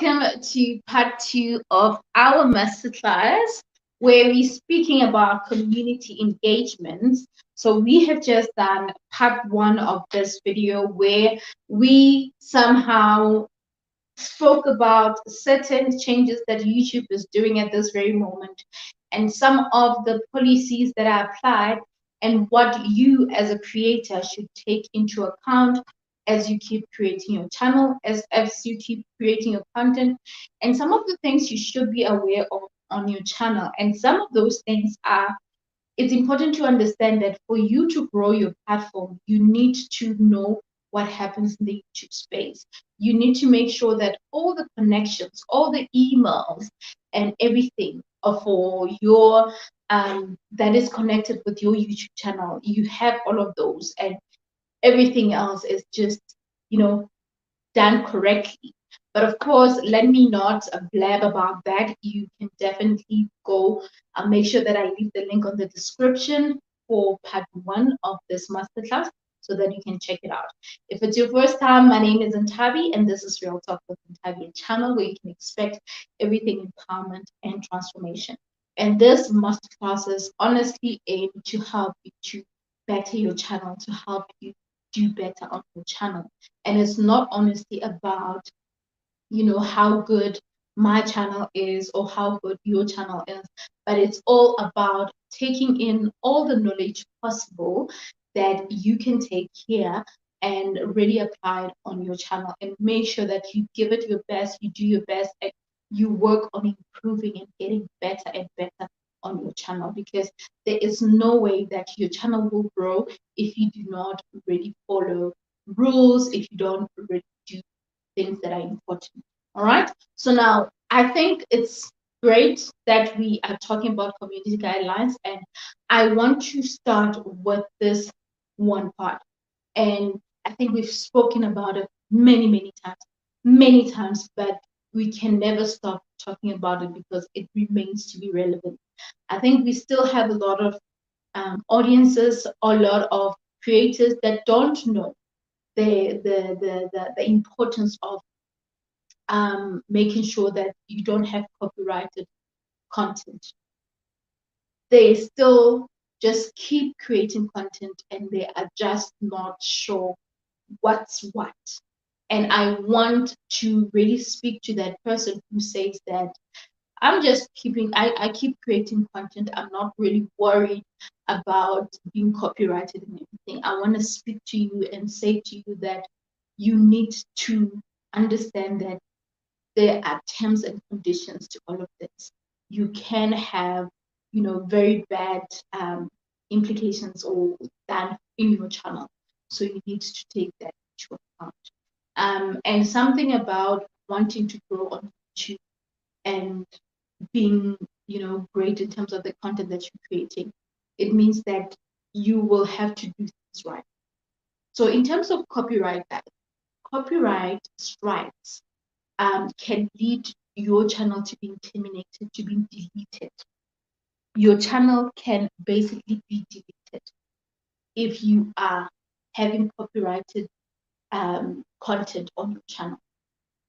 welcome to part 2 of our masterclass where we're speaking about community engagements. So we have just done part 1 of this video where we somehow spoke about certain changes that YouTube is doing at this very moment and some of the policies that are applied and what you as a creator should take into account as you keep creating your channel, as you keep creating your content, and some of the things you should be aware of on your channel. And some of those things are, it's important to understand that for you to grow your platform, you need to know what happens in the YouTube space. You need to make sure that all the connections, all the emails, and everything for your that is connected with your YouTube channel, you have all of those, and everything else is just, done correctly. But of course, let me not blab about that. You can definitely go make sure that I leave the link on the description for part 1 of this masterclass so that you can check it out. If it's your first time, my name is Ntabi, and this is Real Talk with Ntabi, a channel where you can expect everything empowerment and transformation. And this masterclass is honestly aimed to help you to better your channel, to help you do better on your channel. And it's not honestly about, how good my channel is or how good your channel is, but it's all about taking in all the knowledge possible that you can take here and really apply it on your channel and make sure that you give it your best, you do your best, and you work on improving and getting better and better on your channel, because there is no way that your channel will grow if you do not really follow rules, if you don't really do things that are important. All right. So now I think it's great that we are talking about community guidelines, and I want to start with this one part. And I think we've spoken about it many times, but we can never stop talking about it because it remains to be relevant. I think we still have a lot of audiences, a lot of creators that don't know the importance of making sure that you don't have copyrighted content. They still just keep creating content and they are just not sure what's what. And I want to really speak to that person who says that I keep creating content. I'm not really worried about being copyrighted and everything. I want to speak to you and say to you that you need to understand that there are terms and conditions to all of this. You can have, very bad implications or done in your channel. So you need to take that into account. And something about wanting to grow on YouTube and being, great in terms of the content that you're creating, it means that you will have to do things right. So in terms of copyright strikes can lead your channel to be terminated, to be deleted. Your channel can basically be deleted if you are having copyrighted content on your channel.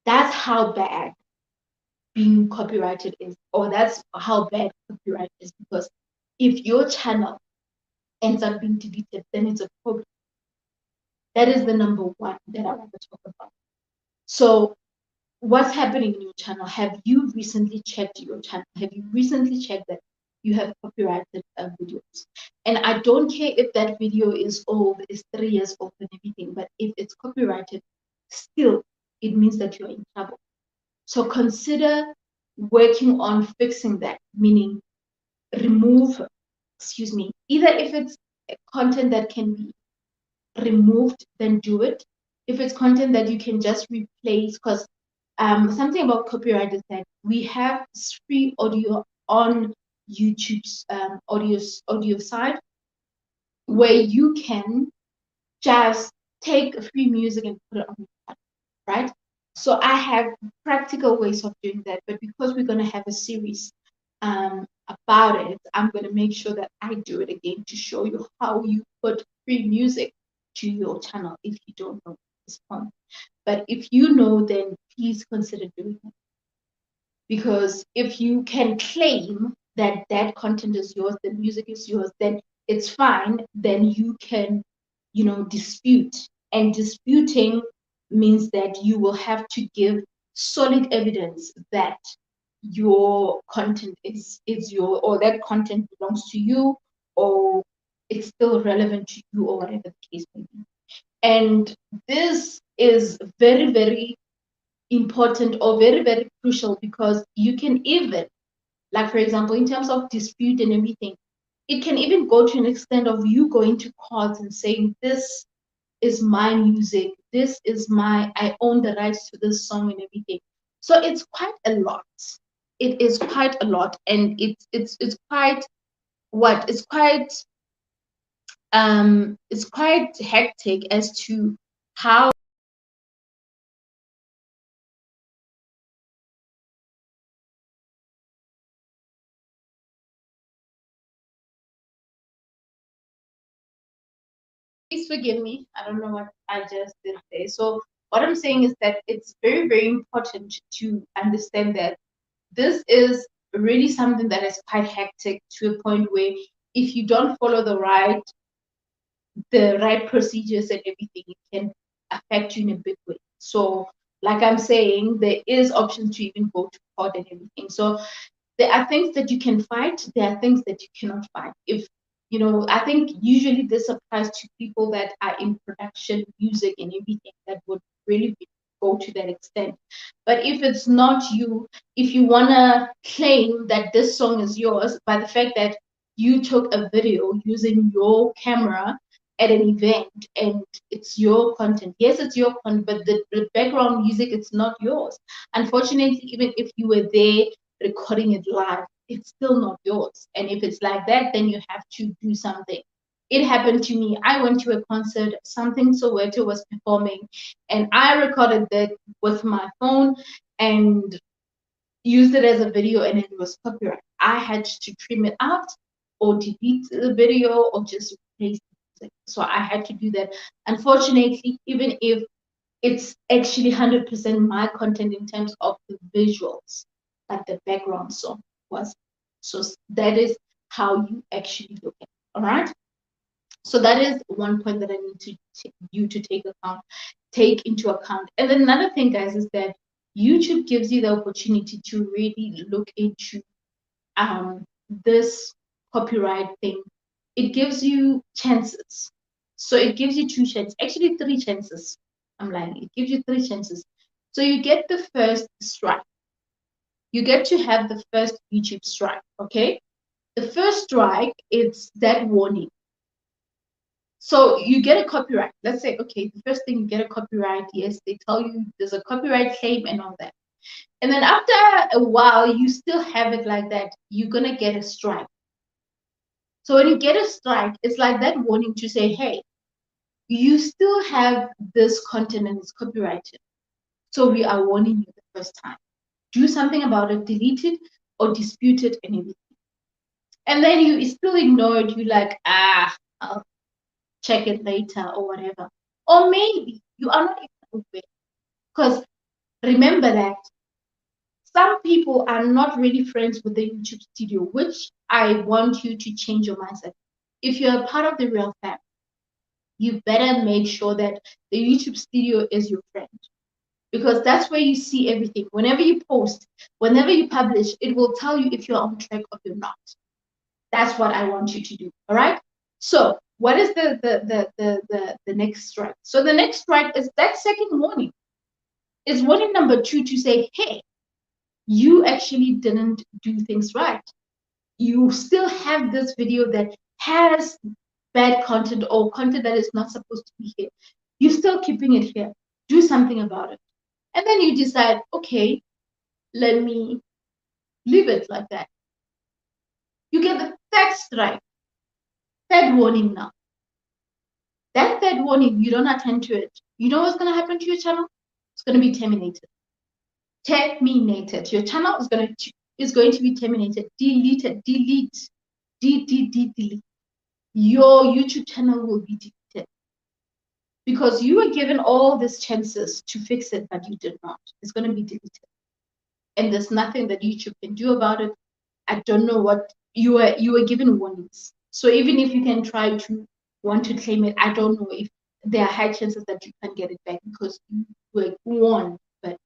That's how bad being copyrighted is, or that's how bad copyright is, because if your channel ends up being deleted, then it's a problem. That is the number one that I want to talk about. So what's happening in your channel? Have you recently checked your channel? Have you recently checked that you have copyrighted videos? And I don't care if that video is old, is 3 years old and everything, but if it's copyrighted, still, it means that you're in trouble. So consider working on fixing that, meaning either if it's content that can be removed, then do it. If it's content that you can just replace, because something about copyright is that we have free audio on YouTube's audio side, where you can just take free music and put it on your channel, right? So I have practical ways of doing that, but because we're going to have a series about it, I'm going to make sure that I do it again to show you how you put free music to your channel if you don't know. this point. But if you know, then please consider doing it. Because if you can claim that that content is yours, the music is yours, then it's fine. Then you can, dispute. And disputing means that you will have to give solid evidence that your content is your, or that content belongs to you, or it's still relevant to you, or whatever the case may be. And this is very, very important, or very, very crucial, because you can even, like, for example, in terms of dispute and everything, it can even go to an extent of you going to court and saying, this is my music, this is I own the rights to this song and everything. So it's quite a lot. It is quite a lot, and it's quite what it's quite hectic as to how please forgive me. I don't know what I just did there. So what I'm saying is that it's very, very important to understand that this is really something that is quite hectic, to a point where if you don't follow the right procedures and everything, it can affect you in a big way. So like I'm saying, there is options to even go to court and everything. So there are things that you can fight, there are things that you cannot fight. If I think usually this applies to people that are in production, music and everything, that would really go to that extent. But if it's not you, if you want to claim that this song is yours by the fact that you took a video using your camera at an event and it's your content, yes, it's your content, but the background music, it's not yours. Unfortunately, even if you were there recording it live, it's still not yours. And if it's like that, then you have to do something. It happened to me. I went to a concert, something Soweto was performing, and I recorded that with my phone and used it as a video, and it was copyright. I had to trim it out or delete the video or just replace it. So I had to do that. Unfortunately, even if it's actually 100% my content in terms of the visuals, like the background song was. So that is how you actually look at it. All right. So that is one point that I need you to take into account. And then another thing, guys, is that YouTube gives you the opportunity to really look into this copyright thing. It gives you chances. So it gives you two chances, actually three chances. I'm lying. It gives you three chances. So you get the first strike. You get to have the first YouTube strike, okay? The first strike, it's that warning. So you get a copyright. Let's say, okay, the first thing, you get a copyright. Yes, they tell you there's a copyright claim and all that. And then after a while, you still have it like that. You're going to get a strike. So when you get a strike, it's like that warning to say, hey, you still have this content and it's copyrighted. So we are warning you the first time. Do something about it, delete it or dispute it and everything. And then you still ignore it. You're like, I'll check it later or whatever. Or maybe you are not even aware. Because remember that some people are not really friends with the YouTube studio, which I want you to change your mindset. If you're a part of the real family, you better make sure that the YouTube studio is your friend, because that's where you see everything. Whenever you post, whenever you publish, it will tell you if you're on track or you're not. That's what I want you to do. All right. So what is the next strike? So the next strike is that second warning. Is warning number 2 to say, hey, you actually didn't do things right. You still have this video that has bad content or content that is not supposed to be here. You're still keeping it here. Do something about it. And then you decide, okay, let me leave it like that. You get the third strike, third warning now. That third warning, you don't attend to it. You know what's going to happen to your channel? It's going to be terminated. Terminated. Your channel is going to be terminated, deleted, delete. Delete. Your YouTube channel will be deleted. because you were given all these chances to fix it, but you did not. It's going to be deleted. And there's nothing that YouTube can do about it. I don't know what you were given warnings. So even if you can try to want to claim it, I don't know if there are high chances that you can get it back because you were warned, but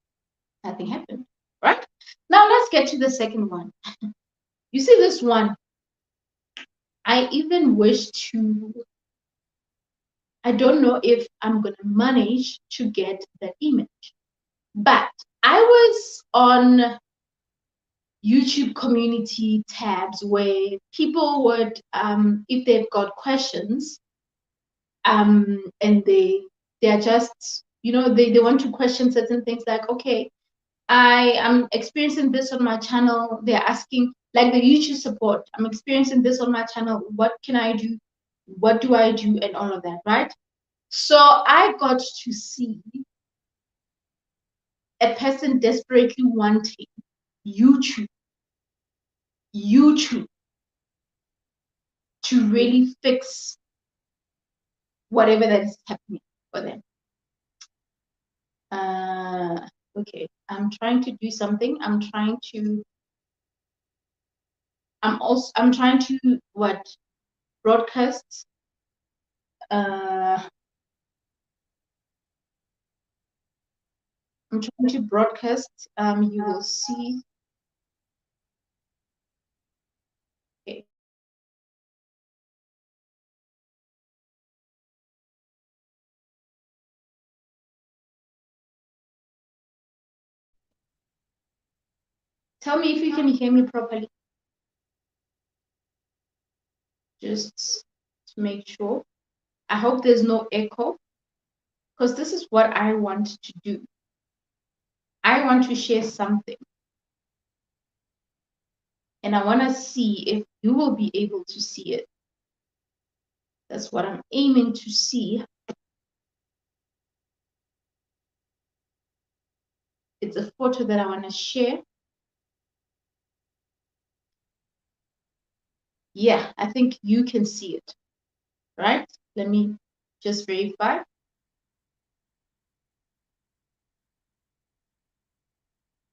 nothing happened. Right? Now let's get to the second one. You see this one. I even wish to, I don't know if I'm going to manage to get that image. But I was on YouTube community tabs where people would, if they've got questions, and they're just, they want to question certain things like, okay, I am experiencing this on my channel. They're asking, like the YouTube support, I'm experiencing this on my channel. What can I do? What do I do? And all of that, right? So I got to see a person desperately wanting YouTube to really fix whatever that is happening for them. Okay, I'm trying to do something. I'm trying to what? Broadcast. I'm trying to broadcast. You will see. Okay. Tell me if you can hear me properly. Just to make sure. I hope there's no echo, because this is what I want to do. I want to share something. And I want to see if you will be able to see it. That's what I'm aiming to see. It's a photo that I want to share. Yeah, I think you can see it, right? Let me just verify.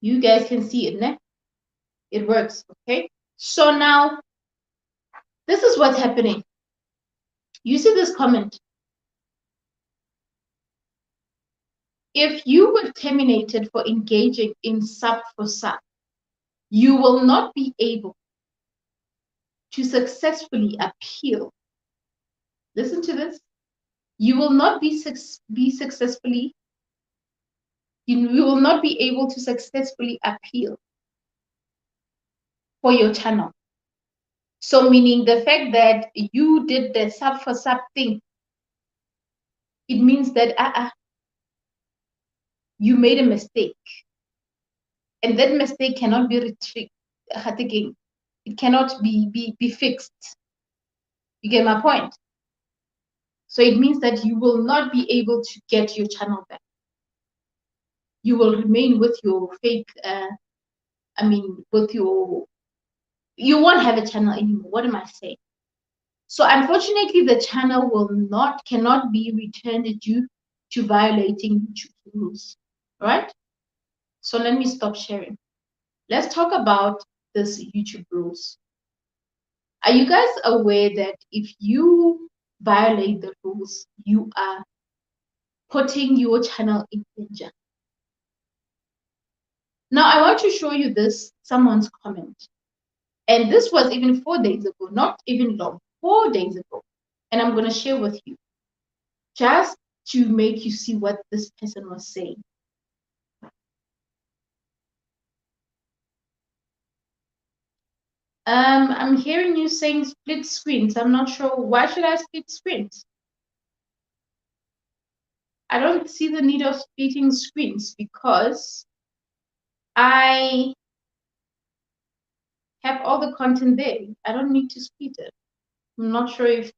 You guys can see it, ne? It works, okay? So now, this is what's happening. You see this comment. If you were terminated for engaging in sub for sub, you will not be able to successfully appeal. Listen to this. You will not be successfully, you will not be able to successfully appeal for your channel. So meaning the fact that you did the sub for sub thing, it means that you made a mistake. And that mistake cannot be retrieved. It cannot be fixed. You get my point? So it means that you will not be able to get your channel back. You will remain with your fake, you won't have a channel anymore. What am I saying? So unfortunately, the channel cannot be returned due to violating YouTube rules, right? So let me stop sharing. Let's talk about this YouTube rules. Are you guys aware that if you violate the rules, you are putting your channel in danger? Now, I want to show you someone's comment. And this was even 4 days ago, not even long, 4 days ago. And I'm going to share with you just to make you see what this person was saying. I'm hearing you saying split screens. I'm not sure. Why should I split screens? I don't see the need of splitting screens because I have all the content there. I don't need to split it. I'm not sure if,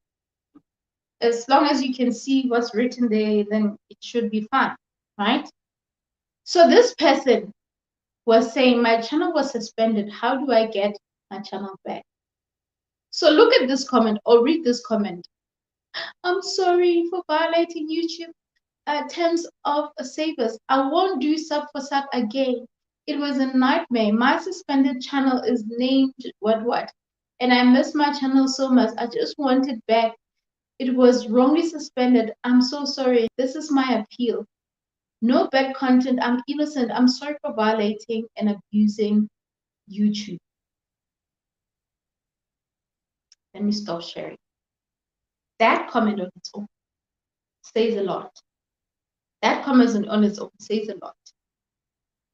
as long as you can see what's written there, then it should be fine, right? So this person was saying, my channel was suspended. How do I get my channel back? So look at this comment or read this comment. I'm sorry for violating YouTube. terms of savers. I won't do sub for sub again. It was a nightmare. My suspended channel is named what, and I miss my channel so much. I just want it back. It was wrongly suspended. I'm so sorry. This is my appeal. No bad content. I'm innocent. I'm sorry for violating and abusing YouTube. Let me stop sharing. That comment on its own says a lot. That comment on its own says a lot.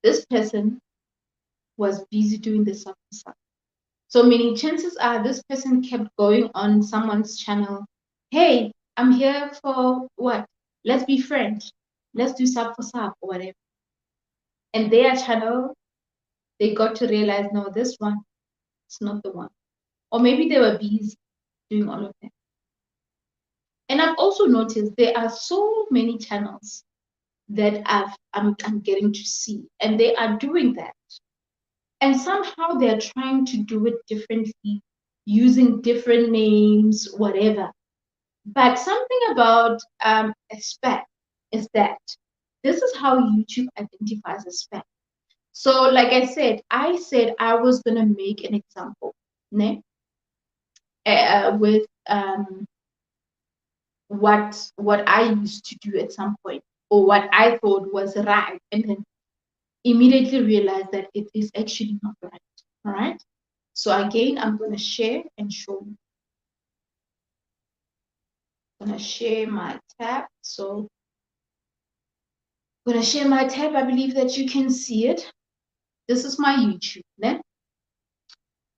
This person was busy doing this stuff. So meaning chances are this person kept going on someone's channel. Hey, I'm here for what? Let's be friends. Let's do sub for sub or whatever. And their channel, they got to realize, no, this one is not the one. Or maybe they were busy doing all of that. And I've also noticed there are so many channels that I'm getting to see, and they are doing that. And somehow they're trying to do it differently, using different names, whatever. But something about a spam is that this is how YouTube identifies a spam. So, like I said I was gonna make an example, né? With what I used to do at some point, or what I thought was right, and then immediately realized that it is actually not right. All right. So again, I'm gonna share and show you. I'm gonna share my tab. So I'm gonna share my tab. I believe that you can see it. This is my YouTube, né?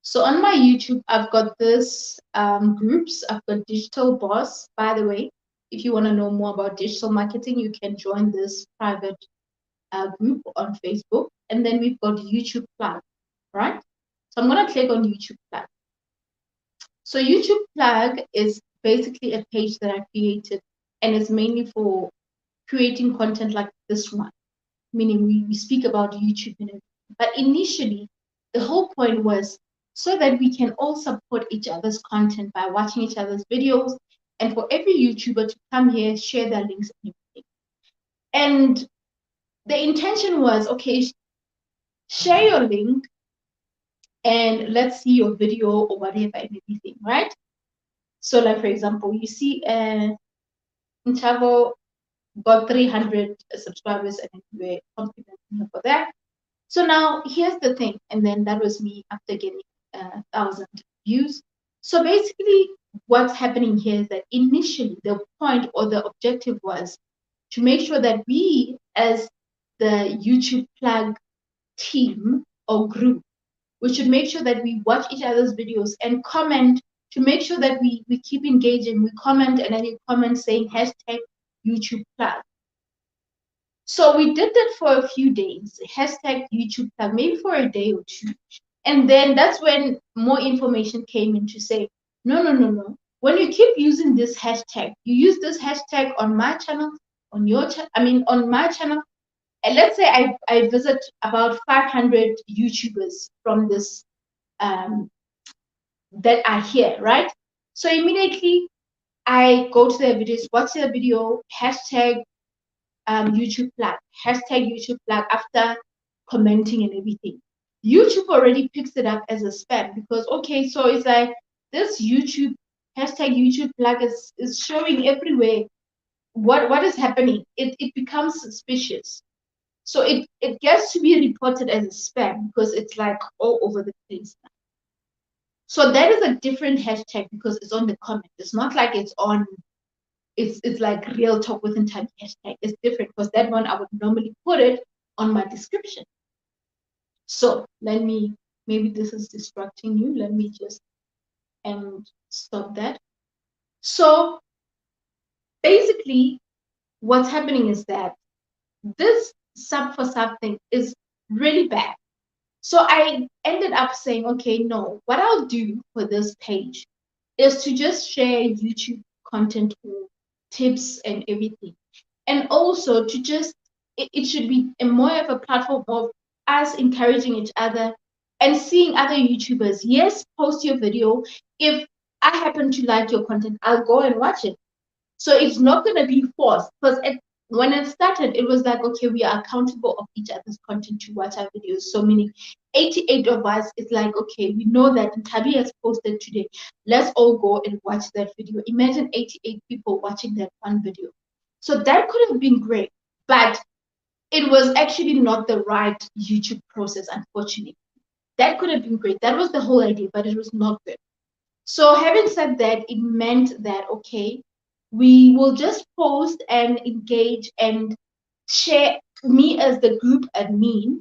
So on my YouTube, I've got this groups. I've got Digital Boss. By the way, if you want to know more about digital marketing, you can join this private group on Facebook. And then we've got YouTube Plug, right? So I'm going to click on YouTube Plug. So YouTube Plug is basically a page that I created, and it's mainly for creating content like this one, meaning we speak about YouTube and everything. But initially, the whole point was so that we can all support each other's content by watching each other's videos, and for every YouTuber to come here, share their links and everything. And the intention was, okay, share your link and let's see your video or whatever and everything, right? So like, for example, you see Intavo got 300 subscribers and we're confident for that. So now here's the thing, and then that was me after getting 1,000 views. So basically what's happening here is that initially the point or the objective was to make sure that we as the YouTube Plug team or group, we should make sure that we watch each other's videos and comment to make sure that we keep engaging. We comment, and then you comment saying hashtag YouTube Plug. So we did that for a few days, hashtag YouTube Plug, maybe for a day or two. And then that's when more information came in to say, no. When you keep using this hashtag, you use this hashtag on my channel, on your channel, on my channel. And let's say I visit about 500 YouTubers from this that are here, right? So immediately I go to their videos, watch their video, hashtag YouTube Plug, hashtag YouTube Plug after commenting and everything. YouTube already picks it up as a spam because, okay, so it's like this YouTube hashtag YouTube Plug is showing everywhere what is happening. It becomes suspicious. So it gets to be reported as a spam because it's like all over the place now. So that is a different hashtag because it's on the comment. It's not like it's on, it's like real talk within time hashtag. It's different because that one I would normally put it on my description. So let me, maybe this is distracting you. Let me just stop that. So basically what's happening is that this sub for sub thing is really bad. So I ended up saying, okay, no, what I'll do for this page is to just share YouTube content or tips and everything. And also to just, it should be more of a platform of us encouraging each other and seeing other YouTubers. Yes, post your video. If I happen to like your content, I'll go and watch it. So it's not going to be forced because when it started, it was like, okay, we are accountable of each other's content to watch our videos. So meaning 88 of us, it's like, okay, we know that Tabi has posted today. Let's all go and watch that video. Imagine 88 people watching that one video. So that could have been great, but it was actually not the right YouTube process, unfortunately. That could have been great. That was the whole idea, but it was not good. So having said that, it meant that, okay, we will just post and engage and share. Me as the group admin,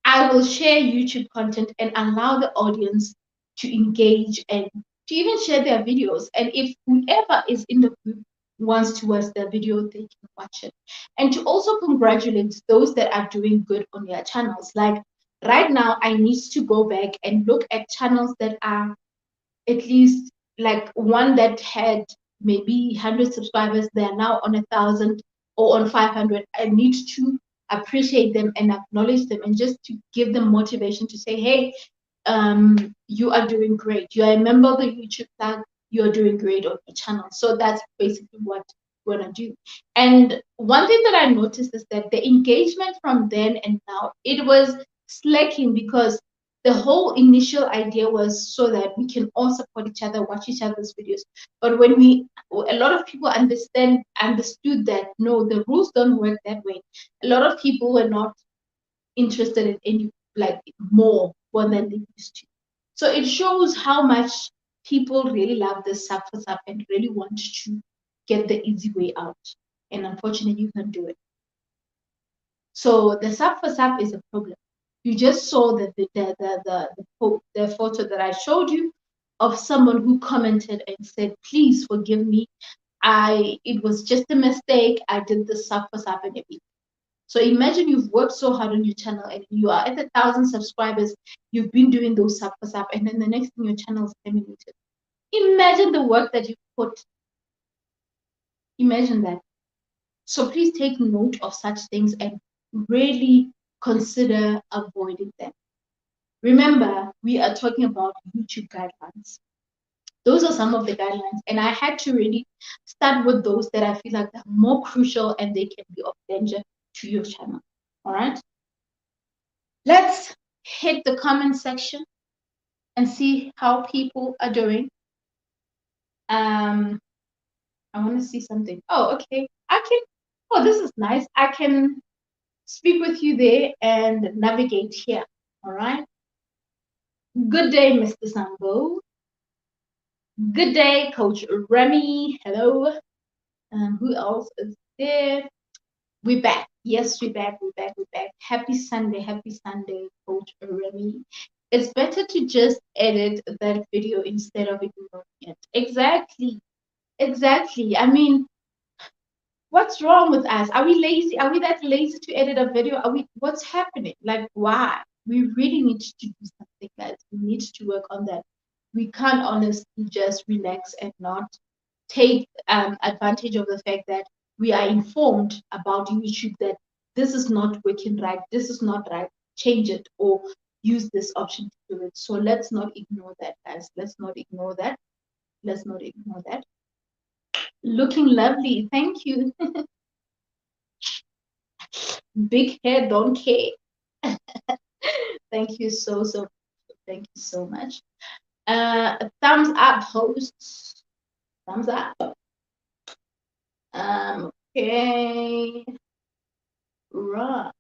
I will share YouTube content and allow the audience to engage and to even share their videos. And if whoever is in the group wants to watch the video, they can watch it. And to also congratulate those that are doing good on their channels. Like right now, I need to go back and look at channels that are at least like one that had maybe 100 subscribers, they are now on 1,000 or on 500. I need to appreciate them and acknowledge them and just to give them motivation to say, hey, you are doing great. You are a member of the YouTube tag. You're doing great on your channel. So that's basically what we're gonna do. And one thing that I noticed is that the engagement from then and now, it was slacking because the whole initial idea was so that we can all support each other, watch each other's videos. But when a lot of people understood that no, the rules don't work that way. A lot of people were not interested in any like more than they used to. So it shows how much people really love this sub for sub and really want to get the easy way out. And unfortunately, you can't do it. So the sub for sub is a problem. You just saw the photo that I showed you of someone who commented and said, "Please forgive me. It was just a mistake. I did the sub for sub and everything." So imagine you've worked so hard on your channel and you are at 1,000 subscribers. You've been doing those sub for sub, and then the next thing your channel is terminated. Imagine the work that you put. Imagine that. So please take note of such things and really consider avoiding them. Remember, we are talking about YouTube guidelines. Those are some of the guidelines, and I had to really start with those that I feel like are more crucial and they can be of danger to your channel. All right. Let's hit the comment section and see how people are doing. I want to see something. Oh, okay. Oh, this is nice. I can speak with you there and navigate here. All right. Good day, Mr. Sambo. Good day, Coach Remy. Hello. Who else is there? We're back. Yes, we're back. We're back. We're back. Happy Sunday. Happy Sunday, Coach Remy. It's better to just edit that video instead of ignoring it. Exactly. Exactly. I mean, what's wrong with us? Are we lazy? Are we that lazy to edit a video? What's happening? Like, why? We really need to do something, guys. We need to work on that. We can't honestly just relax and not take advantage of the fact that we are informed about YouTube that this is not working right, this is not right, change it or use this option to do it. So let's not ignore that, guys. Let's not ignore that. Let's not ignore that. Looking lovely. Thank you. Big hair, don't care. Thank you so. Thank you so much. Thumbs up, hosts. Thumbs up. Okay. Right.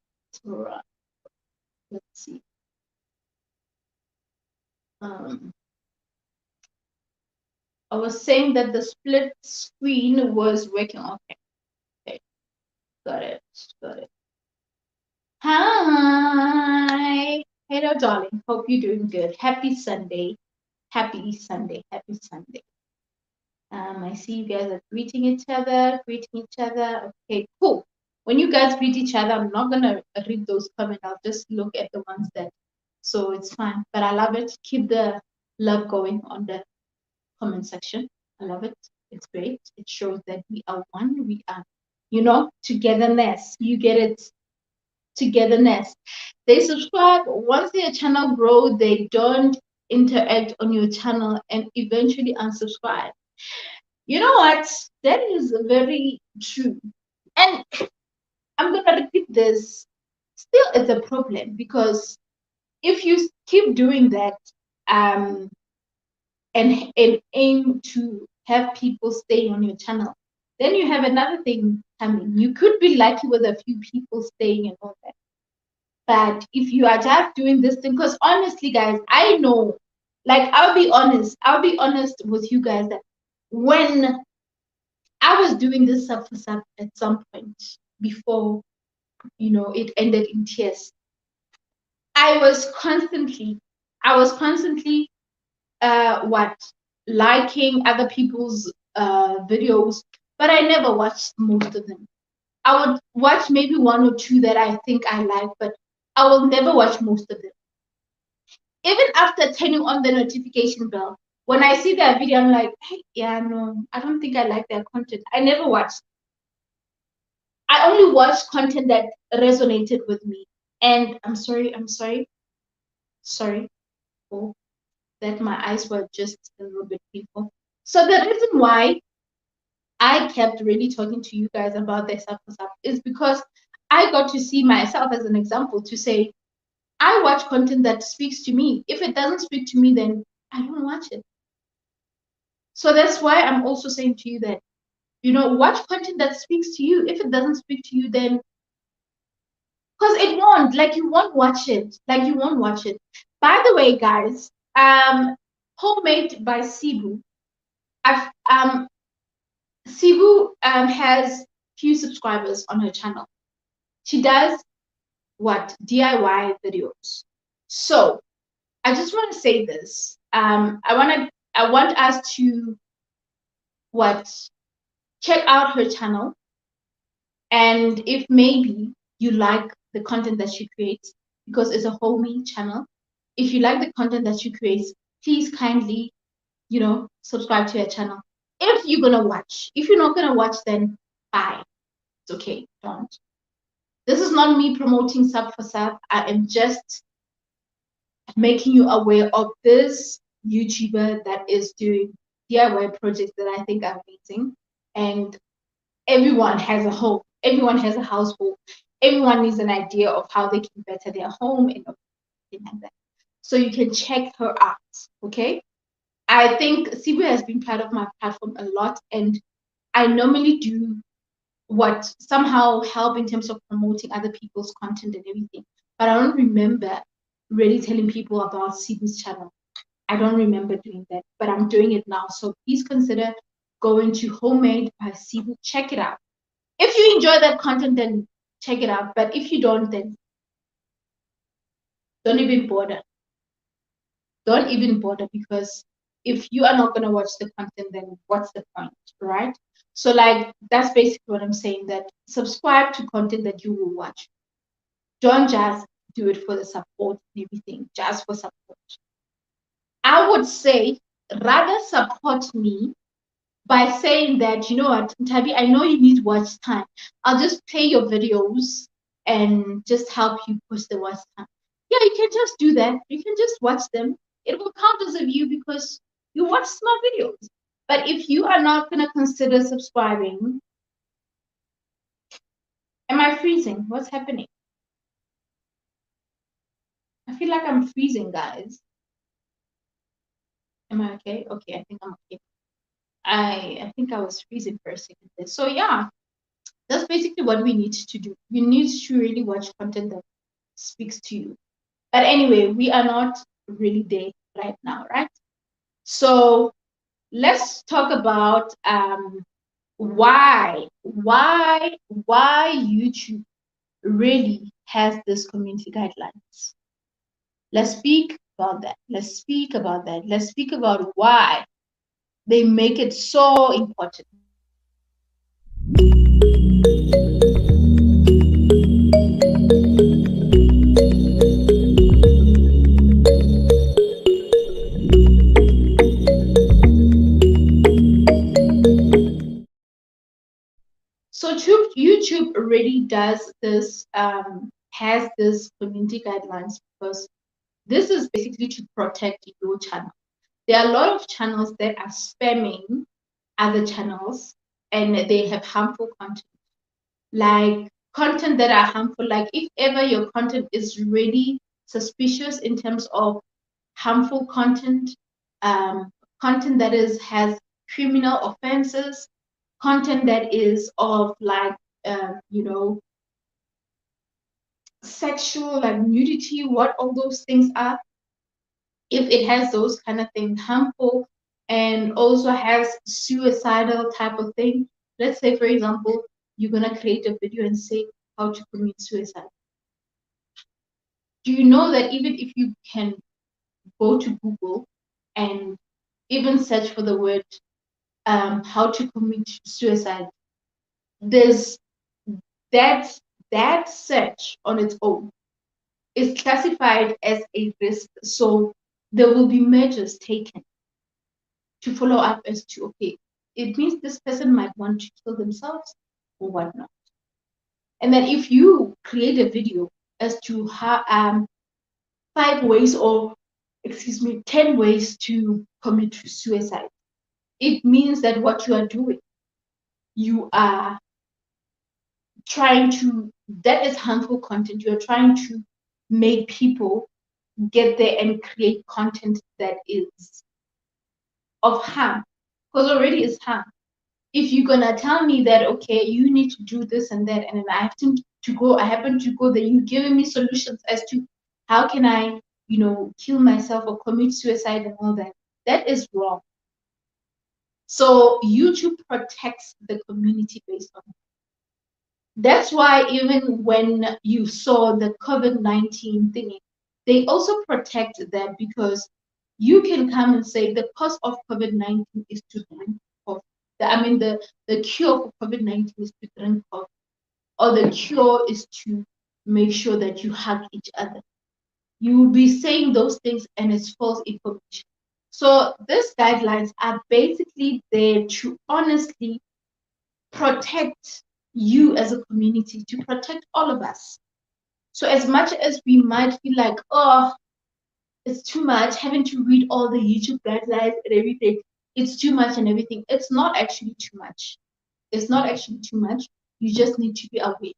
Let's see. I was saying that the split screen was working. Okay. Got it. Hi. Hello, darling. Hope you're doing good. Happy Sunday. Happy Sunday. I see you guys are greeting each other. Okay, cool. When you guys greet each other, I'm not gonna read those comments. I'll just look at the ones that, so it's fine. But I love it. Keep the love going on the comment section. I love it. It's great. It shows that we are one. We are, togetherness. You get it. Togetherness. They subscribe. Once their channel grows, they don't interact on your channel and eventually unsubscribe. You know what? That is very true. And I'm gonna repeat this. Still, it's a problem because if you keep doing that, um, and aim to have people stay on your channel, then you have another thing coming. You could be lucky with a few people staying and all that. But if you are just doing this thing, because honestly, guys, I know, like, I'll be honest with you guys that when I was doing this sub for sub at some point before, it ended in tears. I was constantly, what, liking other people's videos, but I never watched most of them. I would watch maybe one or two that I think I like, but I will never watch most of them. Even after turning on the notification bell, when I see that video, I'm like, hey, yeah, no, I don't think I like their content. I never watched. I only watched content that resonated with me. And sorry for that. My eyes were just a little bit painful. So the reason why I kept really talking to you guys about this episode is because I got to see myself as an example to say, I watch content that speaks to me. If it doesn't speak to me, then I don't watch it. So that's why I'm also saying to you that, watch content that speaks to you. If it doesn't speak to you, then because it won't, like, you won't watch it. Like, you won't watch it. By the way, guys, homemade by Cebu. I've Cebu has few subscribers on her channel. She does what? DIY videos. So I just want to say this. I want us to what, check out her channel, and if maybe you like the content that she creates, because it's a homey channel, if you like the content that she creates, please kindly, subscribe to her channel. If you're gonna watch, if you're not gonna watch, then bye. It's okay, don't. This is not me promoting sub for sub. I am just making you aware of this YouTuber that is doing DIY projects that I think are amazing. And everyone has a home, everyone has a household, everyone needs an idea of how they can better their home and everything like that. So you can check her out, okay? I think Sibu has been part of my platform a lot, and I normally do what somehow help in terms of promoting other people's content and everything. But I don't remember really telling people about Sibu's channel. I don't remember doing that, but I'm doing it now. So please consider going to Homemade by Sibu. Check it out. If you enjoy that content, then check it out. But if you don't, then don't even bother. Don't even bother, because if you are not going to watch the content, then what's the point, right? So, like, that's basically what I'm saying, that subscribe to content that you will watch. Don't just do it for the support and everything, just for support. I would say rather support me by saying that, you know what, Tabi, I know you need watch time. I'll just play your videos and just help you push the watch time. Yeah, you can just do that. You can just watch them. It will count as a view because you watch my videos. But if you are not going to consider subscribing, am I freezing? What's happening? I feel like I'm freezing, guys. Am I okay? Okay, I think I'm okay. I think I was freezing for a second there. So yeah, that's basically what we need to do. You need to really watch content that speaks to you. But anyway, we are not really there right now, right? So let's talk about why YouTube really has this community guidelines. Let's speak about that. Let's speak about that. Let's speak about why they make it so important. So YouTube already does this, has this community guidelines, because this is basically to protect your channel. There are a lot of channels that are spamming other channels, and they have harmful content. like content that are harmful. Like if ever your content is really suspicious in terms of harmful content, content that has criminal offenses, content that is of like sexual, like nudity, what all those things are. If it has those kind of things, harmful, and also has suicidal type of thing. Let's say, for example, you're gonna create a video and say how to commit suicide. Do you know that even if you can go to Google and even search for the word how to commit suicide, there's that that search on its own is classified as a risk. So there will be measures taken to follow up as to, okay, it means this person might want to kill themselves or whatnot. And then if you create a video as to how 5 ways, or excuse me, 10 ways to commit suicide, it means that what you are doing, you are trying to, that is harmful content. You are trying to make people get there and create content that is of harm, because already it's harm. If you're gonna tell me that, okay, you need to do this and that, and then I happen to go there, you're giving me solutions as to how can I, kill myself or commit suicide and all that, that is wrong. So YouTube protects the community based on that. That's why even when you saw the COVID-19 thingy, they also protect that, because you can come and say the cause of COVID-19 is to drink coffee. The cure for COVID-19 is to drink coffee, or the cure is to make sure that you hug each other. You will be saying those things and it's false information. So these guidelines are basically there to honestly protect you as a community, to protect all of us. So as much as we might feel like, oh, it's too much having to read all the YouTube guidelines and everything, it's too much and everything, it's not actually too much. It's not actually too much. You just need to be aware.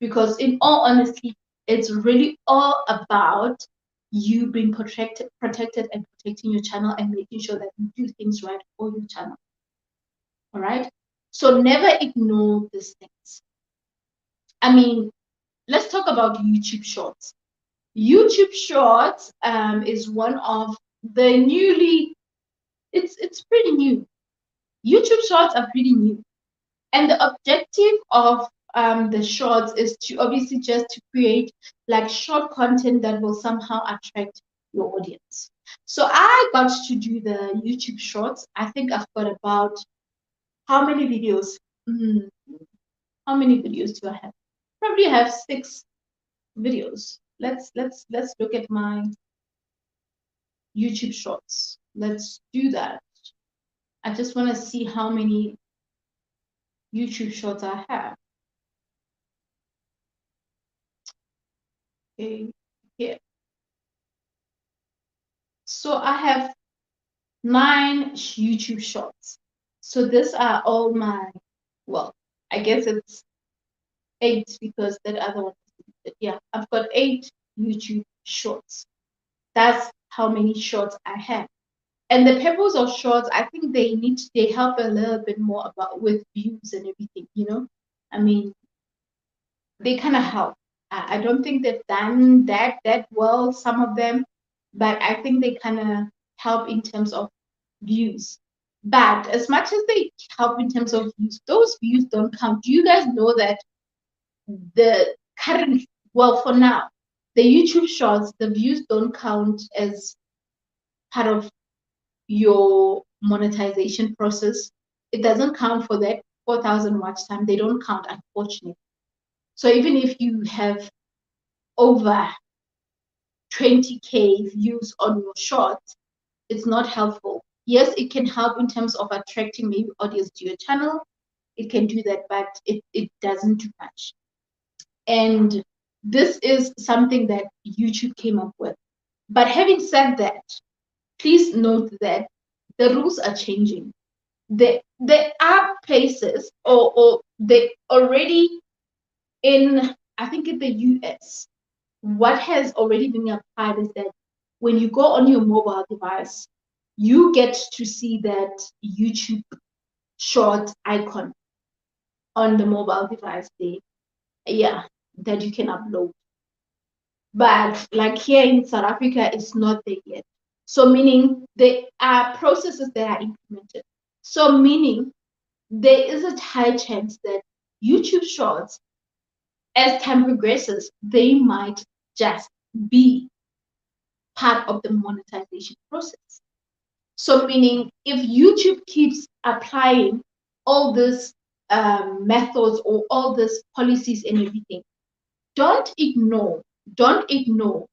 Because in all honesty, it's really all about you being protected and protecting your channel and making sure that you do things right for your channel. All right? So never ignore these things. I mean, let's talk about YouTube Shorts. YouTube Shorts is one of the newly, it's pretty new. YouTube Shorts are pretty new. And the objective of the shorts is to obviously just to create like short content that will somehow attract your audience. So I got to do the YouTube Shorts. I think I've got about, how many videos? How many videos do I have? Probably have 6 videos. Let's look at my YouTube Shorts. Let's do that. I just want to see how many YouTube Shorts I have. Okay, here. So I have 9 YouTube Shorts. So these are all my, well, I guess it's 8 because that other one, yeah, I've got 8 YouTube Shorts. That's how many shorts I have. And the purpose of shorts, I think they help a little bit more about with views and everything, I mean, they kind of help. I don't think they've done that well, some of them, but I think they kind of help in terms of views. But as much as they help in terms of views, those views don't count. Do you guys know that the current, well, for now, the YouTube Shorts, the views don't count as part of your monetization process? It doesn't count for that 4,000 watch time. They don't count, unfortunately. So even if you have over 20K views on your shorts, it's not helpful. Yes, it can help in terms of attracting maybe audience to your channel. It can do that, but it doesn't do much. And this is something that YouTube came up with. But having said that, please note that the rules are changing. there are places, or they already in, I think in the US, what has already been applied is that when you go on your mobile device, you get to see that YouTube short icon on the mobile device there. Yeah, that you can upload. But like here in South Africa, it's not there yet. So meaning there are processes that are implemented. So meaning there is a high chance that YouTube shorts, as time progresses, they might just be part of the monetization process. So meaning if YouTube keeps applying all these methods or all these policies and everything, don't ignore, don't ignore.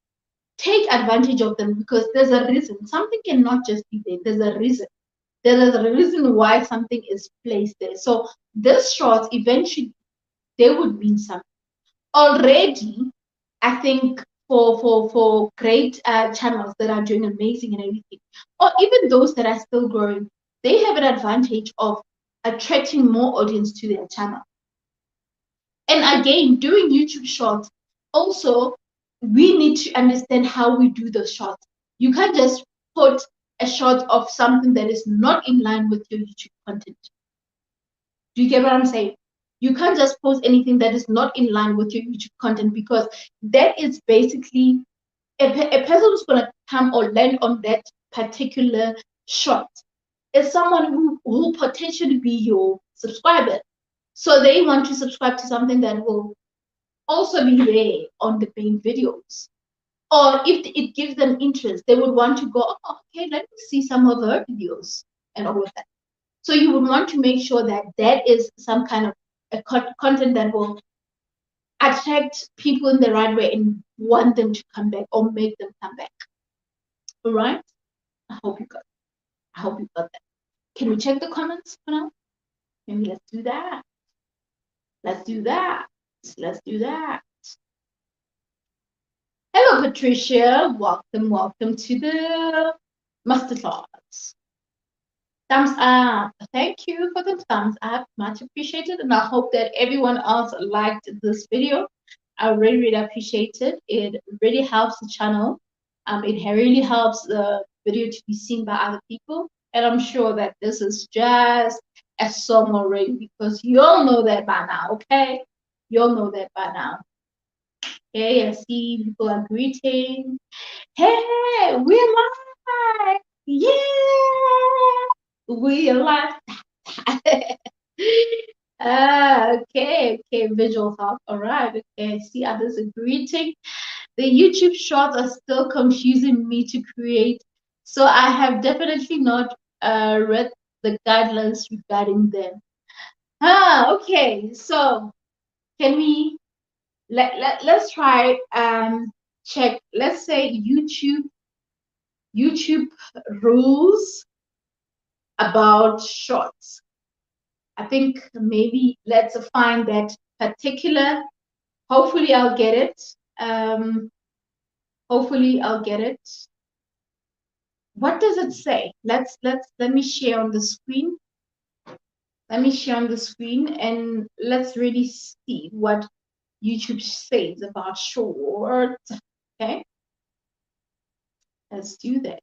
Take advantage of them, because there's a reason. Something cannot just be there. There's a reason. There is a reason why something is placed there. So this shorts eventually they would mean something. Already, I think for great channels that are doing amazing and everything, or even those that are still growing, they have an advantage of attracting more audience to their channel. And again, doing YouTube shorts, also, we need to understand how we do the shorts. You can't just put a short of something that is not in line with your YouTube content. Do you get what I'm saying? You can't just post anything that is not in line with your YouTube content, because that is basically a person who's going to come or land on that particular short is someone who potentially be your subscriber. So they want to subscribe to something that will also be there on the main videos. Or if it gives them interest, they would want to go, oh, okay, let me see some of her videos and all of that. So you would want to make sure that that is some kind of a content that will attract people in the right way and want them to come back or make them come back. All right? I hope you got that. I hope you got that. Can we check the comments for now? Maybe let's do that. Let's do that. Let's do that. Hello, Patricia. Welcome to the Masterclass. Thumbs up. Thank you for the thumbs up. Much appreciated. And I hope that everyone else liked this video. I really appreciate it. It really helps the channel. It really helps the video to be seen by other people. And I'm sure that this is just a song already, because you all know that by now, okay? You all know that by now. Okay, I see people are greeting. Hey, we're live! Yeah! We're live. Okay, visual help. All right, okay, see others are greeting. The YouTube shorts are still confusing me to create, so I have definitely not read the guidelines regarding them. Okay, so can we let's try check, let's say YouTube rules about shorts. I think maybe let's find that particular. Hopefully I'll get it. Hopefully I'll get it. What does it say? Let me share on the screen. Let me share on the screen and let's really see what YouTube says about shorts. Okay. Let's do that.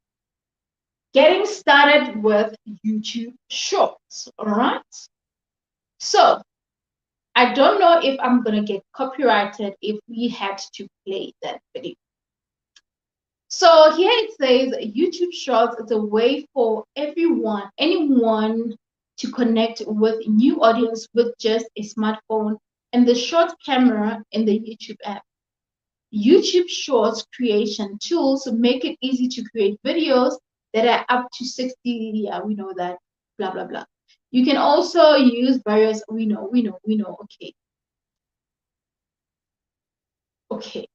Getting started with YouTube shorts. All right. So I don't know if I'm gonna get copyrighted if we had to play that video. So here it says YouTube Shorts is a way for anyone to connect with a new audience with just a smartphone and the short camera in the YouTube app. YouTube Shorts creation tools make it easy to create videos that are up to 60, yeah, we know that, blah, blah, blah. You can also use various, we know, okay.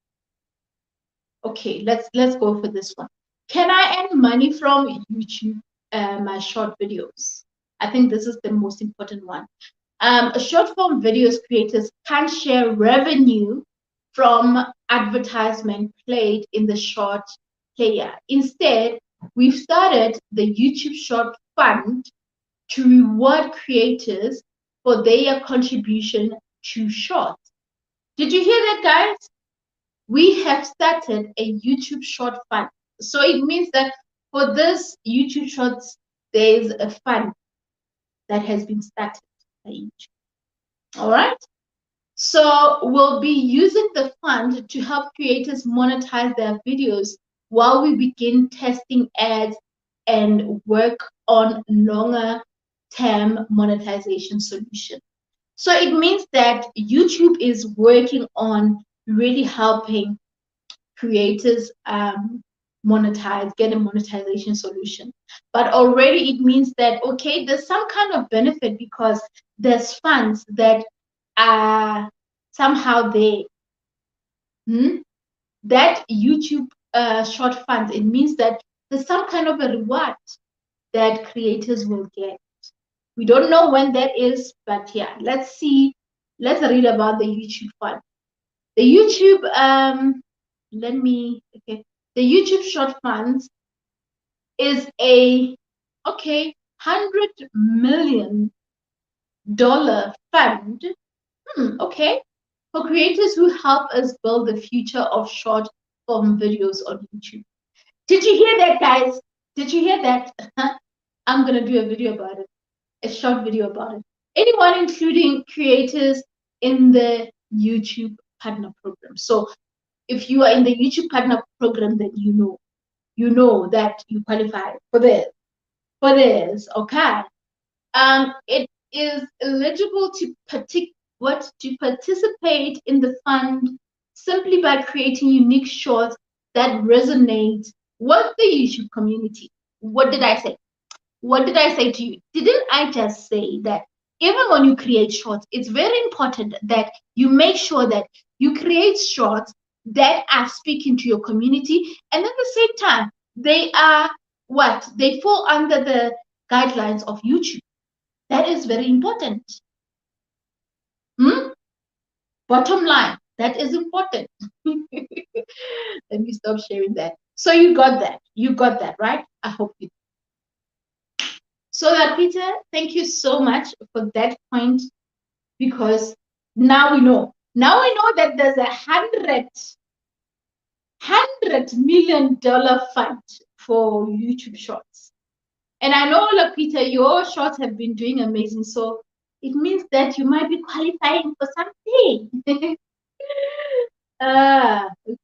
Okay, let's go for this one. Can I earn money from YouTube, my short videos? I think this is the most important one. Short form videos creators can share revenue from advertisement played in the short player. Instead, we've started the YouTube Short Fund to reward creators for their contribution to shorts. Did you hear that, guys? We have started a YouTube short fund. So it means that for this YouTube shorts, there's a fund that has been started by YouTube. All right. So we'll be using the fund to help creators monetize their videos while we begin testing ads and work on longer term monetization solution. So it means that YouTube is working on really helping creators monetize, get a monetization solution. But already it means that, okay, there's some kind of benefit because there's funds that are somehow there. That YouTube short funds, it means that there's some kind of a reward that creators will get. We don't know when that is, but yeah, let's see. Let's read about the YouTube fund. The YouTube, the YouTube short funds is a, $100 million fund, okay, for creators who help us build the future of short form videos on YouTube. Did you hear that, guys? Did you hear that? I'm going to do a video about it, a short video about it. Anyone, including creators in the YouTube partner program. So if you are in the YouTube partner program, then you know that you qualify for this. Okay. It is eligible to participate in the fund simply by creating unique shorts that resonate with the YouTube community. What did I say? What did I say to you? Didn't I just say that even when you create shorts, it's very important that you make sure that you create shorts that are speaking to your community, and at the same time, they are what? They fall under the guidelines of YouTube. That is very important. Bottom line, that is important. Let me stop sharing that. So you got that. You got that, right? I hope you. So that, Peter, thank you so much for that point, because now we know. Now we know that there's a $100 million fund for YouTube Shorts. And I know, Peter, your shorts have been doing amazing. So it means that you might be qualifying for something.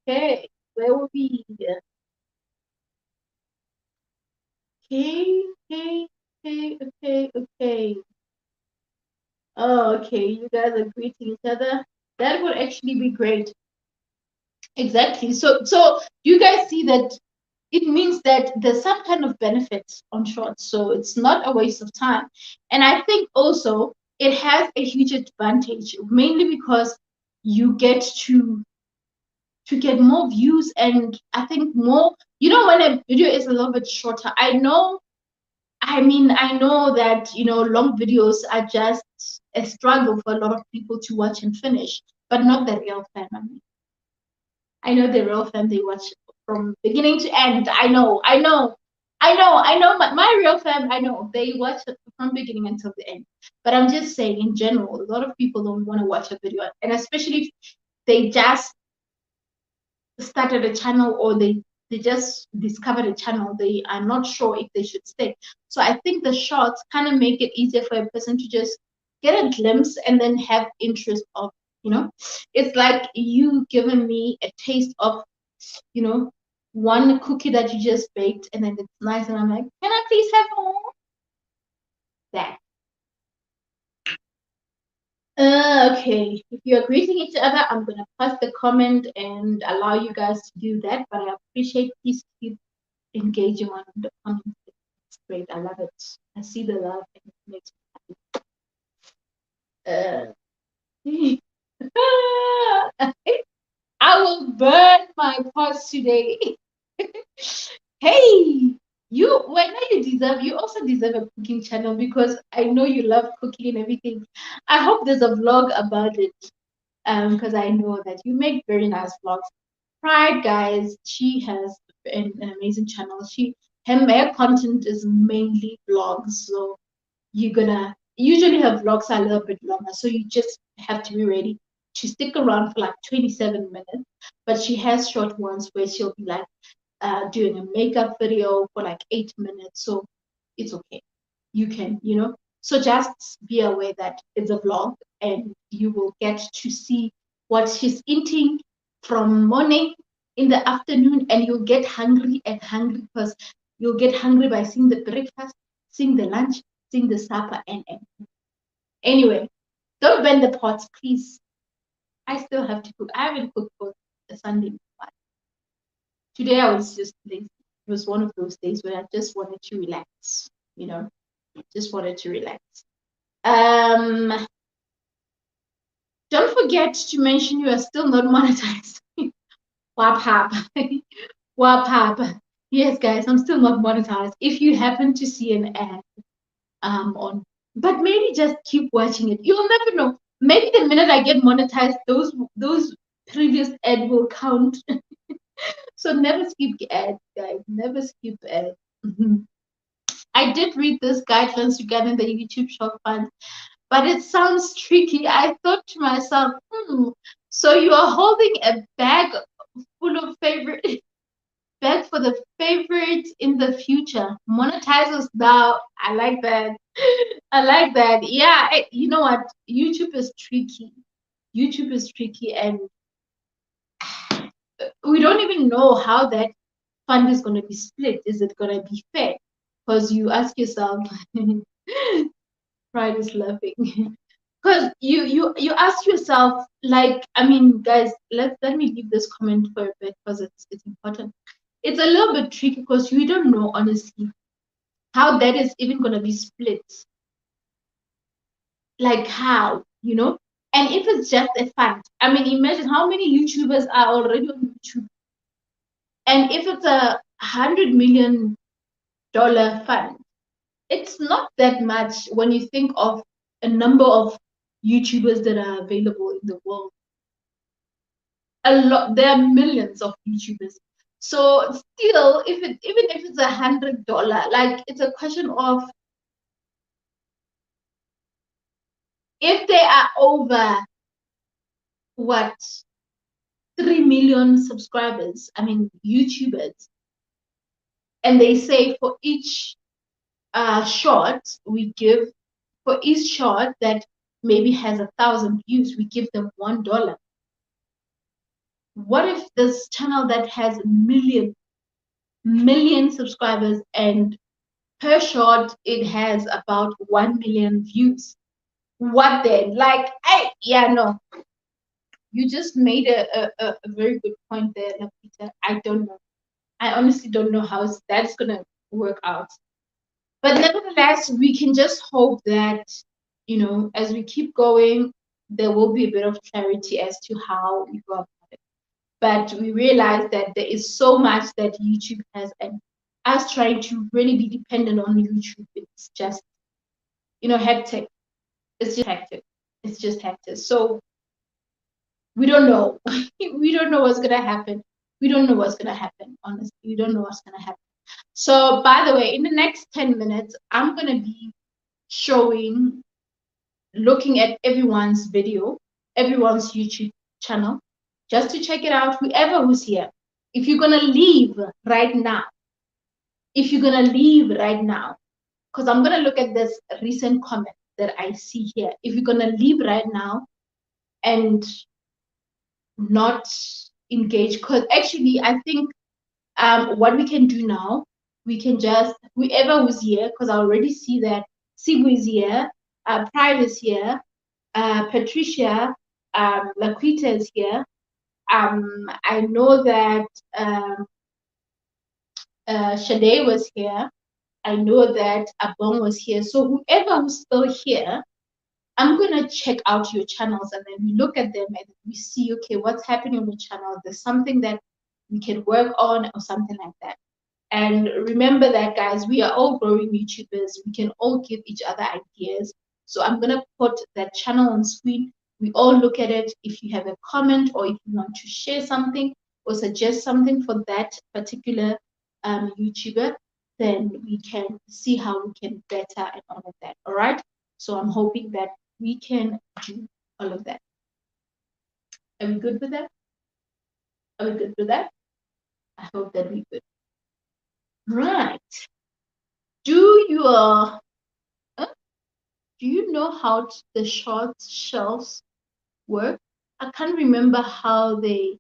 Okay. Where will we? Okay. Oh, okay. You guys are greeting each other. That would actually be great. Exactly. So you guys see that it means that there's some kind of benefit on shorts. So it's not a waste of time. And I think also it has a huge advantage, mainly because you get to get more views, and I think more, when a video is a little bit shorter, I know that, long videos are just a struggle for a lot of people to watch and finish, but not the real fan. I know the real fan, they watch from beginning to end. I know. My real fan, I know they watch it from beginning until the end. But I'm just saying, in general, a lot of people don't want to watch a video, and especially if they just started a channel, or they just discovered a channel, they are not sure if they should stay. So I think the shorts kind of make it easier for a person to just get a glimpse and then have interest of, it's like you giving me a taste of, one cookie that you just baked, and then it's nice, and I'm like, can I please have more? That. Okay, if you're greeting each other, I'm gonna pass the comment and allow you guys to do that, but I appreciate, please keep engaging on the comments. It's great. I love it. I see the love, and it makes me happy. I will burn my pots today. Hey, you also deserve a cooking channel, because I know you love cooking and everything. I hope there's a vlog about it, because I know that you make very nice vlogs. Pride, guys, she has an amazing channel. Her content is mainly vlogs, so you're gonna usually her vlogs are a little bit longer, so you just have to be ready to stick around for like 27 minutes. But she has short ones where she'll be like doing a makeup video for like 8 minutes, so it's okay. You can, so just be aware that it's a vlog and you will get to see what she's eating from morning in the afternoon, and you'll get hungry and hungry because you'll get hungry by seeing the breakfast, seeing the lunch, seeing the supper, and anyway, don't bend the pots, please. I still have to cook. I haven't cooked for a Sunday. Today I was just lazy. It was one of those days where I just wanted to relax, just wanted to relax. Don't forget to mention you are still not monetized. Wap wap. Yes, guys, I'm still not monetized. If you happen to see an ad on, but maybe just keep watching it. You'll never know. Maybe the minute I get monetized, those previous ad will count. So never skip ads, guys. Never skip ads. I did read this guidelines regarding the YouTube Short Fund, but it sounds tricky. I thought to myself, so you are holding a bag full of favorite bag for the favorites in the future. Monetize us now. I like that. I like that. Yeah, you know what? YouTube is tricky. YouTube is tricky, and we don't even know how that fund is going to be split. Is it going to be fair? Because you ask yourself, pride is laughing. Because you ask yourself, like, I mean, guys, let me leave this comment for a bit because it's important. It's a little bit tricky because you don't know honestly how that is even going to be split. Like how, and if it's just a fund, I mean, imagine how many YouTubers are already on YouTube, and if it's $100 million fund, it's not that much when you think of a number of YouTubers that are available in the world. A lot, there are millions of YouTubers. So still, even if it's $100, like it's a question of if they are over what 3 million subscribers, I mean YouTubers, and they say for each short we give, for each short that maybe has 1,000 views, we give them $1. What if this channel that has million subscribers and per short it has about 1 million views? What then? Like, hey, yeah, no, you just made a very good point there, Lapita. I don't know. I honestly don't know how that's gonna work out. But nevertheless, we can just hope that, as we keep going, there will be a bit of clarity as to how we go about it. But we realize that there is so much that YouTube has, and us trying to really be dependent on YouTube, it's just, hectic. It's just hectic. It's just hectic. So we don't know. We don't know what's gonna happen. We don't know what's gonna happen, honestly. We don't know what's gonna happen. So by the way, in the next 10 minutes, I'm gonna be showing, looking at everyone's video, everyone's YouTube channel, just to check it out, whoever who's here. If you're gonna leave right now, because I'm gonna look at this recent comment that I see here. If you're gonna leave right now and not engage, because actually I think what we can do now, we can just, whoever who's here, because I already see that Sibu is here, Pride is here, Patricia, Laquita is here. I know that Shade was here. I know that Abong was here. So whoever who's still here, I'm gonna check out your channels, and then we look at them and we see, okay, what's happening on the channel? There's something that we can work on or something like that. And remember that, guys, we are all growing YouTubers. We can all give each other ideas. So I'm gonna put that channel on screen. We all look at it. If you have a comment or if you want to share something or suggest something for that particular YouTuber, then we can see how we can better and all of that. All right. So I'm hoping that we can do all of that. Are we good with that? Are we good with that? I hope that we good. Right. Do you do you know how the short shelves work? I can't remember how the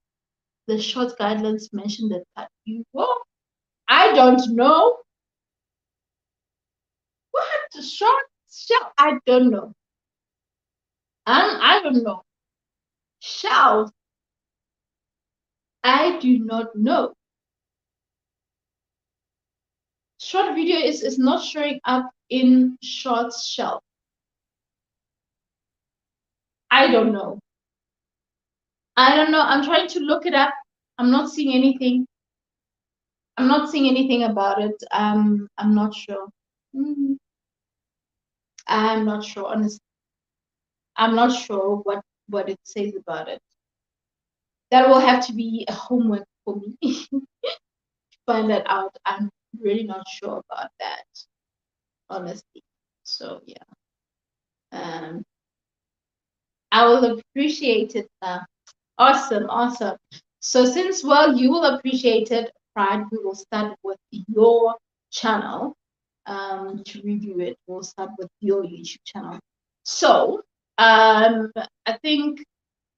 short guidelines mentioned that you. Well, I don't know. What short shelf? I don't know. I don't know. Shelf. I do not know. Short video is not showing up in short shelf. I don't know. I don't know. I'm trying to look it up. I'm not seeing anything. I'm not seeing anything about it. I'm not sure. I'm not sure, honestly. I'm not sure what it says about it. That will have to be a homework for me to find that out. I'm really not sure about that, honestly. So yeah. I will appreciate it. Awesome, awesome. So since you will appreciate it, Pride, we will start with your channel. To review it, we'll start with your YouTube channel. So I think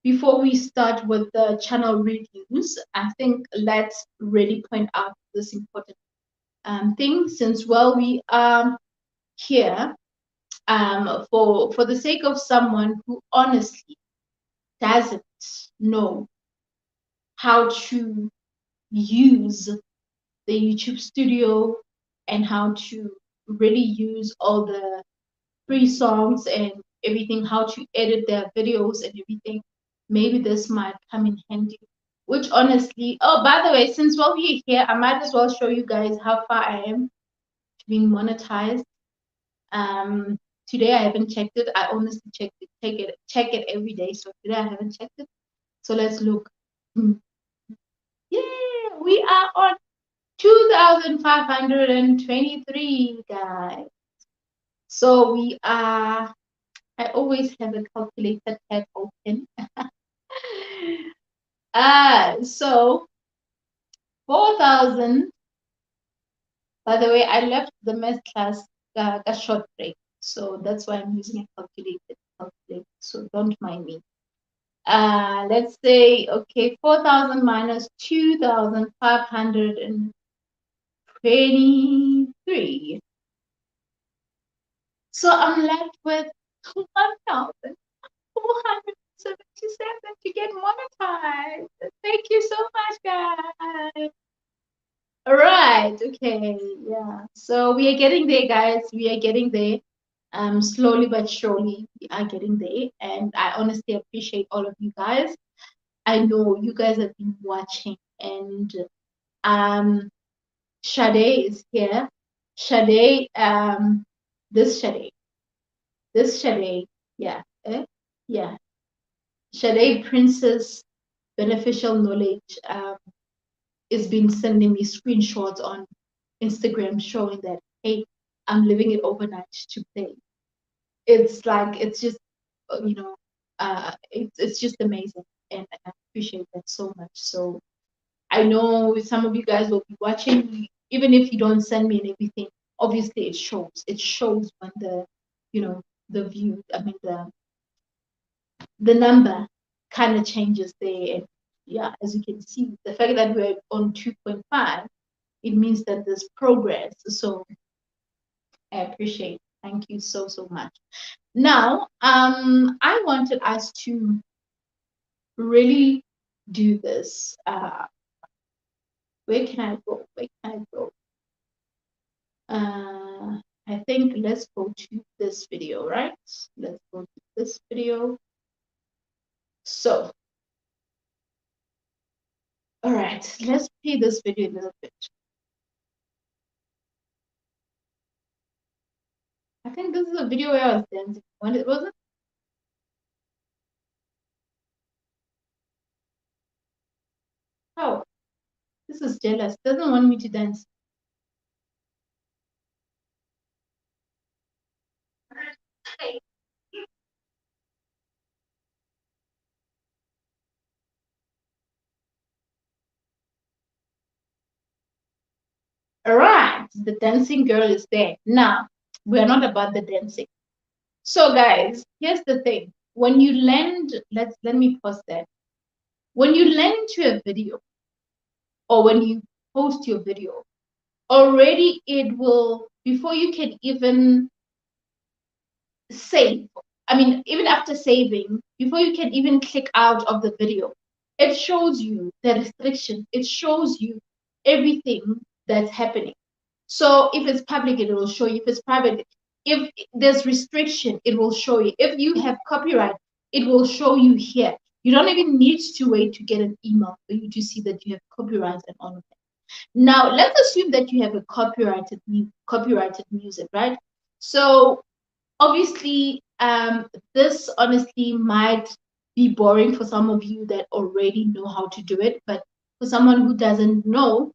before we start with the channel reviews, I think let's really point out this important thing, since we are here for the sake of someone who honestly doesn't know how to use the YouTube studio and how to really use all the free songs and everything, how to edit their videos and everything. Maybe this might come in handy. Which honestly, oh, by the way, since we're here, I might as well show you guys how far I am to being monetized. Today I haven't checked it. I honestly check it every day. So today I haven't checked it. So let's look. Yeah, we are on 2,523, guys. So we are, I always have a calculator tab open. So 4,000. By the way, I left the Masterclass a short break. So that's why I'm using a calculator. So don't mind me. Let's say, okay, 4,000 minus 2,523. So I'm left with 1,477 to get monetized. Thank you so much, guys. All right, okay, yeah. So we are getting there, guys. We are getting there. Slowly but surely, we are getting there. And I honestly appreciate all of you guys. I know you guys have been watching, and Sade is here. Sade, this Sade, yeah, yeah. Sade Princess Beneficial Knowledge has been sending me screenshots on Instagram showing that, hey, I'm living it overnight to play. It's like, it's just, it's just amazing. And I appreciate that so much. So I know some of you guys will be watching, even if you don't send me and everything. Obviously, it shows. It shows when the view. I mean, the number kind of changes there. And yeah, as you can see, the fact that we're on 2.5, it means that there's progress. So I appreciate it. Thank you so much. Now, I wanted us to really do this. Where can I go? Where can I go? I think let's go to this video, right? Let's go to this video. So, all right, let's play this video a little bit. I think this is a video where I was dancing. When it was it? Oh, this is jealous. Doesn't want me to dance. All right, the dancing girl is there. Now, we're not about the dancing. So, guys, here's the thing. When you land, let me pause there. When you land to a video or when you post your video, already it will, before you can even save, I mean, even after saving, before you can even click out of the video, it shows you the restriction. It shows you everything that's happening. So if it's public, it will show you. If it's private, if there's restriction, it will show you. If you have copyright, it will show you here. You don't even need to wait to get an email for you to see that you have copyright and all of that. Now, let's assume that you have a copyrighted music, right? So obviously, this honestly might be boring for some of you that already know how to do it, but for someone who doesn't know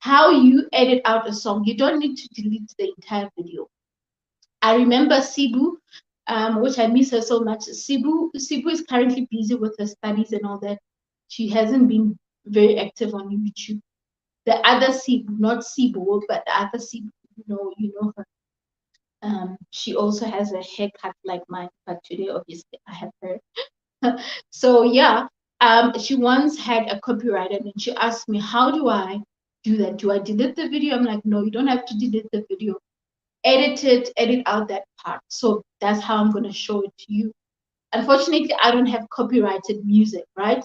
how you edit out a song, you don't need to delete the entire video. I remember Sibu, which I miss her so much. Sibu is currently busy with her studies and all that. She hasn't been very active on YouTube. The other Sibu, not Sibu, but the other Sibu, you know her. She also has a haircut like mine, but today obviously I have her. So yeah, she once had a copyright and then she asked me, how do I do that? Do I delete the video? I'm like, no, you don't have to delete the video. Edit out that part. So that's how I'm going to show it to you. Unfortunately, I don't have copyrighted music, right?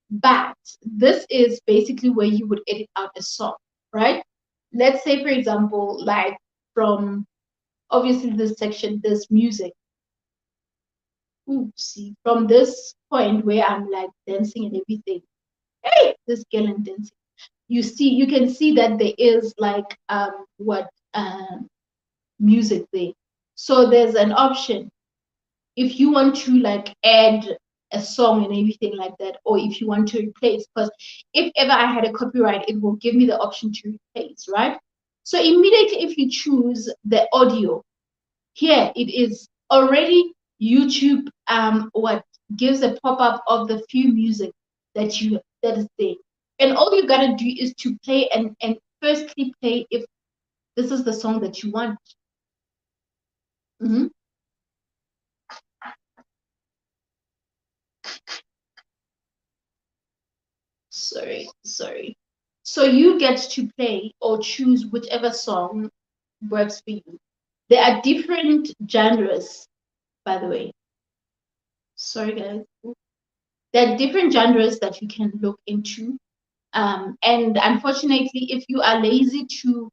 But this is basically where you would edit out a song, right? Let's say, for example, like from obviously this section, this music. Ooh, see, from this point where I'm like dancing and everything, hey, this girl and dancing. You can see that there is like music there. So there's an option if you want to like add a song and everything like that, or if you want to replace, because if ever I had a copyright, it will give me the option to replace, right? So immediately if you choose the audio, here it is already YouTube what gives a pop-up of the few music that is there. And all you gotta do is to play and firstly play if this is the song that you want. Mm-hmm. Sorry. So you get to play or choose whichever song works for you. There are different genres, by the way. Sorry, guys. There are different genres that you can look into. And unfortunately, if you are lazy to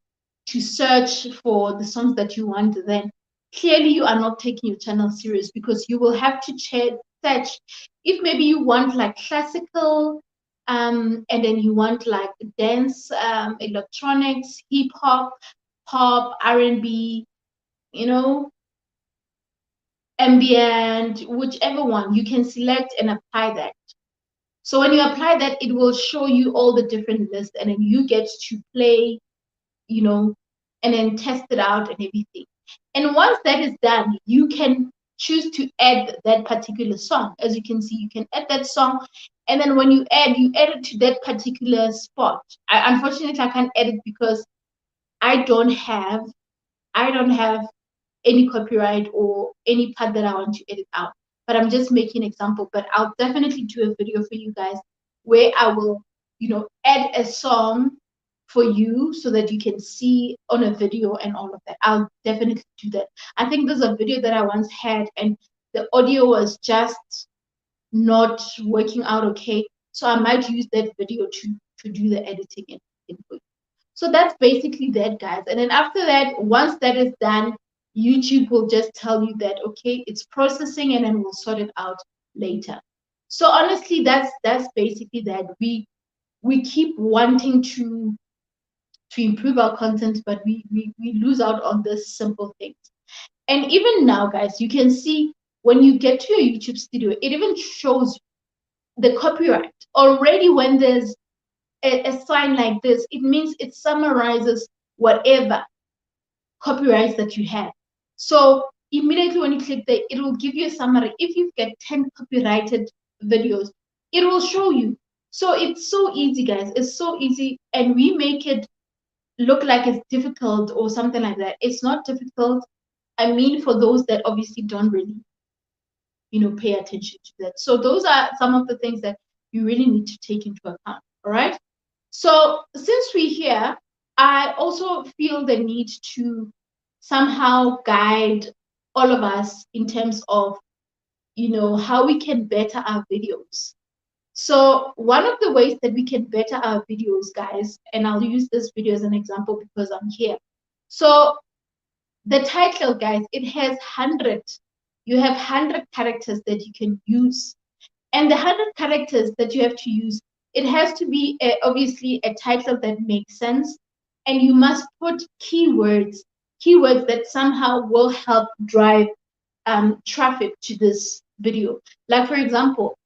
search for the songs that you want, then clearly you are not taking your channel serious, because you will have to search if maybe you want like classical, and then you want like dance, electronics, hip hop, pop, R&B, ambient, whichever one, you can select and apply that. So when you apply that, it will show you all the different lists, and then you get to play, and then test it out and everything. And once that is done, you can choose to add that particular song. As you can see, you can add that song, and then when you add it to that particular spot. Unfortunately, I can't edit because I don't have any copyright or any part that I want to edit out. But I'm just making an example. But I'll definitely do a video for you guys where I will, add a song for you so that you can see on a video and all of that. I'll definitely do that. I think there's a video that I once had and the audio was just not working out okay. So I might use that video to do the editing and for you. So that's basically that, guys. And then after that, once that is done, YouTube will just tell you that, okay, it's processing, and then we'll sort it out later. So honestly, that's basically that. We keep wanting to improve our content, but we lose out on this simple things. And even now, guys, you can see when you get to your YouTube studio, it even shows the copyright already. When there's a sign like this, it means it summarizes whatever copyrights that you have. So immediately when you click there, it will give you a summary. If you get 10 copyrighted videos, it will show you. So it's so easy, guys. It's so easy, and we make it look like it's difficult or something like that. It's not difficult. I mean, for those that obviously don't really, pay attention to that. So those are some of the things that you really need to take into account. All right. So since we're here, I also feel the need to somehow guide all of us in terms of, how we can better our videos. So one of the ways that we can better our videos, guys, and I'll use this video as an example because I'm here. So the title, guys, it has 100. You have 100 characters that you can use. And the 100 characters that you have to use, it has to be obviously a title that makes sense. And you must put keywords that somehow will help drive traffic to this video. Like, for example,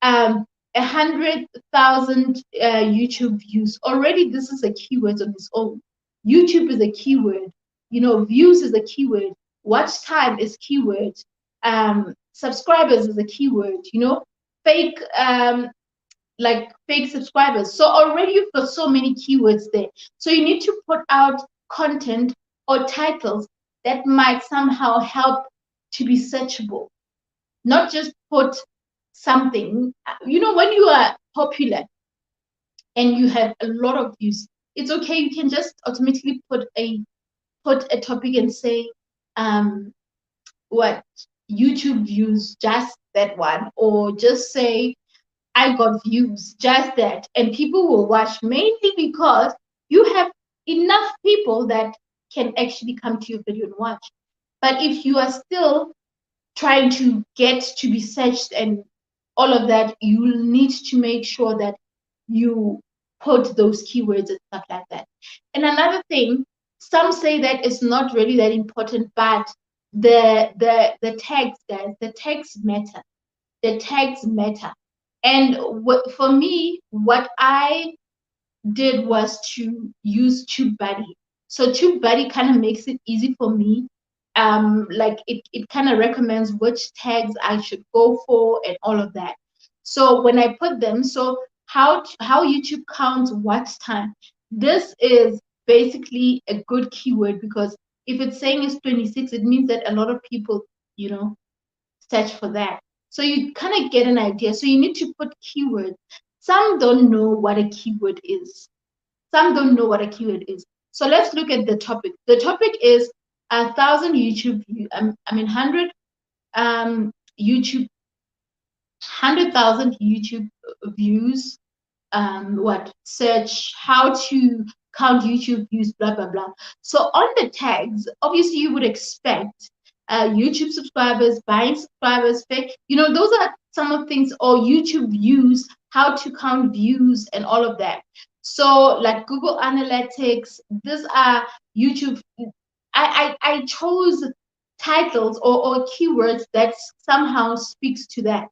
100,000 YouTube views. Already, this is a keyword on its own. YouTube is a keyword. Views is a keyword. Watch time is keyword. Subscribers is a keyword. Fake like fake subscribers. So already you've got so many keywords there. So you need to put out content or titles that might somehow help to be searchable, not just put something. When you are popular and you have a lot of views, it's okay. You can just automatically put a topic and say, what YouTube views, just that one, or just say I got views, just that, and people will watch, mainly because you have enough people that can actually come to your video and watch. But if you are still trying to get to be searched and all of that, you need to make sure that you put those keywords and stuff like that. And another thing, some say that it's not really that important, but the tags, guys, the tags matter. The tags matter. And for me, what I did was to use TubeBuddy. So TubeBuddy kind of makes it easy for me. Like it kind of recommends which tags I should go for and all of that. So when I put them, so how YouTube counts watch time. This is basically a good keyword because if it's saying it's 26, it means that a lot of people, search for that. So you kind of get an idea. So you need to put keywords. Some don't know what a keyword is. Some don't know what a keyword is. So let's look at the topic. The topic is 1,000 YouTube views. 100 YouTube, 100,000 YouTube views. Search how to count YouTube views, blah blah blah. So on the tags, obviously you would expect YouTube subscribers, buying subscribers, fake. Those are some of things, or YouTube views, how to count views and all of that. So like Google Analytics, these are YouTube. I chose titles or keywords that somehow speaks to that.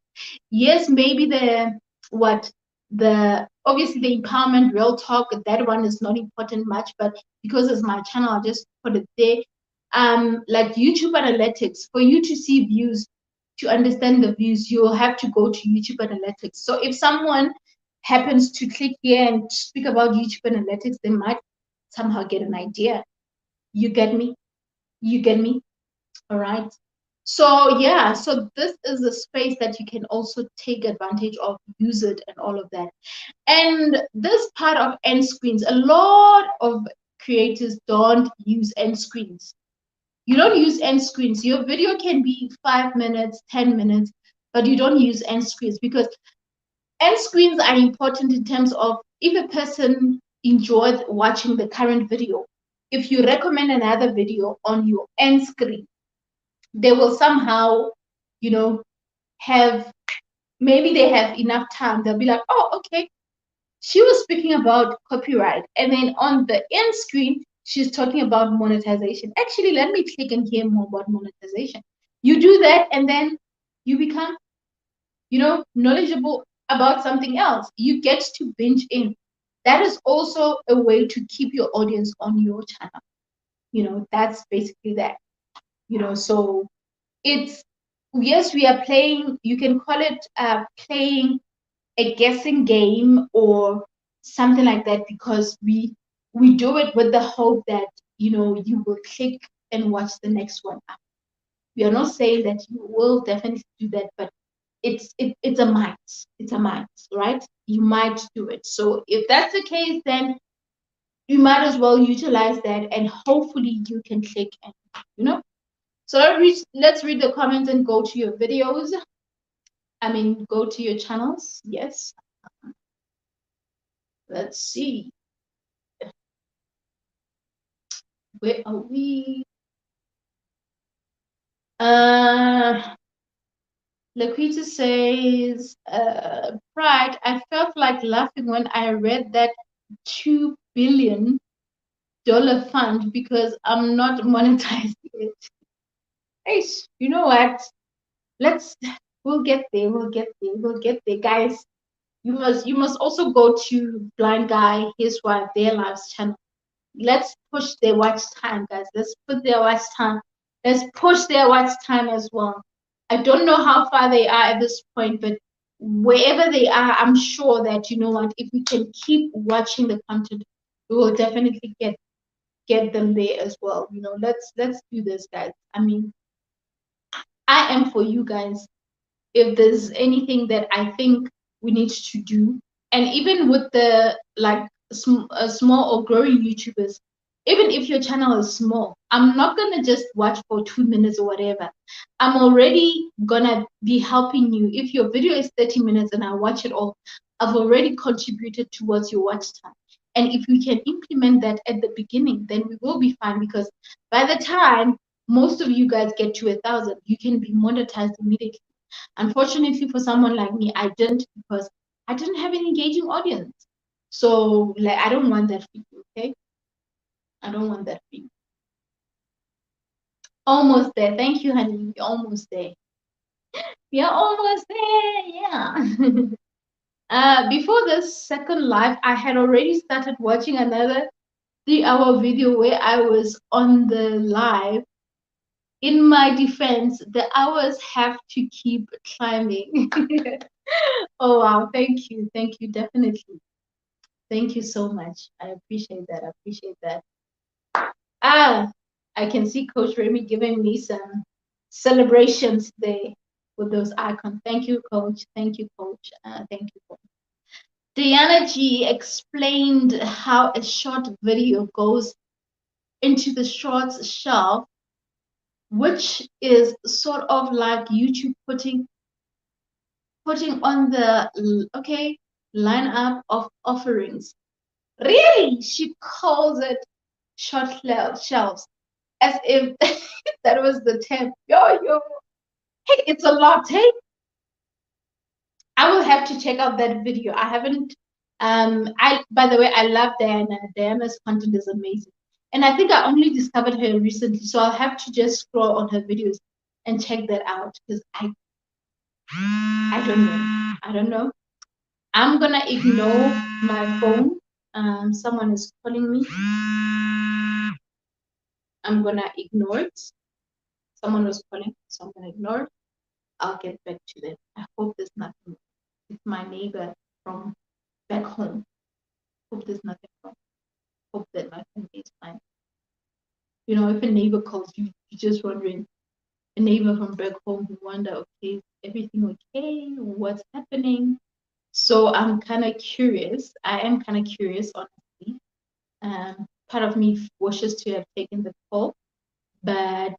Yes, maybe obviously the empowerment real talk, that one is not important much, but because it's my channel, I'll just put it there. Like YouTube Analytics, for you to see views, to understand the views, you'll have to go to YouTube Analytics. So if someone happens to click here and speak about YouTube Analytics, they might somehow get an idea. You get me? All right. So yeah, so this is a space that you can also take advantage of, use it and all of that. And this part of end screens, a lot of creators don't use end screens. You don't use end screens. Your video can be 5 minutes, 10 minutes, but you don't use end screens because end screens are important in terms of if a person enjoyed watching the current video, if you recommend another video on your end screen, they will somehow, have, maybe they have enough time. They'll be like, oh, okay, she was speaking about copyright. And then on the end screen, she's talking about monetization. Actually, let me click and hear more about monetization. You do that, and then you become, knowledgeable about something else. You get to binge in. That is also a way to keep your audience on your channel. That's basically that. So it's, yes, we are playing, you can call it playing a guessing game or something like that, because we do it with the hope that you will click and watch the next one. We are not saying that you will definitely do that, but it's a might. It's a might, right? You might do it. So if that's the case, then you might as well utilize that, and hopefully you can click and So let's read the comments and go to your videos. I mean, go to your channels. Yes. Let's see. Where are we? Laquita says, Pride, I felt like laughing when I read that $2 billion fund because I'm not monetizing it. Hey, you know what? We'll get there. We'll get there. We'll get there, guys. You must also go to Blind Guy, his wife, their lives channel. Let's push their watch time, guys. Let's put their watch time. Let's push their watch time as well. I don't know how far they are at this point, but wherever they are, I'm sure that you know what, if we can keep watching the content, we will definitely get them there as well. Let's do this, guys. I mean, I am for you guys. If there's anything that I think we need to do, and even with the like small or growing YouTubers, even if your channel is small, I'm not gonna just watch for 2 minutes or whatever. I'm already gonna be helping you. If your video is 30 minutes and I watch it all, I've already contributed towards your watch time. And if we can implement that at the beginning, then we will be fine, because by the time most of you guys get to 1,000, you can be monetized immediately. Unfortunately, for someone like me, I didn't, because I didn't have an engaging audience. So, like, I don't want that for you, okay? I don't want that for you. Almost there. Thank you, honey. We're almost there. We're almost there. Yeah. Before this second live, I had already started watching another 3-hour video where I was on the live. In my defense, the hours have to keep climbing. Oh, wow. Thank you. Thank you. Definitely. Thank you so much. I appreciate that. I appreciate that. I can see Coach Remy giving me some celebrations today with those icons. Thank you, Coach. Thank you, Coach. Thank you, Coach. Diana G explained how a short video goes into the shorts shelf, which is sort of like YouTube putting on the lineup of offerings. Really, she calls it short shelves, as if that was the term. Yo, hey, it's a lot, hey. I will have to check out that video. I haven't. By the way, I love Diana. Diana's content is amazing, and I think I only discovered her recently, so I'll have to just scroll on her videos and check that out, because I don't know. I don't know. I'm gonna ignore my phone. Someone is calling me. I'm gonna ignore it. Someone was calling, so I'm gonna ignore it. I'll get back to them. I hope there's nothing. It's my neighbor from back home. Hope there's nothing wrong. Hope that my family is fine. If a neighbor calls you, you're just wondering. A neighbor from back home, who wonder, okay, is everything okay? What's happening? So I'm kind of curious. I am kind of curious, honestly. Part of me wishes to have taken the call, but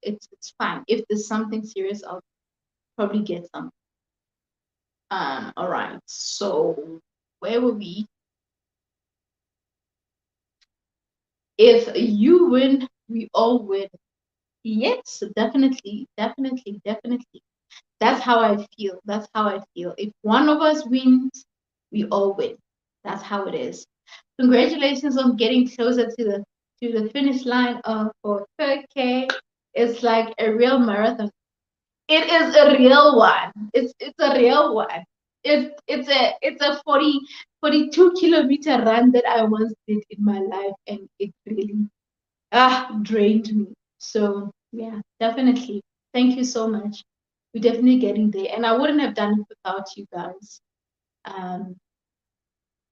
it's fine. If there's something serious, I'll probably get some. All right. So where were we? If you win, we all win. Yes, definitely, definitely, definitely. That's how I feel. That's how I feel. If one of us wins, we all win. That's how it is. Congratulations on getting closer to the finish line for 3K. It's like a real marathon. It is a real one. It's a real one. It's a 42 kilometer run that I once did in my life, and it really drained me. So Yeah, definitely. Thank you so much. We're definitely getting there. And I wouldn't have done it without you guys. Um,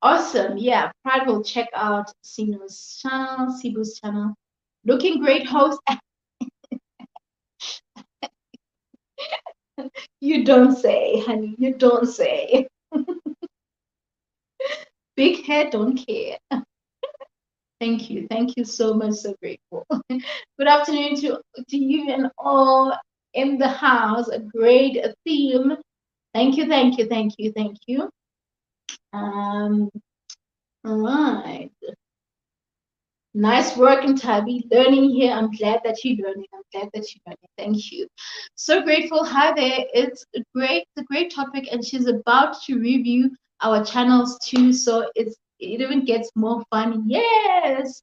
awesome. Yeah, Pride will check out Sino's channel, Sibu's channel. Looking great host. You don't say, honey. You don't say. Big head, don't care. Thank you. Thank you so much. So grateful. Good afternoon to you and all in the house. A great theme. Thank you, thank you, thank you, thank you. All right. Nice work and Tabby. Learning here. I'm glad that you're learning. I'm glad that you're learning. Thank you. So grateful. Hi there. It's a great topic, and she's about to review our channels too. So it even gets more fun. Yes.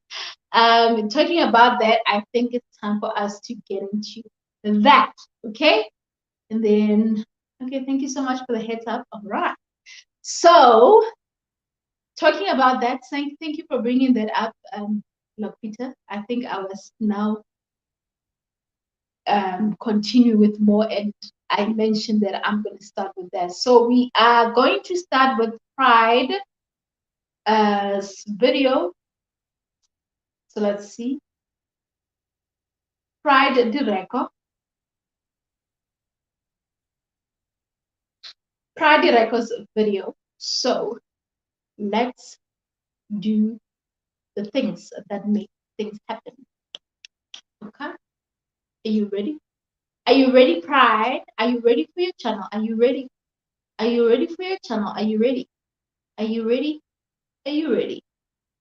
Talking about that, I think it's time for us to get into that. Okay. And then, okay, thank you so much for the heads up. All right. So talking about that, thank you for bringing that up, Peter. I think I was now continue with more, and I mentioned that I'm going to start with that. So we are going to start with Pride video. So let's see. Pride Direco. Pride Direco's video. So let's do the things that make things happen. Okay? Are you ready? Are you ready, Pride? Are you ready for your channel? Are you ready? Are you ready for your channel? Are you ready? Are you ready? Are you ready?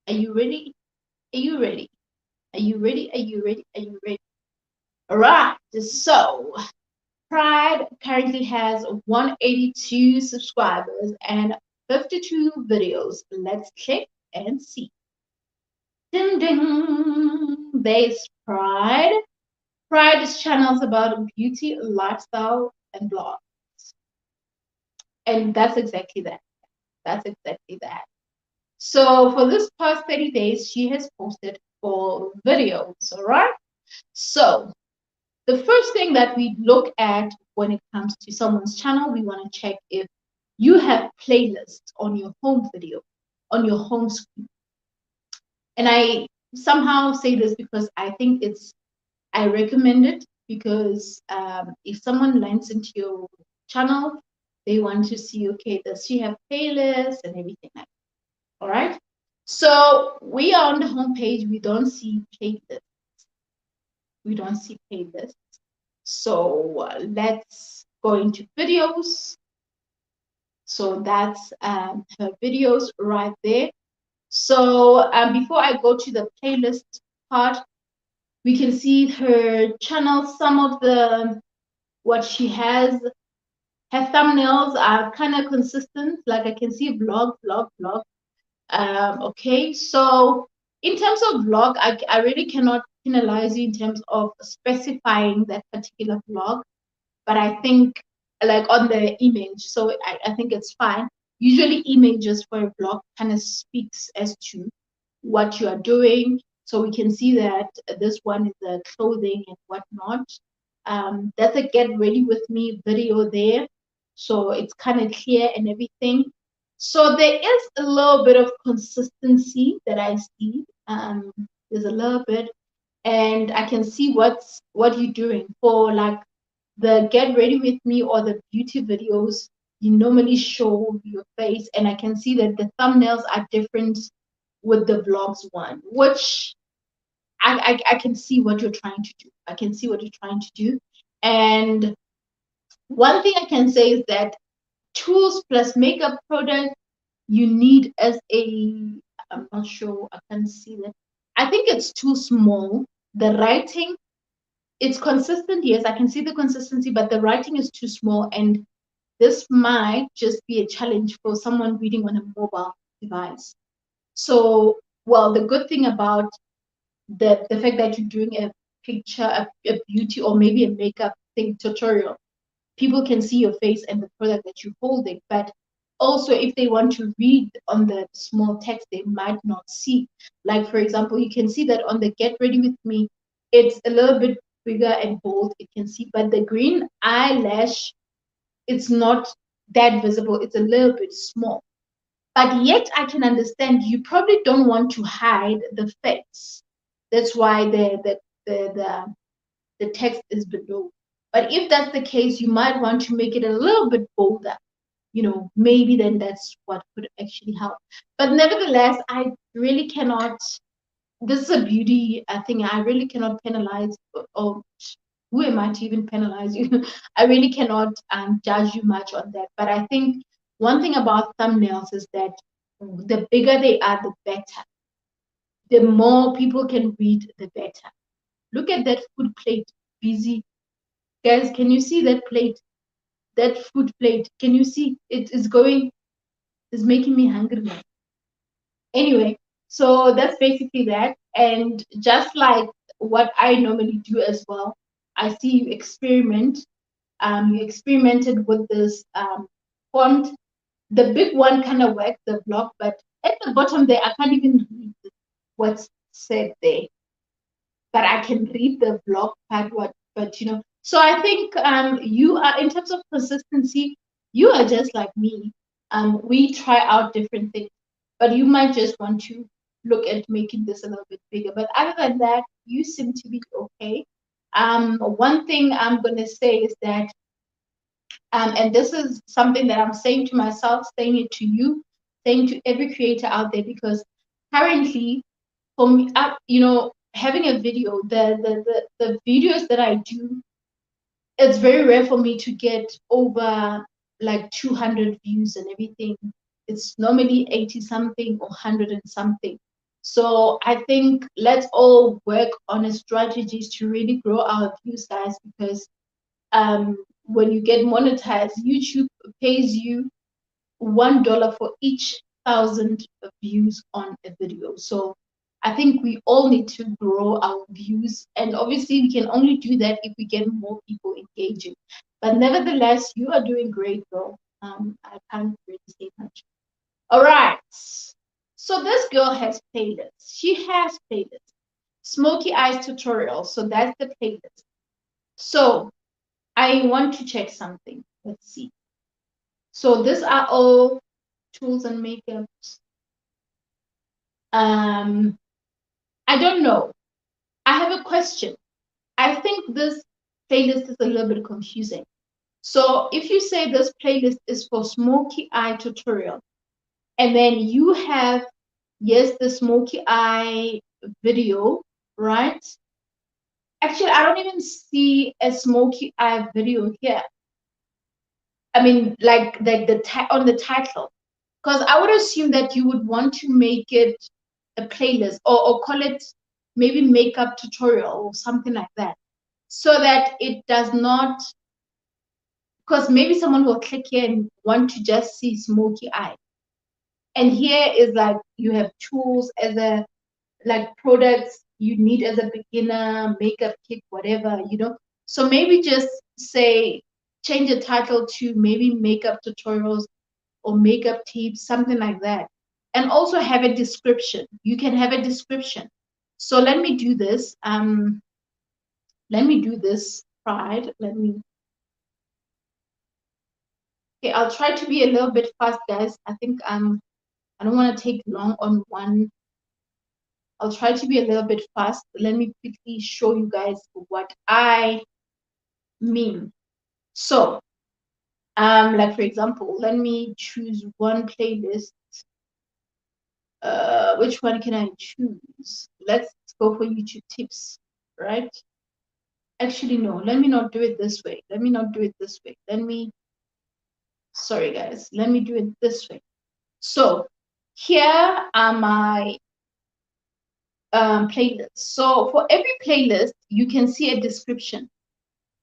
Are you ready? Are you ready? Are you ready? Are you ready? Are you ready? All right. So Pride currently has 182 subscribers and 52 videos. Let's click and see. Ding ding. There's Pride. Pride is channels about beauty, lifestyle, and blogs. And that's exactly that. That's exactly that. So for this past 30 days, she has posted 4 videos, all right? So the first thing that we look at when it comes to someone's channel, we want to check if you have playlists on your home video, on your home screen. And I somehow say this because I think I recommend it because if someone lands into your channel, they want to see, okay, does she have playlists and everything like that. All right. So we are on the home page. We don't see playlists. We don't see playlists. So let's go into videos. So that's her videos right there. So before I go to the playlist part, we can see her channel. Some of what she has. Her thumbnails are kind of consistent. Like I can see vlog, vlog, vlog. Okay, so in terms of vlog, I really cannot penalize you in terms of specifying that particular vlog, but I think like on the image, so I think it's fine. Usually images for a vlog kind of speaks as to what you are doing. So we can see that this one is the clothing and whatnot. That's a get ready with me video there. So it's kind of clear and everything. So there is a little bit of consistency that I see. There's a little bit, and I can see what you're doing for like the get ready with me or the beauty videos. You normally show your face, and I can see that the thumbnails are different with the vlogs one, which I can see what you're trying to do. I can see what you're trying to do. And one thing I can say is that tools plus makeup product you need as I'm not sure, I can see that. I think it's too small. The writing, it's consistent. Yes, I can see the consistency, but the writing is too small. And this might just be a challenge for someone reading on a mobile device. So, well, the good thing about the fact that you're doing a picture, a beauty, or maybe a makeup thing tutorial, people can see your face and the product that you're holding. But also, if they want to read on the small text, they might not see. Like, for example, you can see that on the Get Ready With Me, it's a little bit bigger and bold, it can see. But the green eyelash, it's not that visible. It's a little bit small. But yet I can understand you probably don't want to hide the face. That's why the text is below. But if that's the case, you might want to make it a little bit bolder. Maybe then that's what could actually help. But nevertheless, I really cannot. This is a beauty thing. I really cannot penalize, or who am I to even penalize you? I really cannot judge you much on that. But I think one thing about thumbnails is that the bigger they are, the better. The more people can read, the better. Look at that food plate, busy. Guys, can you see that plate? That food plate. Can you see it is going, is making me hungry now. Anyway, so that's basically that. And just like what I normally do as well, I see you experiment. You experimented with this font. The big one kind of worked, the block, but at the bottom there, I can't even read what's said there. But I can read the block part, but So I think you are, in terms of consistency, you are just like me. We try out different things, but you might just want to look at making this a little bit bigger. But other than that, you seem to be okay. One thing I'm gonna say is that, and this is something that I'm saying to myself, saying it to you, saying to every creator out there, because currently, for me, having a video, the videos that I do, it's very rare for me to get over like 200 views and everything. It's normally 80 something or 100 and something. So I think let's all work on a strategies to really grow our views, guys, because when you get monetized, YouTube pays you $1 for each 1,000 views on a video. So I think we all need to grow our views, and obviously we can only do that if we get more people engaging. But nevertheless, you are doing great, girl. I can't really say much. All right. So this girl has playlists. She has playlists. Smoky Eyes tutorial. So that's the playlist. So I want to check something. Let's see. So these are all tools and makeups. I don't know. I have a question. I think this playlist is a little bit confusing. So if you say this playlist is for smoky eye tutorial, and then you have, yes, the smoky eye video, right? Actually, I don't even see a smoky eye video here. I mean, like on the title, because I would assume that you would want to make it a playlist, or call it maybe makeup tutorial or something like that, so that it does not, because maybe someone will click here and want to just see smoky eye. And here is like you have tools as a, like products you need as a beginner, makeup kit, whatever, So maybe just say, change the title to maybe makeup tutorials or makeup tips, something like that. And also have a description. You can have a description. So let me do this. Let me do this, Pride. Okay, I'll try to be a little bit fast, guys. I think I don't want to take long on one. I'll try to be a little bit fast. Let me quickly show you guys what I mean. So, like for example, let me choose one playlist. Which one can I choose? Let's go for YouTube tips, right? Actually, no, let me not do it this way. Let me not do it this way. Sorry guys, let me do it this way. So here are my playlists. So for every playlist, you can see a description.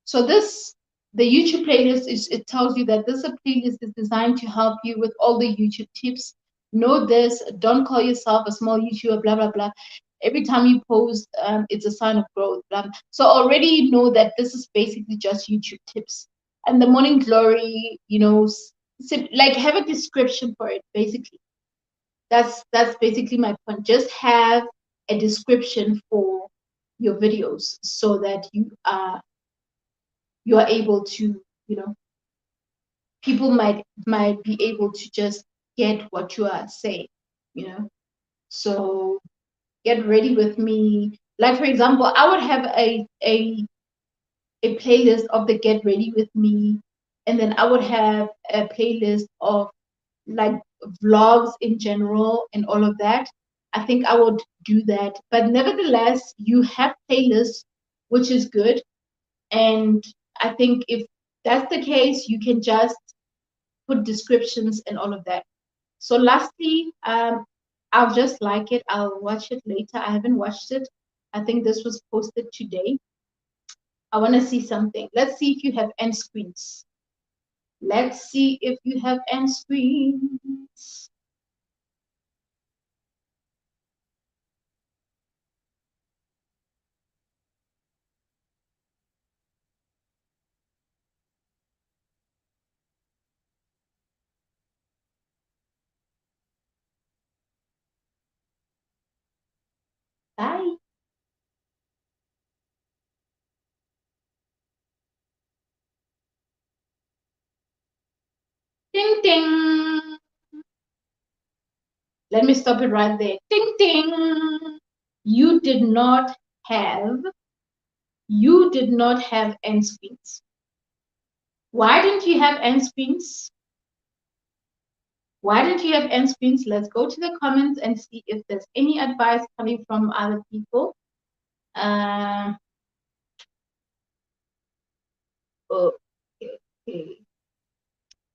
So the YouTube playlist, it tells you that this playlist is designed to help you with all the YouTube tips. Know this, don't call yourself a small YouTuber, blah, blah, blah. Every time you post, it's a sign of growth. Blah, blah. So already know that this is basically just YouTube tips. And the morning glory, like have a description for it, basically. That's basically my point. Just have a description for your videos so that you are able to, people might be able to just get what you are saying, So get ready with me. Like for example, I would have a playlist of the get ready with me, and then I would have a playlist of like vlogs in general and all of that. I think I would do that. But nevertheless, you have playlists, which is good. And I think if that's the case, you can just put descriptions and all of that. So lastly, I'll just like it. I'll watch it later. I haven't watched it. I think this was posted today. I want to see something. Let's see if you have end screens. Let's see if you have end screens. Bye. Ding ding. Let me stop it right there. Ding ding. You did not have end screens. Why didn't you have end screens? Why didn't you have end screens? Let's go to the comments and see if there's any advice coming from other people. Okay.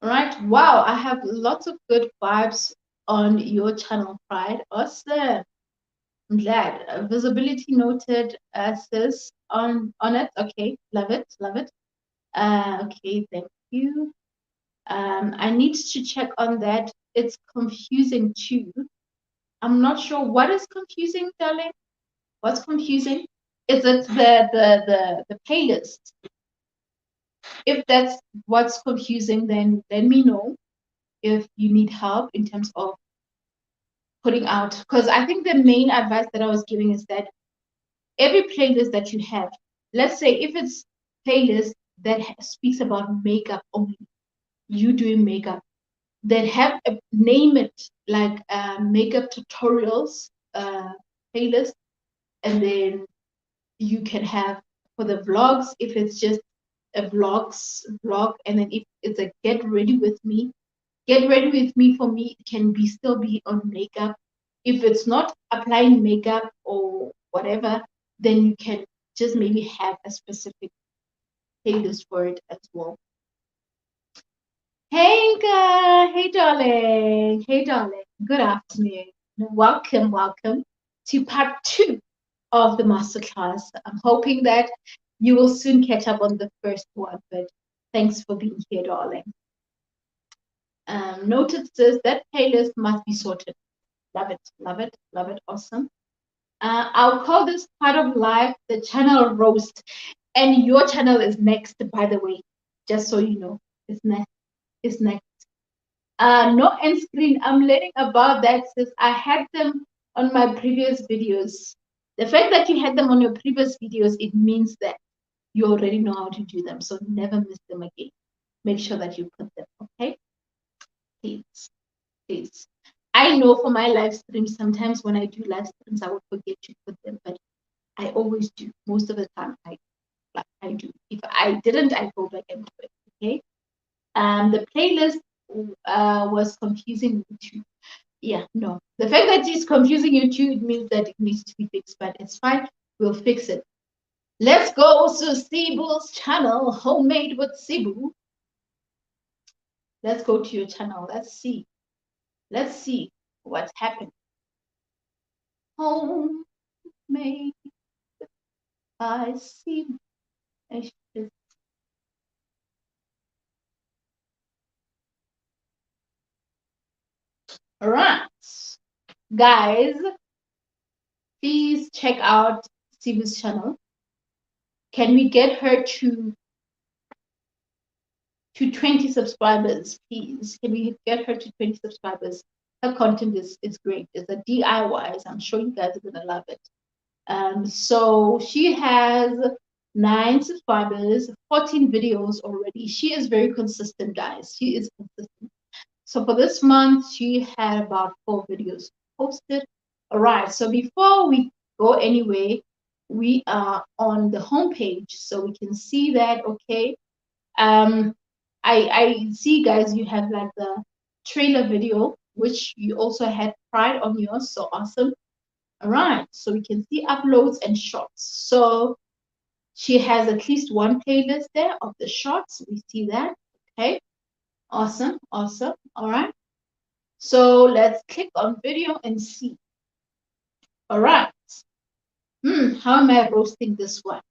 All right. Wow, I have lots of good vibes on your channel, Pride. Awesome. I'm glad. Visibility noted, sis, on it. Okay, love it, love it. Okay, thank you. I need to check on that. It's confusing too. I'm not sure what is confusing, darling. What's confusing? Is it the playlist? If that's what's confusing, then let me know if you need help in terms of putting out. Because I think the main advice that I was giving is that every playlist that you have, let's say if it's playlist that speaks about makeup only, you doing makeup, then have name it like makeup tutorials playlist, and then you can have for the vlogs if it's just a vlog, and then if it's a get ready with me, for me it can be still be on makeup. If it's not applying makeup or whatever, then you can just maybe have a specific playlist for it as well. Hey guys, hey darling, good afternoon. Welcome to part 2 of the masterclass. I'm hoping that you will soon catch up on the first one, but thanks for being here, darling. Noted says that playlist must be sorted. Love it, love it, love it. Awesome. I'll call this part of life the channel roast, and your channel is next, by the way, just so you know. It's next. It's next. No end screen. I'm learning about that since I had them on my previous videos. The fact that you had them on your previous videos, it means that you already know how to do them. So never miss them again. Make sure that you put them, okay? Please, please. I know for my live streams, sometimes when I do live streams, I would forget to put them, but I always do. Most of the time, I do. If I didn't, I go back and do it, okay? The playlist was confusing you too. Yeah, no. The fact that it's confusing you too, it means that it needs to be fixed, but it's fine. We'll fix it. Let's go to Cebu's channel, Homemade with Cebu. Let's go to your channel. Let's see. Let's see what's happening. Homemade by Cebu. All right, guys, please check out Cebu's channel. Can we get her to 20 subscribers, please? Can we get her to 20 subscribers? Her content is great. It's a DIY. I'm sure you guys are gonna love it. So she has 9 subscribers, 14 videos already. She is very consistent, guys. She is consistent. So for this month, she had about 4 videos posted. All right. So before we go anywhere, we are on the homepage, so we can see that. Okay. Um, I see, guys, you have like the trailer video, which you also had Pride on yours. So awesome. All right. So we can see uploads and shorts. So she has at least one playlist there of the shorts. We see that. Okay. Awesome. Awesome. All right. So let's click on video and see. All right. How am I roasting this one?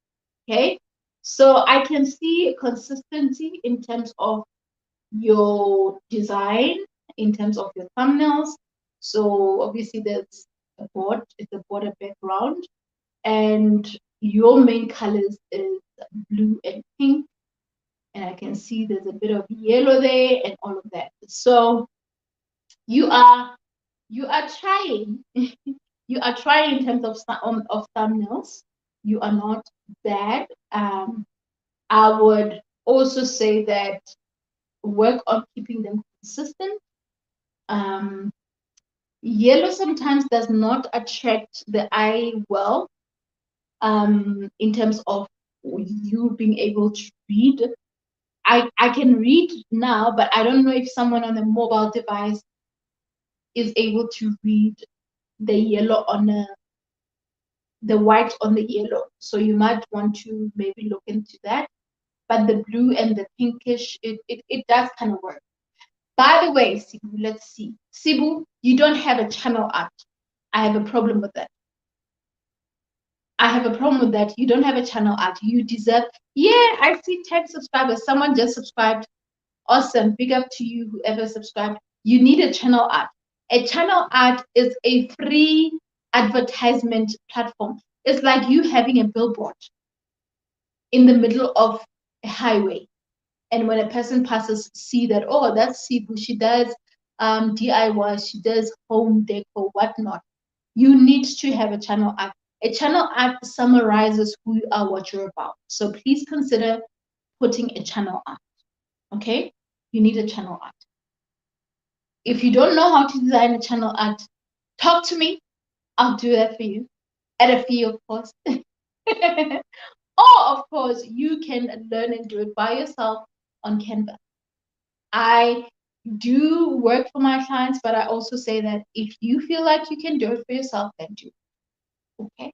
Okay. So I can see consistency in terms of your design, in terms of your thumbnails. So obviously there's a board, it's a border background, and your main colors is blue and pink. And I can see there's a bit of yellow there and all of that. So you are trying. You are trying in terms of thumbnails. You are not bad. I would also say that work on keeping them consistent. Yellow sometimes does not attract the eye well, in terms of you being able to read. I can read now, but I don't know if someone on a mobile device is able to read the yellow on the white on the yellow. So you might want to maybe look into that. But the blue and the pinkish, it does kind of work. By the way, Sibu, let's see. Sibu, you don't have a channel art. I have a problem with that. I have a problem with that. You don't have a channel art. You deserve. Yeah, I see 10 subscribers. Someone just subscribed. Awesome. Big up to you, whoever subscribed. You need a channel art. A channel art is a free advertisement platform. It's like you having a billboard in the middle of a highway. And when a person passes, see that, oh, that's Sibu. She does DIY, she does home decor, whatnot. You need to have a channel art. A channel art summarizes who you are, what you're about. So please consider putting a channel art. Okay? You need a channel art. If you don't know how to design a channel art, talk to me. I'll do that for you at a fee, of course. Or, of course, you can learn and do it by yourself on Canva. I do work for my clients, but I also say that if you feel like you can do it for yourself, then do it. Okay?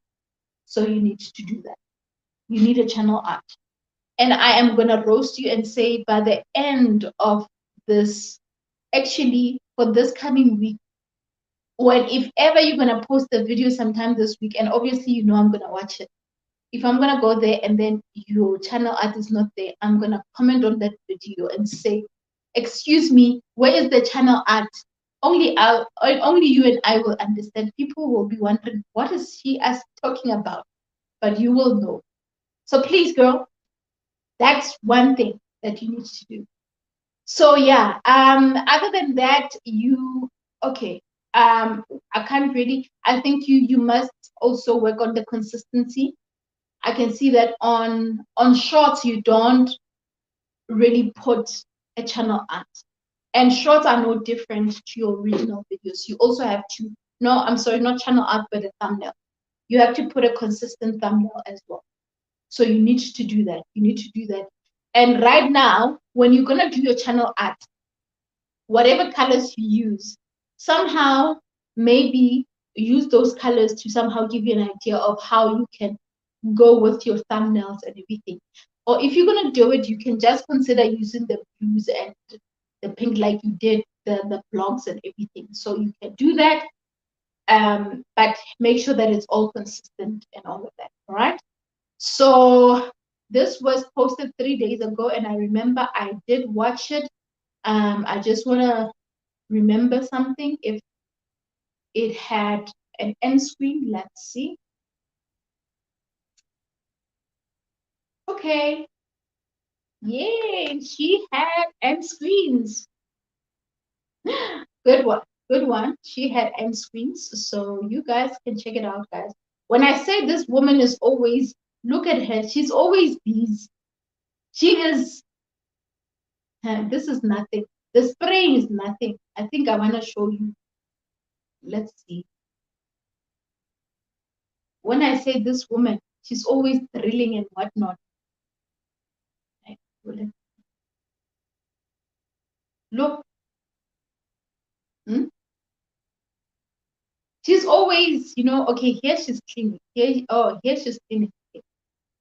So you need to do that. You need a channel art. And I am going to roast you and say by the end of this, actually, for this coming week, when if ever you're going to post a video sometime this week, and obviously you know I'm going to watch it. If I'm going to go there and then your channel art is not there, I'm going to comment on that video and say, excuse me, where is the channel art? Only you and I will understand. People will be wondering, what is she talking about? But you will know. So please, girl, that's one thing that you need to do. So yeah, other than that, okay. I can't really, I think you must also work on the consistency. I can see that on shorts you don't really put a channel art, and shorts are no different to your original videos. You also have to, no, I'm sorry, not channel art, but a thumbnail. You have to put a consistent thumbnail as well. So you need to do that. You need to do that. And right now, when you're gonna do your channel art, whatever colors you use, somehow maybe use those colors to somehow give you an idea of how you can go with your thumbnails and everything. Or if you're going to do it, you can just consider using the blues and the pink like you did the blogs and everything. So you can do that, but make sure that it's all consistent and all of that. All right. So this was posted 3 days ago, and I remember I did watch it. I just want to remember something. If it had an end screen, let's see. Okay. Yay, she had end screens. Good one. Good one. She had end screens. So you guys can check it out, guys. When I say this woman is always, look at her, she's always busy. She is, this is nothing. The spraying is nothing. I think I want to show you. Let's see. When I say this woman, she's always drilling and whatnot. Look. Hmm? She's always, okay, here she's cleaning. Here she's cleaning.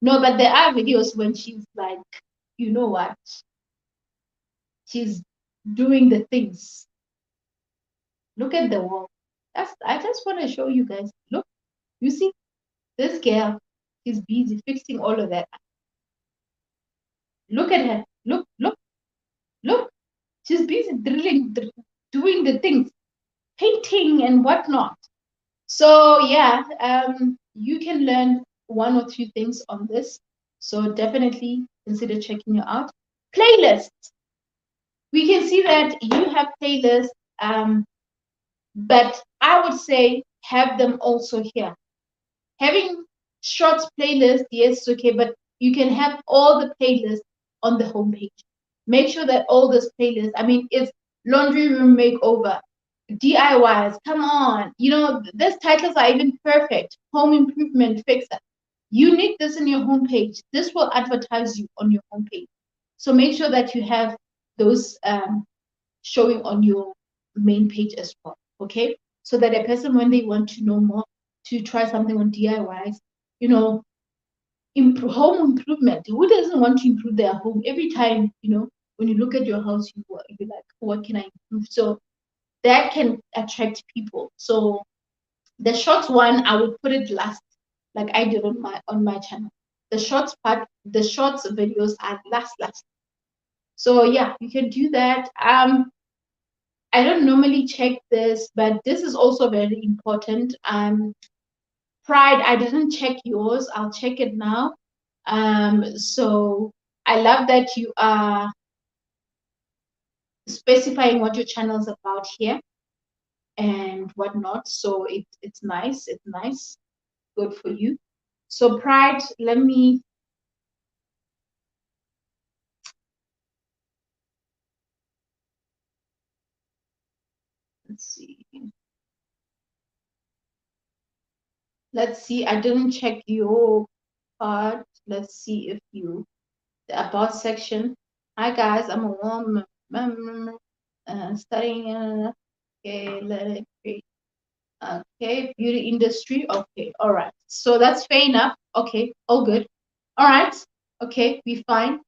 No, but there are videos when she's like, you know what? She's doing the things. Look at the wall. I just want to show you guys. Look, you see, this girl is busy fixing all of that. Look at her. Look, look, look. She's busy drilling, doing the things, painting and whatnot. So yeah, you can learn one or two things on this. So definitely consider checking it out. Playlists. We can see that you have playlists, but I would say have them also here. Having short playlists, yes, okay, but you can have all the playlists on the homepage. Make sure that all those playlists, I mean, it's laundry room makeover, DIYs, come on. These titles are even perfect. Home improvement fixer. You need this in your homepage. This will advertise you on your homepage. So make sure that you have those showing on your main page as well. Okay. So that a person, when they want to know more, to try something on DIYs, home improvement. Who doesn't want to improve their home? Every time, when you look at your house, you're like, what can I improve? So that can attract people. So the shorts one, I would put it last, like I did on my channel. The shorts part, the shorts videos are last. So yeah, you can do that. I don't normally check this, but this is also very important. Pride, I didn't check yours. I'll check it now. So I love that you are specifying what your channel is about here and whatnot. So it's nice. It's nice. Good for you. So pride, let's see. Let's see. I didn't check your part. Let's see if the about section. Hi guys, I'm a woman studying. Okay, let it be. Okay, beauty industry. Okay, all right. So that's fair enough. Okay, all good. All right. Okay, we fine.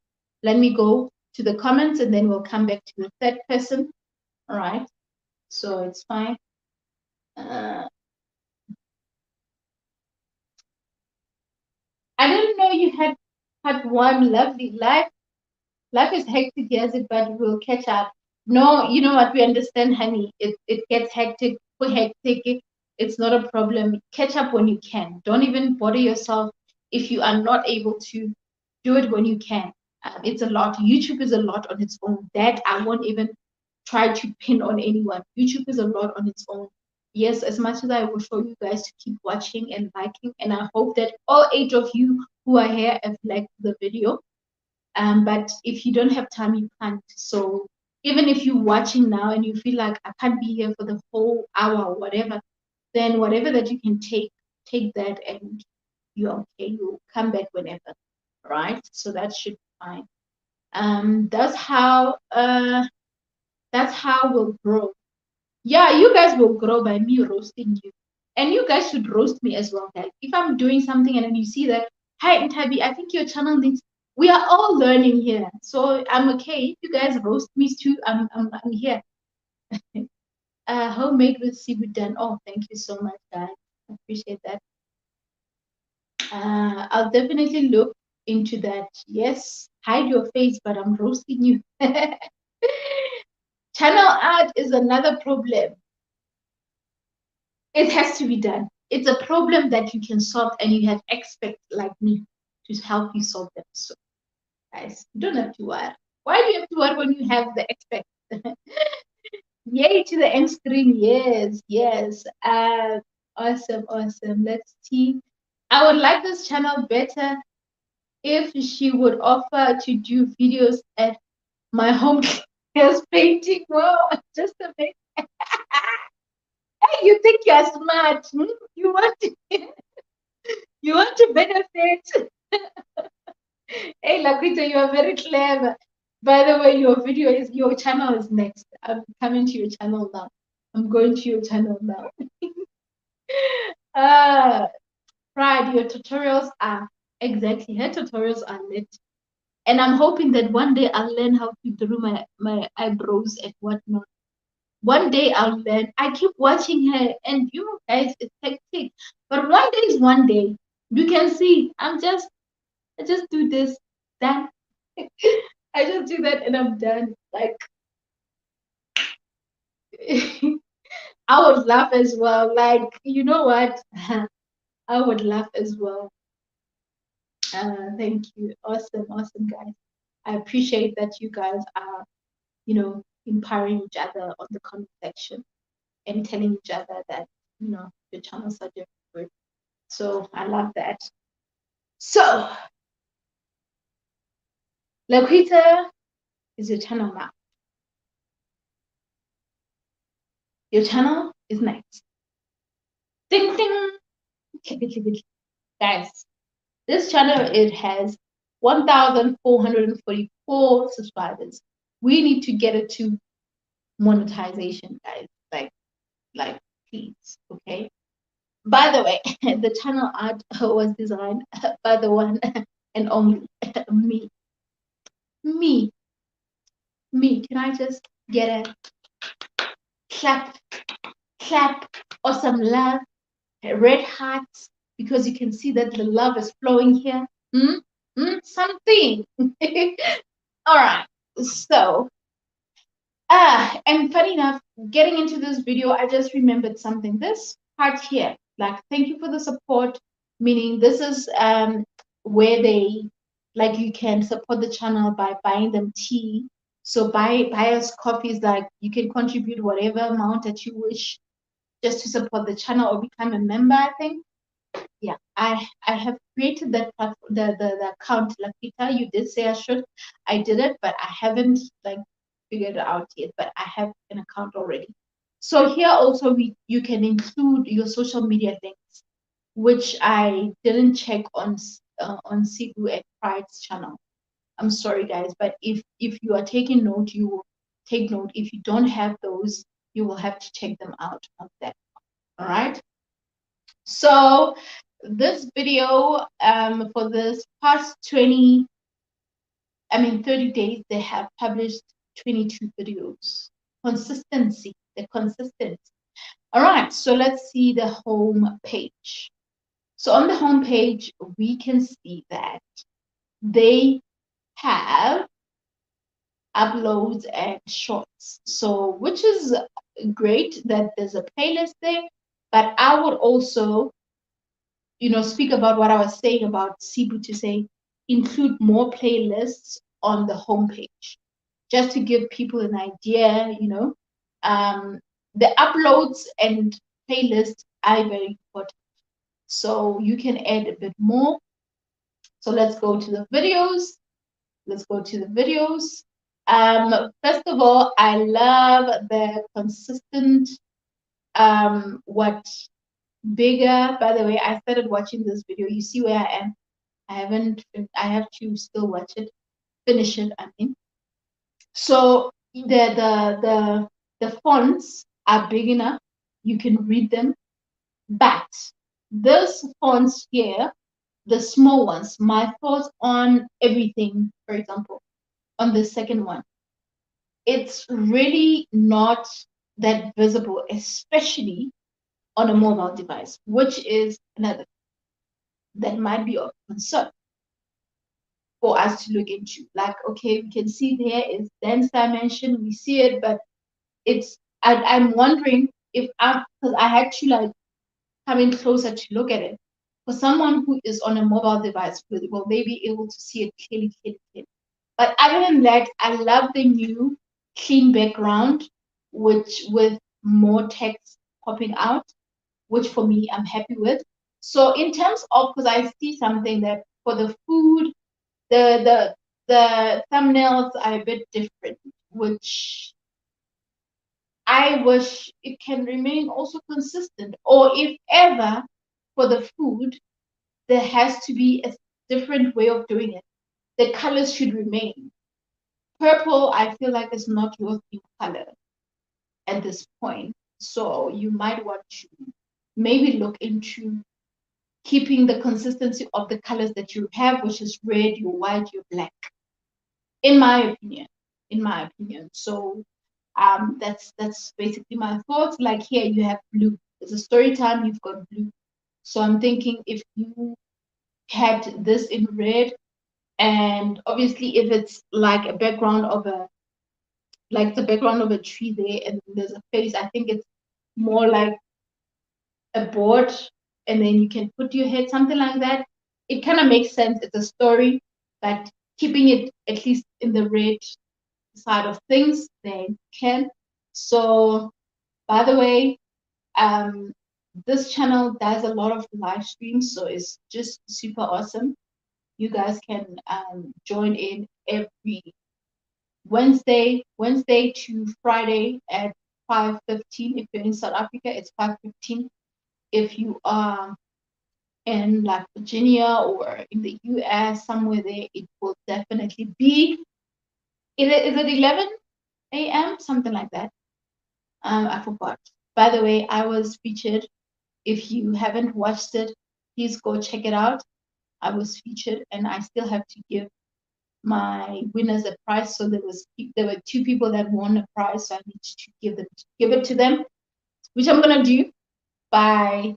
Let me go to the comments and then we'll come back to the third person. All right. So it's fine. I didn't know you had one lovely life. Life is hectic, yes, but we'll catch up. No, you know what? We understand, honey. It gets hectic, hectic. It's not a problem. Catch up when you can. Don't even bother yourself if you are not able to do it when you can. It's a lot. YouTube is a lot on its own. That I won't even try to pin on anyone. YouTube is a lot on its own. Yes, as much as I will show you guys to keep watching and liking, and I hope that all 8 of you who are here have liked the video. But if you don't have time, you can't. So even if you're watching now and you feel like I can't be here for the whole hour or whatever, then whatever that you can take that and you're okay. You'll come back whenever, right? So that should be fine. That's how we'll grow. Yeah, you guys will grow by me roasting you. And you guys should roast me as well, guys. If I'm doing something and then you see that, hi, Ntabi, I think your channel needs, we are all learning here. So I'm okay. If you guys roast me too, I'm here. Homemade with seaweed done. Oh, thank you so much, guys. I appreciate that. I'll definitely look into that. Yes, hide your face, but I'm roasting you. Channel art is another problem. It has to be done. It's a problem that you can solve, and you have experts like me to help you solve them. So, guys, you don't have to worry. Why do you have to worry when you have the expert? Yay to the end screen. Yes, yes. Awesome, awesome. Let's see. I would like this channel better if she would offer to do videos at my home class painting. Well, just a bit. Hey, you think you're smart? You want to, you want to benefit. Hey, Laquita, you are very clever. By the way, your channel is next. I'm coming to your channel now. I'm going to your channel now. Pride, your tutorials are exactly her tutorials are lit. And I'm hoping that one day I'll learn how to draw my eyebrows and whatnot. One day I'll learn. I keep watching her, and you guys, it's hectic. But one day is one day. You can see. I just do this, done. I just do that and I'm done. Like I would laugh as well. Like, you know what? I would laugh as well. Thank you. Awesome, awesome guys. I appreciate that you guys are, empowering each other on the comment section and telling each other that, your channels are doing good. So I love that. So, Laquita is your channel now. Your channel is next. Ding ding. Guys, this channel, it has 1,444 subscribers. We need to get it to monetization, guys. Like, please, okay? By the way, the channel art was designed by the one and only me. Me. Me. Can I just get a clap, or some love, red hearts, because you can see that the love is flowing here. Something. All right. So, and funny enough, getting into this video, I just remembered something. This part here, like, thank you for the support, meaning this is where they, like, you can support the channel by buying them tea. So buy us coffees, like you can contribute whatever amount that you wish just to support the channel or become a member, I think. Yeah, I have created that platform, the account, Lapita. You did say I should. I did it, but I haven't like figured it out yet. But I have an account already. So here also you can include your social media links, which I didn't check on Sibu and Pride's channel. I'm sorry, guys, but if you are taking note, you will take note. If you don't have those, you will have to check them out on that. All right. So this video, for this past 30 days, they have published 22 videos. Consistency, the consistent. All right, so let's see the home page. So on the home page, we can see that they have uploads and shorts. So, which is great that there's a playlist there, but I would also speak about what I was saying about Sibu, to say include more playlists on the homepage, just to give people an idea. The uploads and playlists are very important. So you can add a bit more. So let's go to the videos. Let's go to the videos. First of all, I love the consistent what bigger. By the way, I started watching this video. You see where I am. I have to still watch it, finish it, I mean. So the fonts are big enough, you can read them, but those fonts here, the small ones, my thoughts on everything, for example, on the second one, it's really not that visible, especially on a mobile device, which is another that might be of concern for us to look into. Like, okay, we can see there is dense dimension, we see it, but I'm wondering if because I had to like come in closer to look at it. For someone who is on a mobile device, will they be able to see it clearly, clearly, clearly? But other than that, I love the new clean background, which with more text popping out. which for me, I'm happy with. So in terms of, because I see something that for the food, the thumbnails are a bit different, which I wish it can remain also consistent. Or if ever for the food, there has to be a different way of doing it. The colors should remain. Purple, I feel like is not your theme color at this point. So you might want to maybe look into keeping the consistency of the colors that you have, which is red, your white, your black, in my opinion. In my opinion. So that's basically my thoughts. Like here you have blue. It's a story time, you've got blue. So I'm thinking if you had this in red, and obviously if it's like a background of a like the background of a tree there and there's a face, I think it's more like a board, and then you can put your head, something like that. It kind of makes sense. It's a story, but keeping it at least in the red side of things, they can. So, by the way, this channel does a lot of live streams, so it's just super awesome. You guys can join in every Wednesday to Friday at 5:15. If you're in South Africa, it's 5:15. If you are in like Virginia or in the US, somewhere there, it will definitely be. Is it 11 a.m.? Something like that. I forgot. By the way, I was featured. If you haven't watched it, please go check it out. I was featured, and I still have to give my winners a prize. So there were two people that won a prize, so I need to give it to them, which I'm gonna do by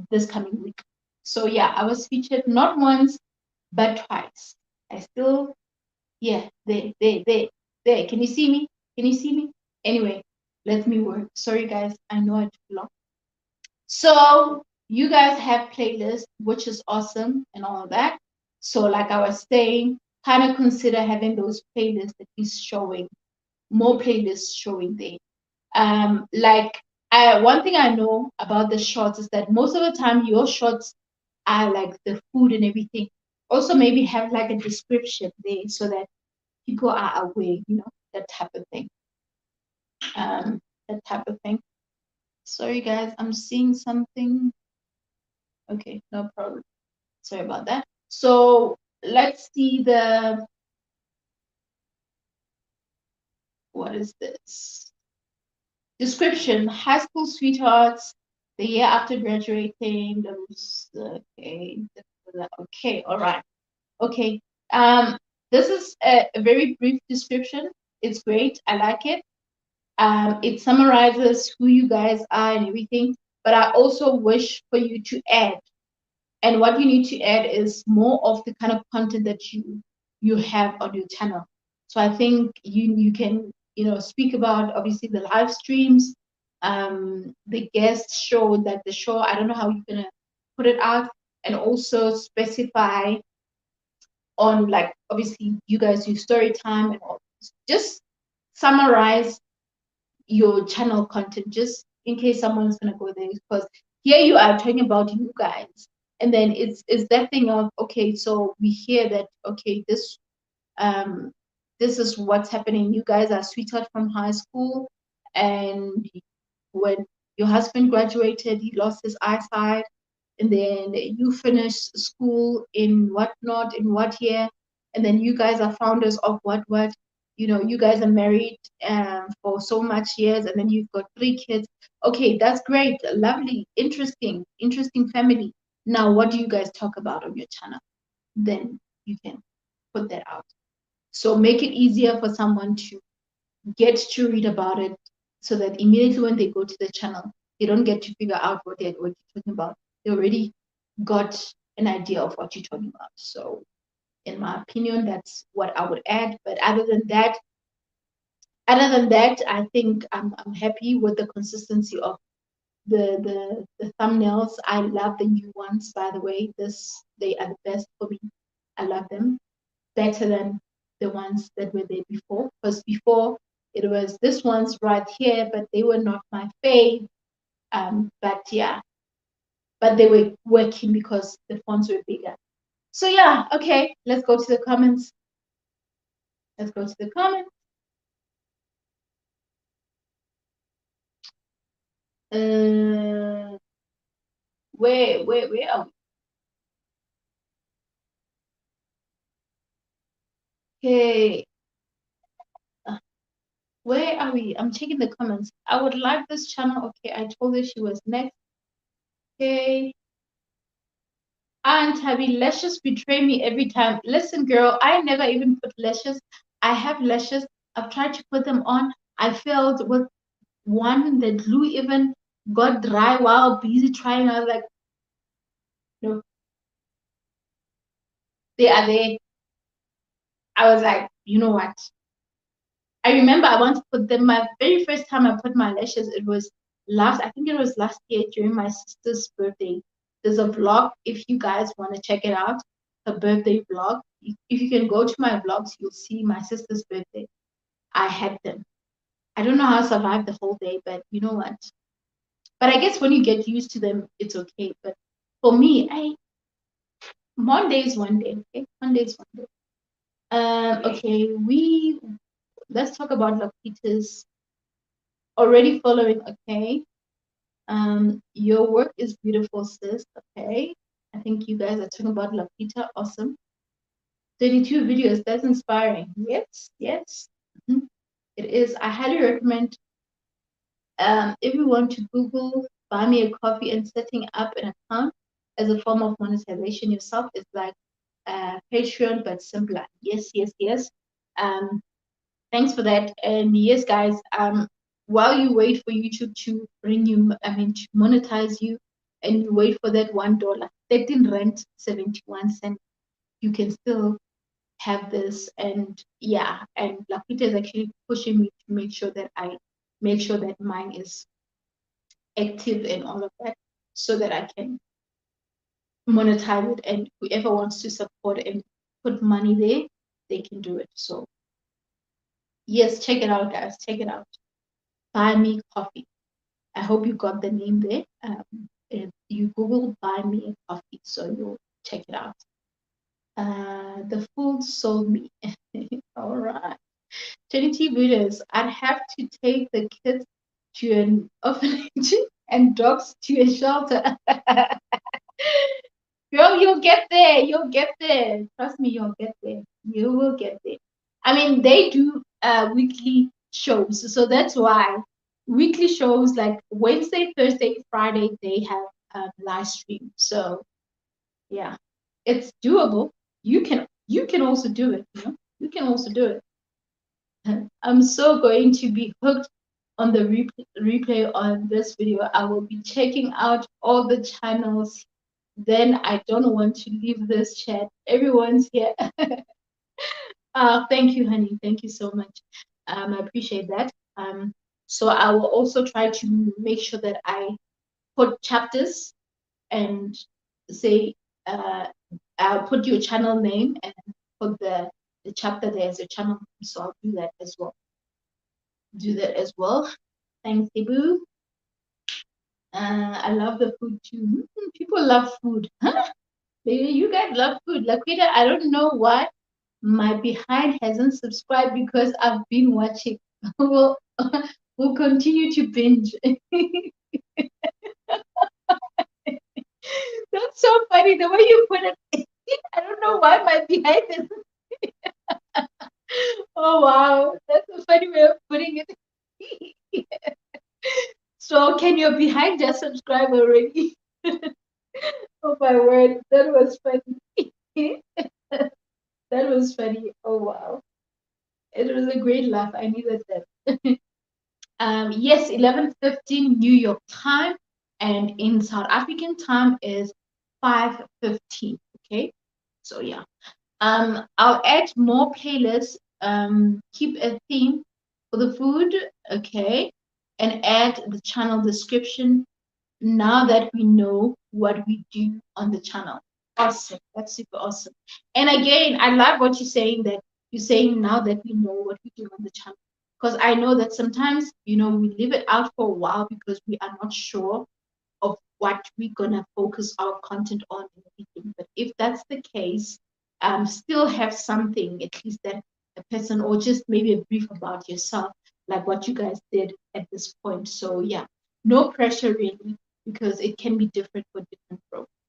this coming week. So yeah, I was featured not once but twice. I still, yeah, there. Can you see me? Can you see me? Anyway, let me work. Sorry guys, I know I took long. So you guys have playlists, which is awesome and all of that. So like I was saying, kind of consider having those playlists that is showing, more playlists showing there. Like one thing I know about the shorts is that most of the time your shorts are like the food and everything. Also maybe have like a description there so that people are aware, that type of thing. That type of thing. Sorry guys, I'm seeing something. Okay, no problem. Sorry about that. So let's see what is this? Description, high school sweethearts, the year after graduating, okay, all right. Okay. This is a very brief description. It's great. I like it. It summarizes who you guys are and everything, but I also wish for you to add. And what you need to add is more of the kind of content that you have on your channel. So I think you can speak about obviously the live streams, the guest show that the show. I don't know how you're gonna put it out, and also specify on like obviously you guys do story time and all. Just summarize your channel content just in case someone's gonna go there, because here you are talking about you guys, and then it's that thing of okay, so we hear that okay, um this is what's happening. You guys are sweetheart from high school, and when your husband graduated, he lost his eyesight, and then you finished school in whatnot, in what year, and then you guys are founders of what, you guys are married for so much years, and then you've got 3 kids. Okay, that's great, lovely, interesting family. Now, what do you guys talk about on your channel? Then you can put that out. So make it easier for someone to get to read about it, so that immediately when they go to the channel, they don't get to figure out what you're talking about. They already got an idea of what you're talking about. So in my opinion, that's what I would add. But other than that, I think I'm happy with the consistency of the thumbnails. I love the new ones, by the way. They are the best for me. I love them better than the ones that were there before. Because before it was this ones right here, but they were not my fave. But yeah, but they were working because the fonts were bigger. So yeah, okay, let's go to the comments. Let's go to the comments. Where are we? Okay, where are we? I'm checking the comments. I would like this channel. Okay, I told her she was next. Okay. Aunt Tabby, lashes betray me every time. Listen, girl, I never even put lashes. I have lashes. I've tried to put them on. I failed with one. The glue even got dry while busy trying. I was like, no, they are there. I was like, you know what? I remember I want to put them. My very first time I put my lashes, it was I think it was last year during my sister's birthday. There's a vlog if you guys want to check it out, a birthday vlog. If you can go to my vlogs, you'll see my sister's birthday. I had them. I don't know how I survived the whole day, but you know what? But I guess when you get used to them, it's okay. But for me, one day is one day, okay? One day is one day. Okay, let's talk about Lapita's already following, okay? Your work is beautiful, sis. Okay. I think you guys are talking about Lapita. Awesome. 32 videos. That's inspiring. Yes, yes. Mhm. It is. I highly recommend everyone to Google buy me a coffee, and setting up an account as a form of monetization yourself is like Patreon, but simpler. Yes, yes, yes. Um, Thanks for that. And yes, guys, while you wait for YouTube to bring you, to monetize you, and you wait for that $1, 13 rent 71 cents, you can still have this. And yeah, and Lafita is actually pushing me to make sure that mine is active and all of that, so that I can monetize it. And whoever wants to support and put money there, they can do it. So yes, check it out, guys. Check it out. Buy me coffee. I hope you got the name there. If you Google buy me a coffee, so you'll check it out. The food sold me. All right. Trinity Builders, I'd have to take the kids to an orphanage and dogs to a shelter. Girl, you'll get there. You'll get there. Trust me, you'll get there. You will get there. I mean, they do weekly shows, so that's why weekly shows like Wednesday, Thursday, Friday they have live stream. So yeah, it's doable. You can also do it. You know, you can also do it. I'm so going to be hooked on the replay on this video. I will be checking out all the channels. Then I don't want to leave this chat. Everyone's here. Thank you, honey. Thank you so much. I appreciate that. So I will also try to make sure that I put chapters and say I'll put your channel name and put the chapter there as a channel name. So I'll do that as well. Do that as well. Thanks, Ibu. I love the food too. People love food. Huh? You guys love food. Laquita, I don't know why my behind hasn't subscribed because I've been watching. we'll, we'll continue to binge. That's so funny the way you put it. I don't know why my behind is. Oh wow, that's a funny way of putting it. So can your behind just subscribe already? Oh my word, that was funny. That was funny. Oh wow. It was a great laugh. I needed that. Yes, 11:15 New York time, and in South African time is 5:15. Okay, so yeah. I'll add more playlists. Keep a theme for the food. Okay, and add the channel description now that we know what we do on the channel. Awesome. That's super awesome. And again, I love what you're saying, that you're saying now that we know what we do on the channel. Because I know that sometimes, we leave it out for a while because we are not sure of what we're gonna focus our content on and everything. But if that's the case, still have something at least that a person, or just maybe a brief about yourself, like what you guys did at this point. So yeah, no pressure really, because it can be different for different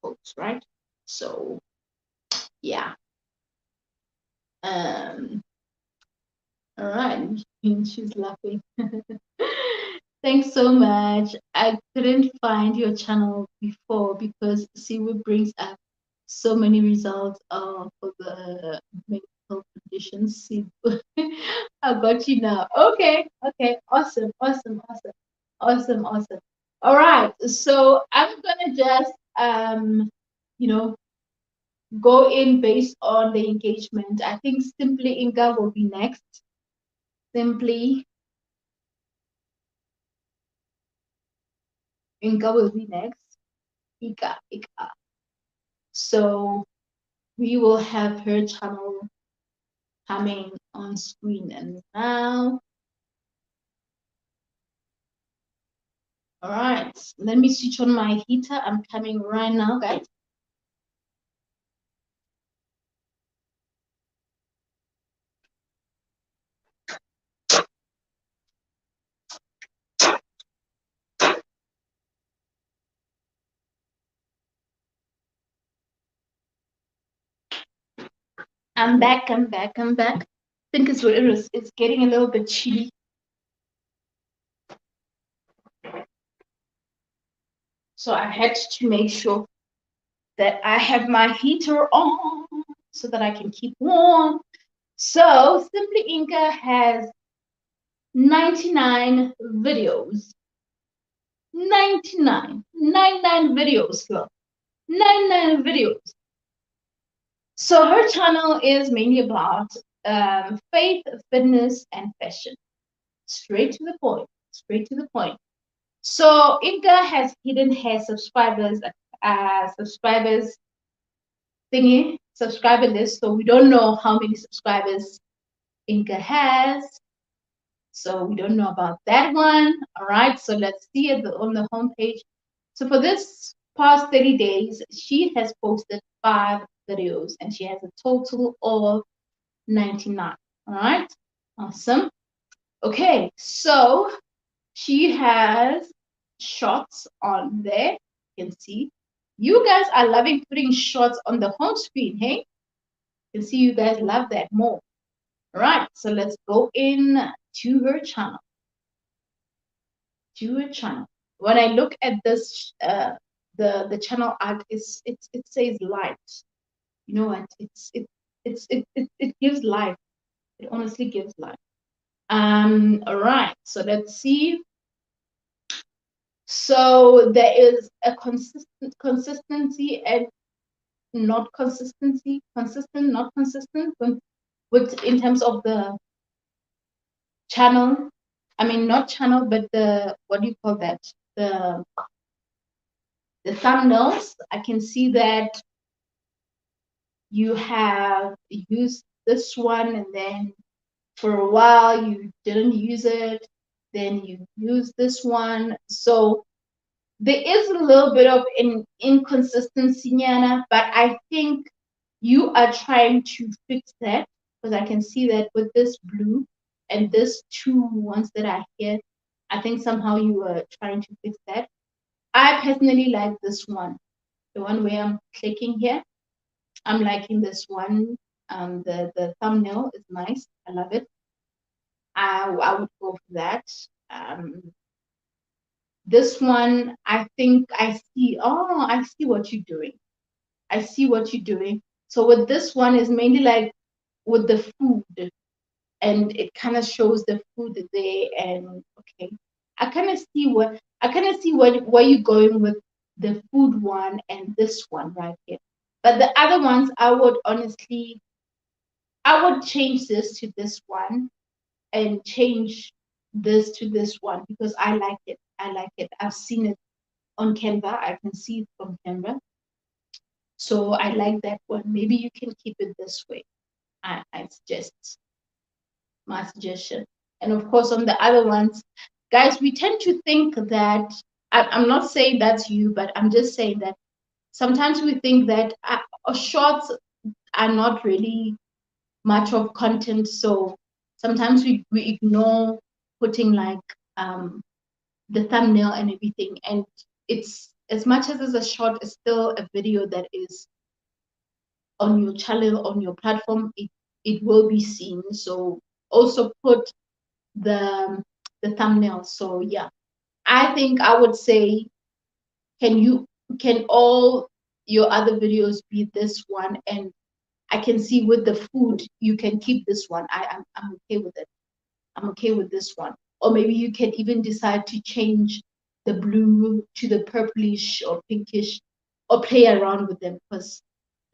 folks, right? So yeah. All right. She's laughing. Thanks so much. I couldn't find your channel before because seaweed brings up so many results for the medical conditions. I got you now. Okay, okay, awesome, awesome, awesome, awesome, awesome. All right, so I'm gonna just you know, go in based on the engagement. I think Simply Inga will be next. Simply Inga will be next. Ika, Ika. So we will have her channel coming on screen. And now, all right, let me switch on my heater. I'm coming right now, guys. I'm back, I'm back, I'm back. I think it's getting a little bit chilly. So I had to make sure that I have my heater on so that I can keep warm. So Simply Inca has 99 videos. 99 videos, girl. 99 videos. So her channel is mainly about faith, fitness, and fashion. Straight to the point. Straight to the point. So Inga has hidden her subscribers thingy, subscriber list. So we don't know how many subscribers Inga has. So we don't know about that one. All right. So let's see it on the homepage. So for this past 30 days, she has posted 5 videos and she has a total of 99. All right. Awesome. Okay. So she has shots on there. You can see. You guys are loving putting shots on the home screen, hey? You can see you guys love that more. All right. So let's go in to her channel. To her channel. When I look at this, the channel art it says light. You know what? It gives life. It honestly gives life. All right. So let's see. So there is a consistency and not consistency, consistent, not consistent with in terms of the channel. I mean, not channel, but the, what do you call that? The thumbnails. I can see that you have used this one and then for a while you didn't use it, then you use this one. So there is a little bit of an inconsistency, Nyana, but I think you are trying to fix that, because I can see that with this blue and this 2 ones that are here, I think somehow you are trying to fix that. I personally like this one, the one where I'm clicking here. I'm liking this one. The thumbnail is nice. I love it. I would go for that. This one, I think I see. Oh, I see what you're doing. I see what you're doing. So with this one is mainly like with the food, and it kind of shows the food there. And okay, I kind of see where you're going with the food one and this one right here. But the other ones, I would change this to this one and change this to this one because I like it. I like it. I've seen it on Canva. I can see it from Canva. So I like that one. Maybe you can keep it this way. I suggest, my suggestion. And of course, on the other ones, guys, we tend to think that I'm not saying that's you, but I'm just saying that sometimes we think that shorts are not really much of content, so sometimes we ignore putting like the thumbnail and everything, and it's, as much as it's a short, it's still a video that is on your channel, on your platform. It will be seen, so also put the thumbnail. So yeah, I think I would say, can all your other videos be this one? And I can see with the food you can keep this one. I'm okay with it. I'm okay with this one. Or maybe you can even decide to change the blue to the purplish or pinkish, or play around with them. Because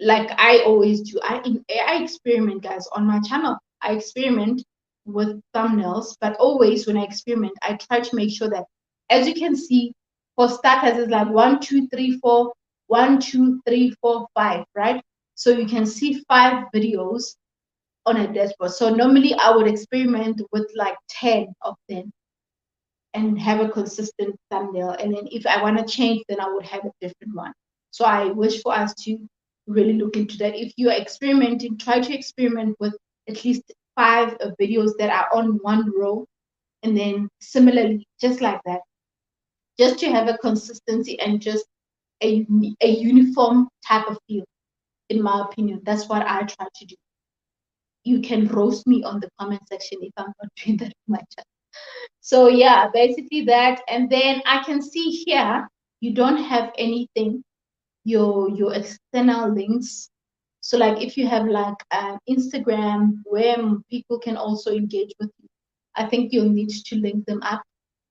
like I always do, I experiment, guys, on my channel. I experiment with thumbnails, but always when I experiment, I try to make sure that, as you can see, for starters, it's like 1, 2, 3, 4, 1, 2, 3, 4, 5, right? So you can see 5 videos on a dashboard. So normally I would experiment with like 10 of them and have a consistent thumbnail. And then if I want to change, then I would have a different one. So I wish for us to really look into that. If you are experimenting, try to experiment with at least 5 videos that are on one row. And then similarly, just like that, just to have a consistency and just a uniform type of feel, in my opinion. That's what I try to do. You can roast me on the comment section if I'm not doing that in my chat. So yeah, basically that. And then I can see here you don't have anything, your external links. So like if you have like Instagram where people can also engage with you, I think you'll need to link them up.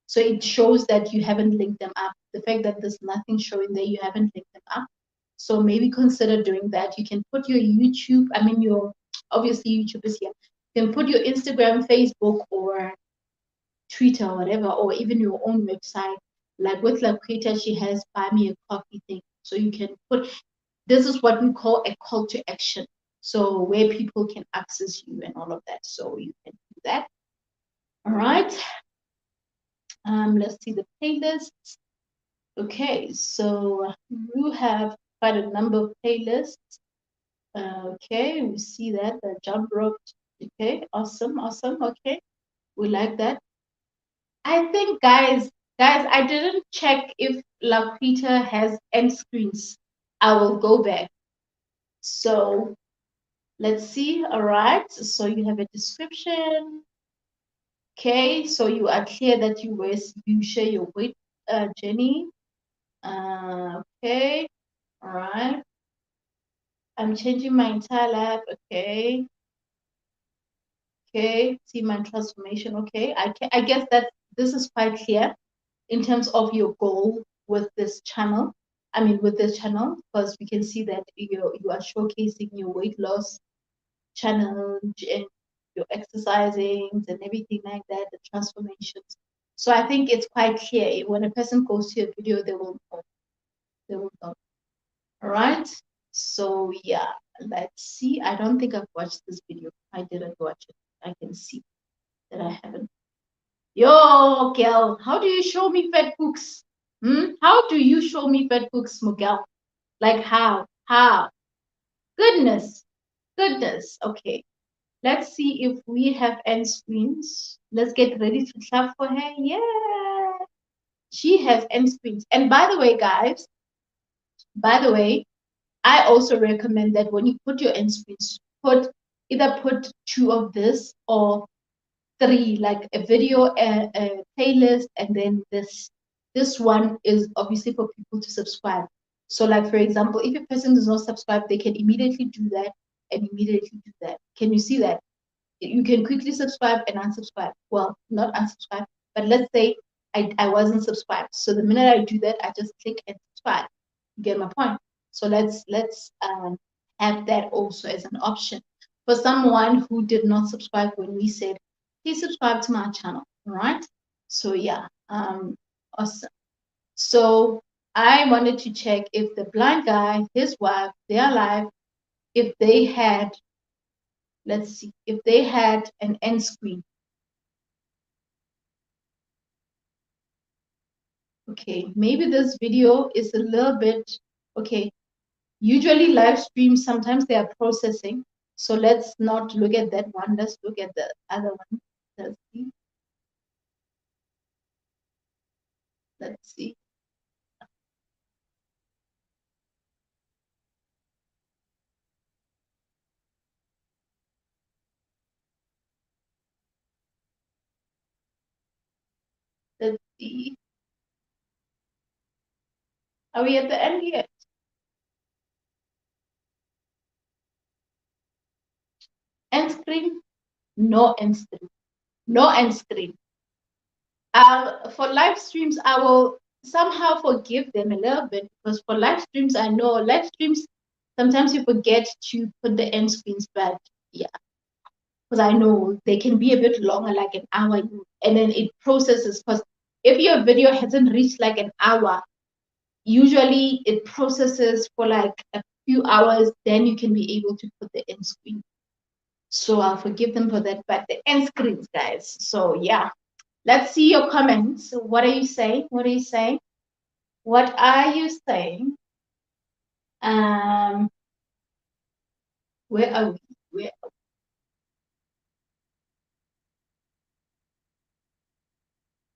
So it shows that you haven't linked them up. The fact that there's nothing showing there, you haven't linked them up. So maybe consider doing that. You can put your YouTube, I mean your, obviously YouTube is here. You can put your Instagram, Facebook, or Twitter, or whatever, or even your own website. Like with Laquita, she has buy me a coffee thing. So you can put, this is what we call a call to action. So where people can access you and all of that. So you can do that. All right. Let's see the playlists. Okay, so you have quite a number of playlists. Okay, we see that the jump rope. Okay, awesome, awesome. Okay, we like that. I think, guys, I didn't check if Laquita has end screens. I will go back. So let's see. All right. So you have a description. Okay, so you are clear that you share your weight journey. Okay, all right. I'm changing my entire life. Okay, okay. See my transformation. Okay, I guess that this is quite clear in terms of your goal with this channel. I mean, with this channel, because we can see that you are showcasing your weight loss challenge and your exercising and everything like that, the transformations. So I think it's quite clear. When a person goes to a video, they will know. They will know. All right. So yeah, let's see. I don't think I've watched this video. I didn't watch it. I can see that I haven't. Yo, girl, how do you show me fat books? How do you show me fat books, Miguel? Like how? How? Goodness, goodness. Okay. Let's see if we have end screens. Let's get ready to clap for her. Yeah. She has end screens. And by the way, guys, by the way, I also recommend that when you put your end screens, either put 2 of this or 3, like a video, a playlist, and then this one is obviously for people to subscribe. So like, for example, if a person does not subscribe, they can immediately do that and immediately do that. Can you see that? You can quickly subscribe and unsubscribe. Well, not unsubscribe, but let's say I wasn't subscribed. So the minute I do that, I just click and subscribe. You get my point? So let's have that also as an option for someone who did not subscribe when we said, please subscribe to my channel. All right. So yeah, awesome. So I wanted to check if the blind guy, his wife, their life, if they had, let's see, if they had an end screen. Okay, maybe this video is a little bit, okay. Usually live streams, sometimes they are processing. So let's not look at that one. Let's look at the other one. Let's see. Let's see. Let's see. Are we at the end yet? End screen? No end screen. No end screen. For live streams, I will somehow forgive them a little bit, because for live streams, I know live streams, sometimes you forget to put the end screens back. Yeah, because I know they can be a bit longer, like an hour, and then it processes. Because if your video hasn't reached like an hour, usually it processes for like a few hours, then you can be able to put the end screen. So I'll forgive them for that. But the end screens, guys. So yeah, let's see your comments. What are you saying? What are you saying? What are you saying? Um, where are we?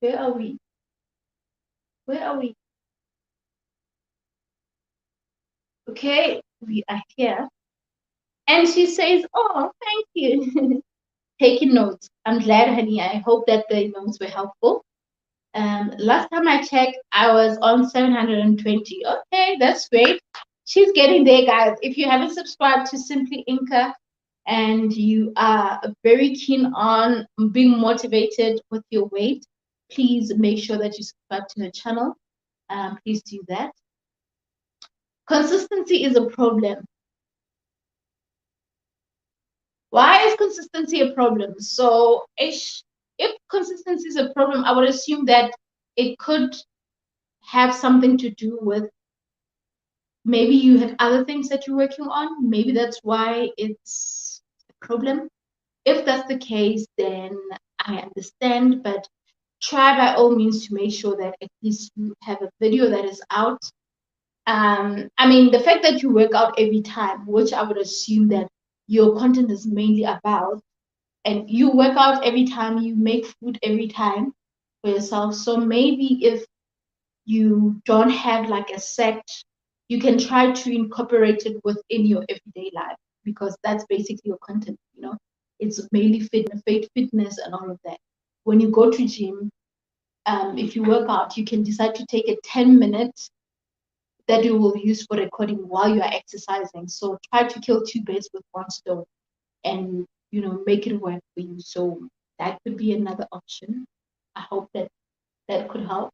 Where are we? Where are we? Okay, we are here. And she says, "Oh, thank you." Taking notes. I'm glad, honey. I hope that the notes were helpful. Last time I checked, I was on 720. Okay, that's great. She's getting there, guys. If you haven't subscribed to Simply Inca and you are very keen on being motivated with your weight, please make sure that you subscribe to the channel. Please do that. Consistency is a problem. Why is consistency a problem? So if consistency is a problem, I would assume that it could have something to do with, maybe you have other things that you're working on. Maybe that's why it's a problem. If that's the case, then I understand, but try by all means to make sure that at least you have a video that is out. I mean, the fact that you work out every time, which I would assume that your content is mainly about, and you work out every time, you make food every time for yourself. So maybe if you don't have like a set, you can try to incorporate it within your everyday life, because that's basically your content, you know. It's mainly fitness and all of that. When you go to gym, if you work out, you can decide to take a 10 minutes that you will use for recording while you are exercising. So try to kill two birds with one stone, and make it work for you. So that could be another option. I hope that that could help.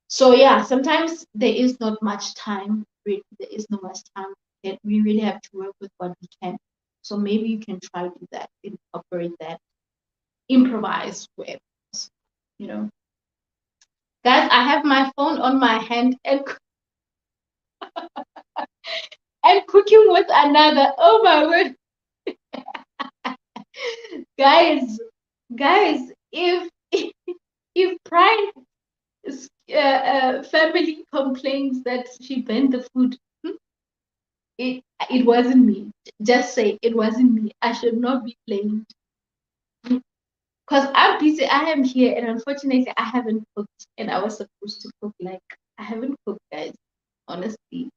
So yeah, sometimes there is not much time. Really, there is not much time. That we really have to work with what we can. So maybe you can try to do that, incorporate that, improvise with, you know. Guys, I have my phone on my hand and cooking with another. Oh my word. guys, guys, if Pride family complains that she burned the food, it wasn't me. Just say it wasn't me. I should not be blamed. Because I'm busy. I am here, and unfortunately, I haven't cooked, and I was supposed to cook. Like, I haven't cooked, guys, honestly.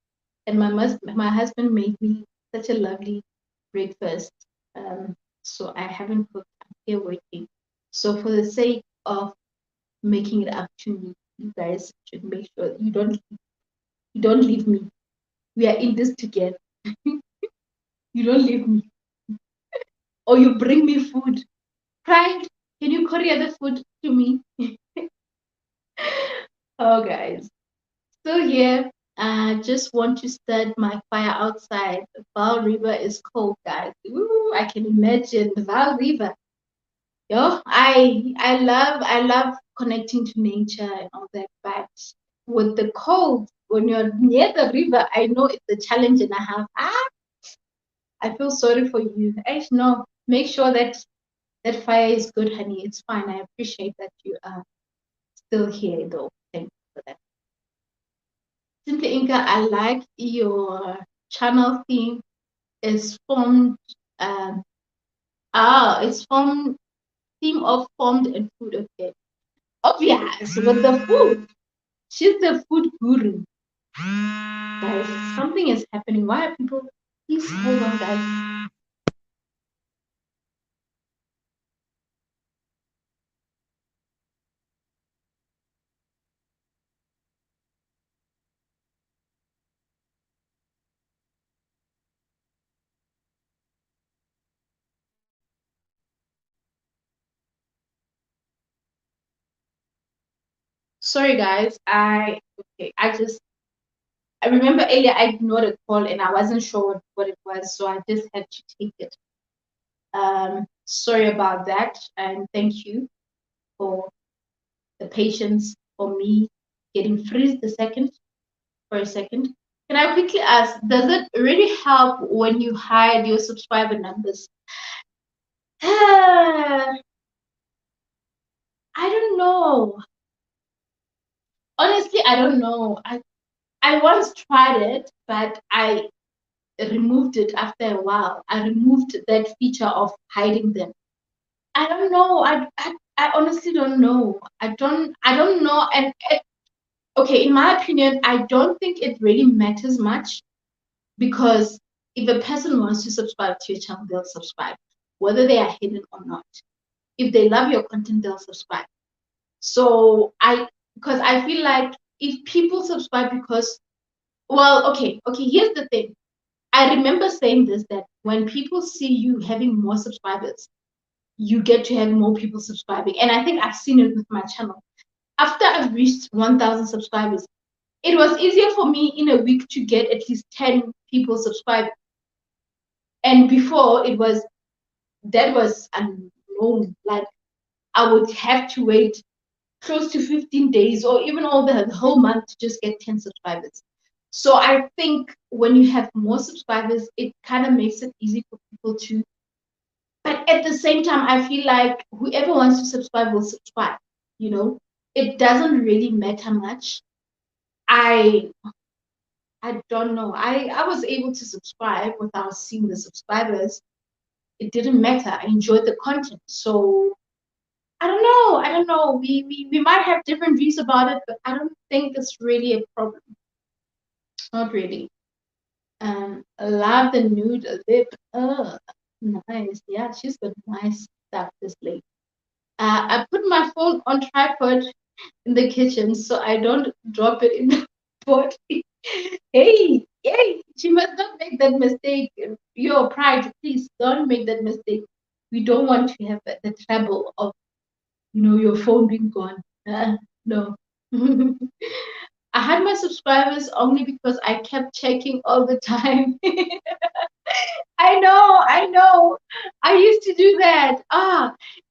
And my husband made me such a lovely breakfast. So I haven't cooked. I'm here waiting. So for the sake of making it up to me, you guys should make sure you don't leave me. We are in this together. You don't leave me, or you bring me food. Pride, can you courier the food to me? Oh, guys. So here, I just want to start my fire outside. The Val River is cold, guys. Ooh, I can imagine the Val River. Yo, I love connecting to nature and all that, but with the cold, when you're near the river, I know it's a challenge and a half. I feel sorry for you. Actually, no, make sure that that fire is good, honey. It's fine. I appreciate that you are still here, though. Thank you for that. Simply Inca, I like your channel theme is formed. Um, it's formed theme of formed and food. Okay, obvious with the food. She's the food guru, guys. Something is happening. Why are people? Please hold on, guys. Sorry, guys. Okay. I remember earlier I ignored a call and I wasn't sure what it was, so I just had to take it. Sorry about that, and thank you for the patience for me getting freezed for a second. Can I quickly ask, does it really help when you hide your subscriber numbers? I don't know. Honestly, I don't know. I once tried it, but I removed it after a while. I removed that feature of hiding them. I don't know. I honestly don't know. I don't know. And okay, in my opinion, I don't think it really matters much because if a person wants to subscribe to your channel, they'll subscribe, whether they are hidden or not. If they love your content, they'll subscribe. So because I feel like if people subscribe because, well, okay, here's the thing. I remember saying this that when people see you having more subscribers, you get to have more people subscribing. And I think I've seen it with my channel. After I've reached 1,000 subscribers, it was easier for me in a week to get at least 10 people subscribed. And before that was unknown. Like I would have to wait close to 15 days or even all the whole month to just get 10 subscribers. So I think when you have more subscribers, it kind of makes it easy for people to. But at the same time, I feel like whoever wants to subscribe will subscribe. You know, it doesn't really matter much. I I don't know. I was able to subscribe without seeing the subscribers. It didn't matter. I enjoyed the content. So I don't know. I don't know. We might have different views about it, but I don't think it's really a problem. Not really. I love the nude lip. Nice. Yeah, she's got nice stuff, this lady. I put my phone on tripod in the kitchen so I don't drop it in the pot. Hey, hey, she must not make that mistake. Your pride, please don't make that mistake. We don't want to have the trouble of, your phone being gone. No. I had my subscribers only because I kept checking all the time. I know. I used to do that.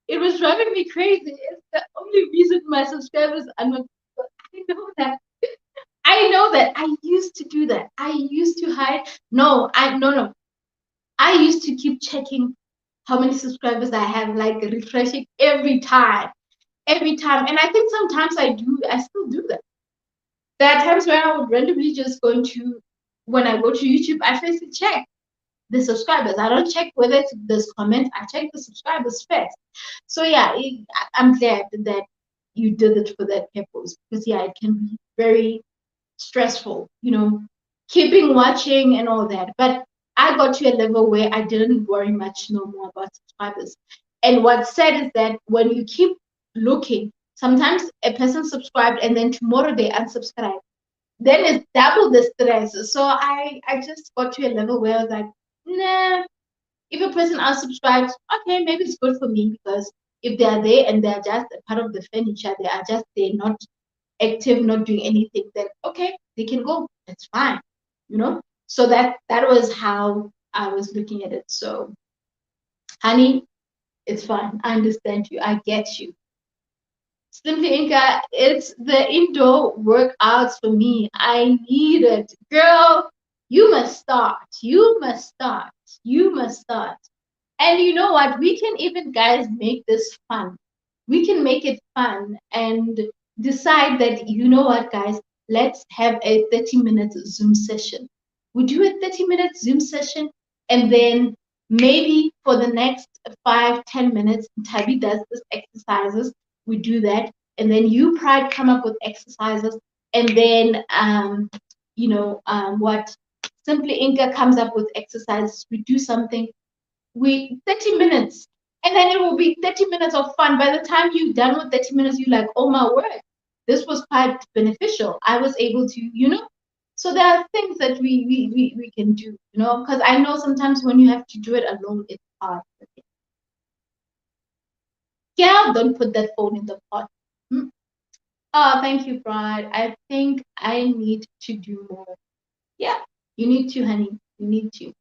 It was driving me crazy. It's the only reason my subscribers are not. I know that. I know that. I used to do that. I used to hide. No. I used to keep checking how many subscribers I have, like refreshing every time. Every time. And I think sometimes I still do that. There are times where I would randomly just go into, when I go to YouTube, I first check the subscribers. I don't check whether there's comments. I check the subscribers first. So yeah, I'm glad that you did it for that purpose because yeah, it can be very stressful, keeping watching and all that. But I got to a level where I didn't worry much no more about subscribers. And what's sad is that when you keep looking, sometimes a person subscribed and then tomorrow they unsubscribe. Then it's double the stress. So I just got to a level where I was like, nah, if a person unsubscribes, okay, maybe it's good for me because if they are there and they are just a part of the furniture, they are just there, not active, not doing anything, then okay, they can go. It's fine, So that was how I was looking at it. So, honey, it's fine. I understand you. I get you. Simply Inca, it's the indoor workouts for me. I need it. Girl, you must start. You must start. You must start. And you know what? We can even, guys, make this fun. We can make it fun and decide that, you know what, guys? let's have a 30-minute Zoom session. We do a 30-minute Zoom session, and then maybe for the next 5-10 minutes, Tabi does this exercises. We do that, and then you, Pride, come up with exercises, and then what Simply Inca comes up with exercises. We do something. We 30 minutes, and then it will be 30 minutes of fun. By the time you're done with 30 minutes, you're like, oh my word, this was quite beneficial. I was able to, so there are things that we can do, because I know sometimes when you have to do it alone, it's hard. Yeah, don't put that phone in the pot. Oh, thank you, Brad. I think I need to do more. Yeah, you need to, honey. You need to.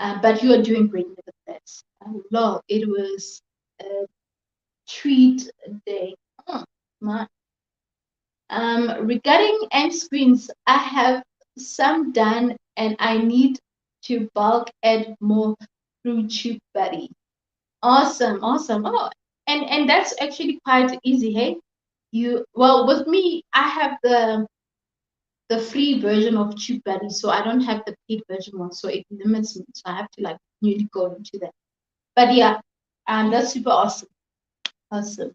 But you are doing great with this. Lord, it was a treat day. Oh, my. Regarding end screens, I have some done and I need to bulk add more through TubeBuddy. Awesome, awesome. Oh, and that's actually quite easy, hey? With me, I have the free version of TubeBuddy, so I don't have the paid version one, so it limits me. So I have to like really go into that. But yeah, that's super awesome. Awesome.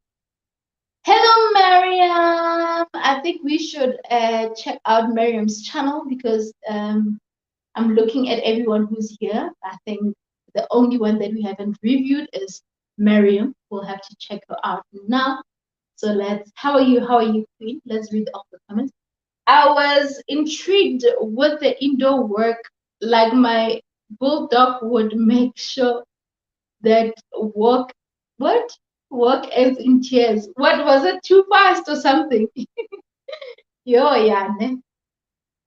Hello, Mariam. I think we should check out Mariam's channel because I'm looking at everyone who's here. I think the only one that we haven't reviewed is Mariam. We'll have to check her out now. So how are you? How are you, Queen? Let's read off the comments. I was intrigued with the indoor work, like my bulldog would make sure that work as in tears. What was it? Too fast or something? Yo, yeah, ne?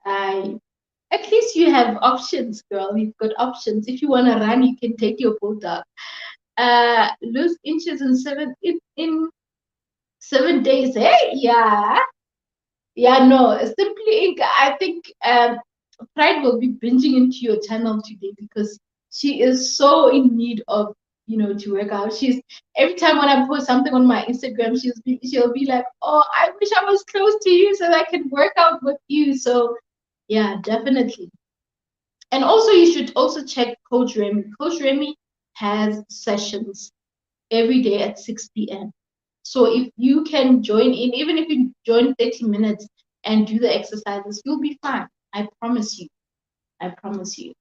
At least you have options, girl. You've got options. If you want to run, you can take your bulldog. Lose inches in 7 days. Hey, yeah. Yeah, no, Simply Inc. I think Pride will be binging into your channel today because she is so in need of, to work out. She's every time when I post something on my Instagram, she'll be like, "Oh, I wish I was close to you so that I can work out with you." So, yeah, definitely. And also, you should also check Coach Remy. Coach Remy has sessions every day at 6 p.m. So if you can join in, even if you join 30 minutes and do the exercises, you'll be fine. I promise you. I promise you.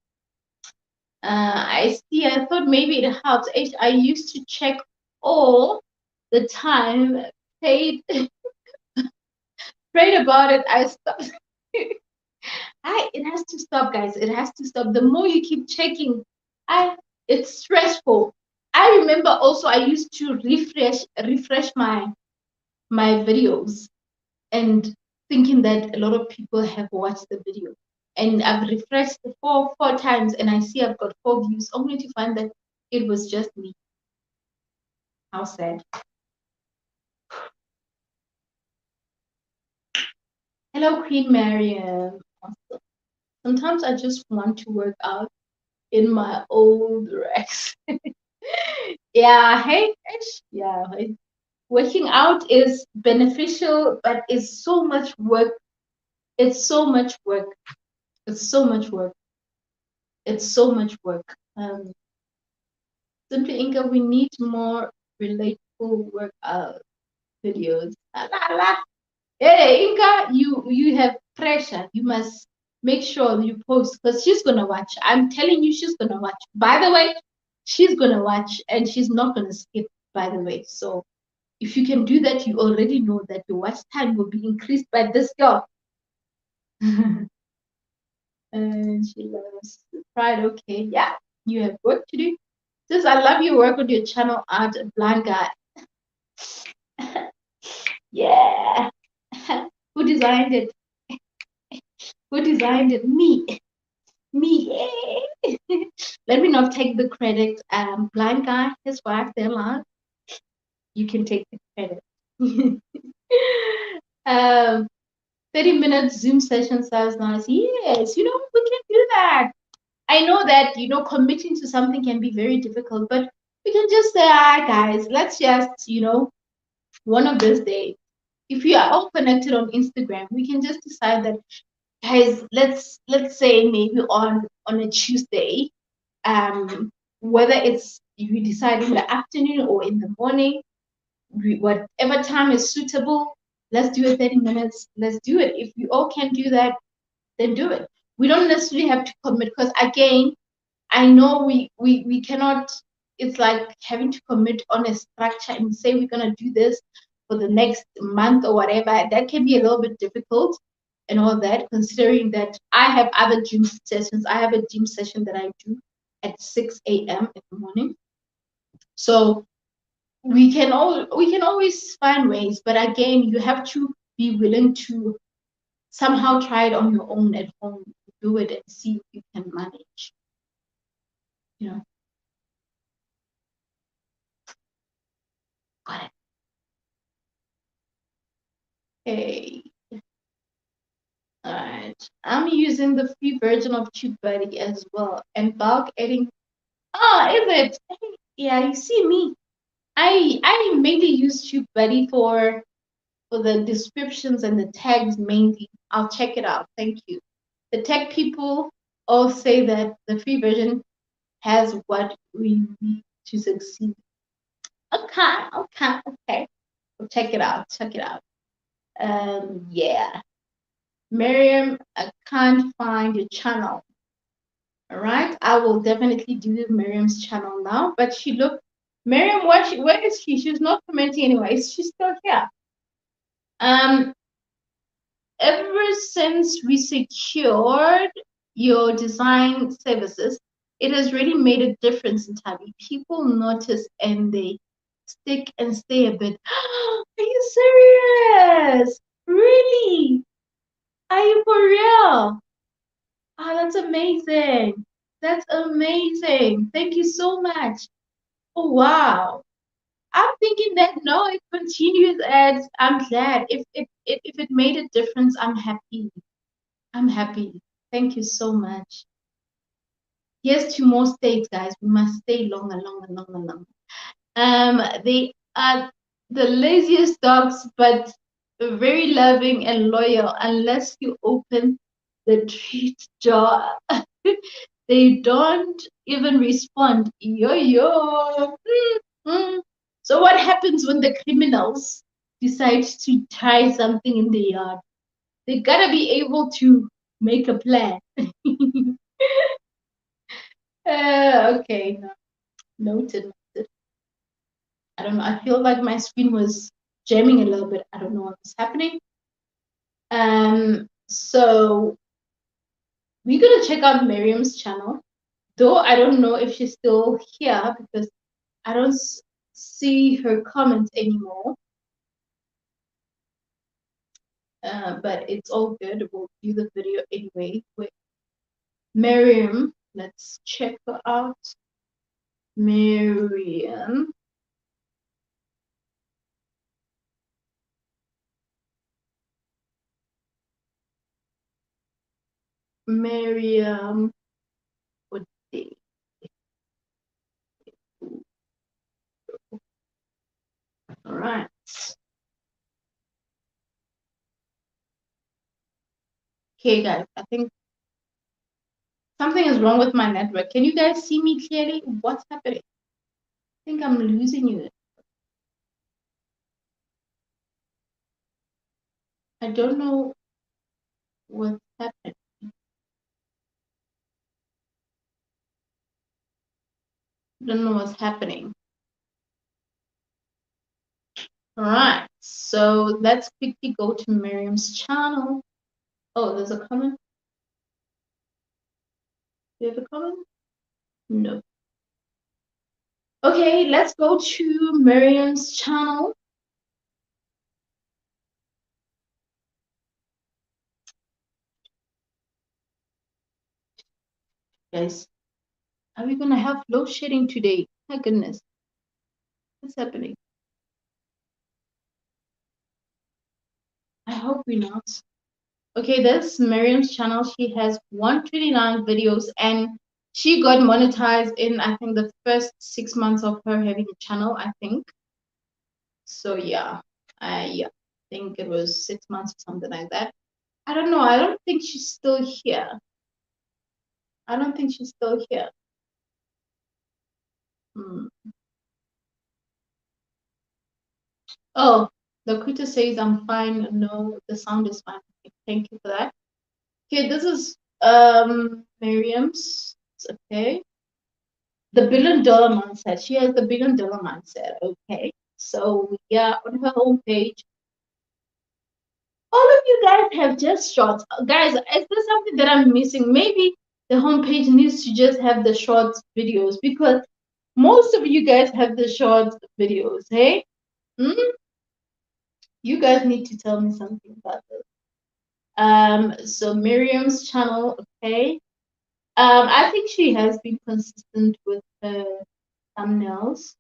I see. I thought maybe it helps. I used to check all the time. Prayed, prayed about it. I stopped. It has to stop, guys. It has to stop. The more you keep checking, it's stressful. I remember also I used to refresh my videos and thinking that a lot of people have watched the video. And I've refreshed four times and I see I've got 4 views, only to find that it was just me. How sad. Hello, Queen Mariam. Awesome. Sometimes I just want to work out in my old Rex. Yeah, hey, yeah. Working out is beneficial, but it's so much work. It's so much work. It's so much work. It's so much work. Simply Inca, we need more relatable workout videos. La, la, la. Hey, Inca, you have pressure. You must make sure you post because she's gonna watch. I'm telling you, she's gonna watch. By the way, she's gonna watch and she's not gonna skip. By the way, so if you can do that, you already know that your watch time will be increased by this girl. And she loves Pride. Okay, yeah, you have work to do. Sis, I love your work with your channel art, blind guy. Yeah. Who designed it? Who designed it? Me. Me. Let me not take the credit. Blind guy, his wife, they're like, you can take the credit. 30-minute Zoom session sounds nice. Yes, we can do that. I know that, committing to something can be very difficult, but we can just say, guys, let's just, one of those days, if we are all connected on Instagram, we can just decide that, guys, let's say maybe on a Tuesday, whether it's you decide in the afternoon or in the morning, whatever time is suitable, let's do it 30 minutes. Let's do it. If we all can do that, then do it. We don't necessarily have to commit, because again, I know we cannot. It's like having to commit on a structure and say we're gonna do this for the next month or whatever. That can be a little bit difficult and all that, considering that I have other gym sessions. I have a gym session that I do at 6 a.m. in the morning. So we can always find ways, but again, you have to be willing to somehow try it on your own at home, do it and see if you can manage. You know. Got it. Okay. All right. I'm using the free version of TubeBuddy as well, and bulk adding. Oh, is it? Yeah, you see me. I mainly use TubeBuddy for the descriptions and the tags mainly. I'll check it out. Thank you. The tech people all say that the free version has what we need to succeed. Okay. We'll check it out. Check it out. Yeah. Miriam, I can't find your channel. All right. I will definitely do Miriam's channel now. But she looked, Miriam, where is she? She's not commenting anyway. She's still here. Ever since we secured your design services, it has really made a difference in Tabby. People notice and they stick and stay a bit. Are you serious? Really? Are you for real? Oh, that's amazing. That's amazing. Thank you so much. Oh, wow. I'm thinking that no, it continues, and I'm glad. If it made a difference, I'm happy. I'm happy. Thank you so much. Here's to more states, guys. We must stay longer, longer, longer, longer. They are the laziest dogs, but very loving and loyal. Unless you open the treat jar, they don't even respond. Yo yo. Mm. So what happens when the criminals decide to try something in the yard? They gotta be able to make a plan. Okay, no, noted, noted. I don't know. I feel like my screen was jamming a little bit. I don't know what was happening. So we're gonna check out Miriam's channel. Though I don't know if she's still here because I don't see her comments anymore. But it's all good. We'll do the video anyway with Miriam. Let's check her out. Miriam. Miriam. All right. Okay, guys, I think something is wrong with my network. Can you guys see me clearly? What's happening? I think I'm losing you. I don't know what's happening. I don't know what's happening. All right, so let's quickly go to Miriam's channel. Oh, there's a comment. Do you have a comment? No. Okay, let's go to Miriam's channel. Guys, are we gonna have load shedding today? My goodness, what's happening? I hope we're not. Okay, that's Miriam's channel. She has 129 videos and she got monetized in, I think, the first 6 months of her having a channel, I think. So yeah, yeah. think it was 6 months or something like that. I don't know. I don't think she's still here. I don't think she's still here. Hmm. Oh, the critter says I'm fine. No, the sound is fine. Thank you for that. Okay, this is Miriam's. It's okay. The $1 billion mindset. She has the $1 billion mindset. Okay. So yeah, on her homepage, all of you guys have just shorts. Guys, is there something that I'm missing? Maybe the homepage needs to just have the short videos because most of you guys have the short videos, hey? Hmm? You guys need to tell me something about this. So Miriam's channel, okay. I think she has been consistent with her thumbnails.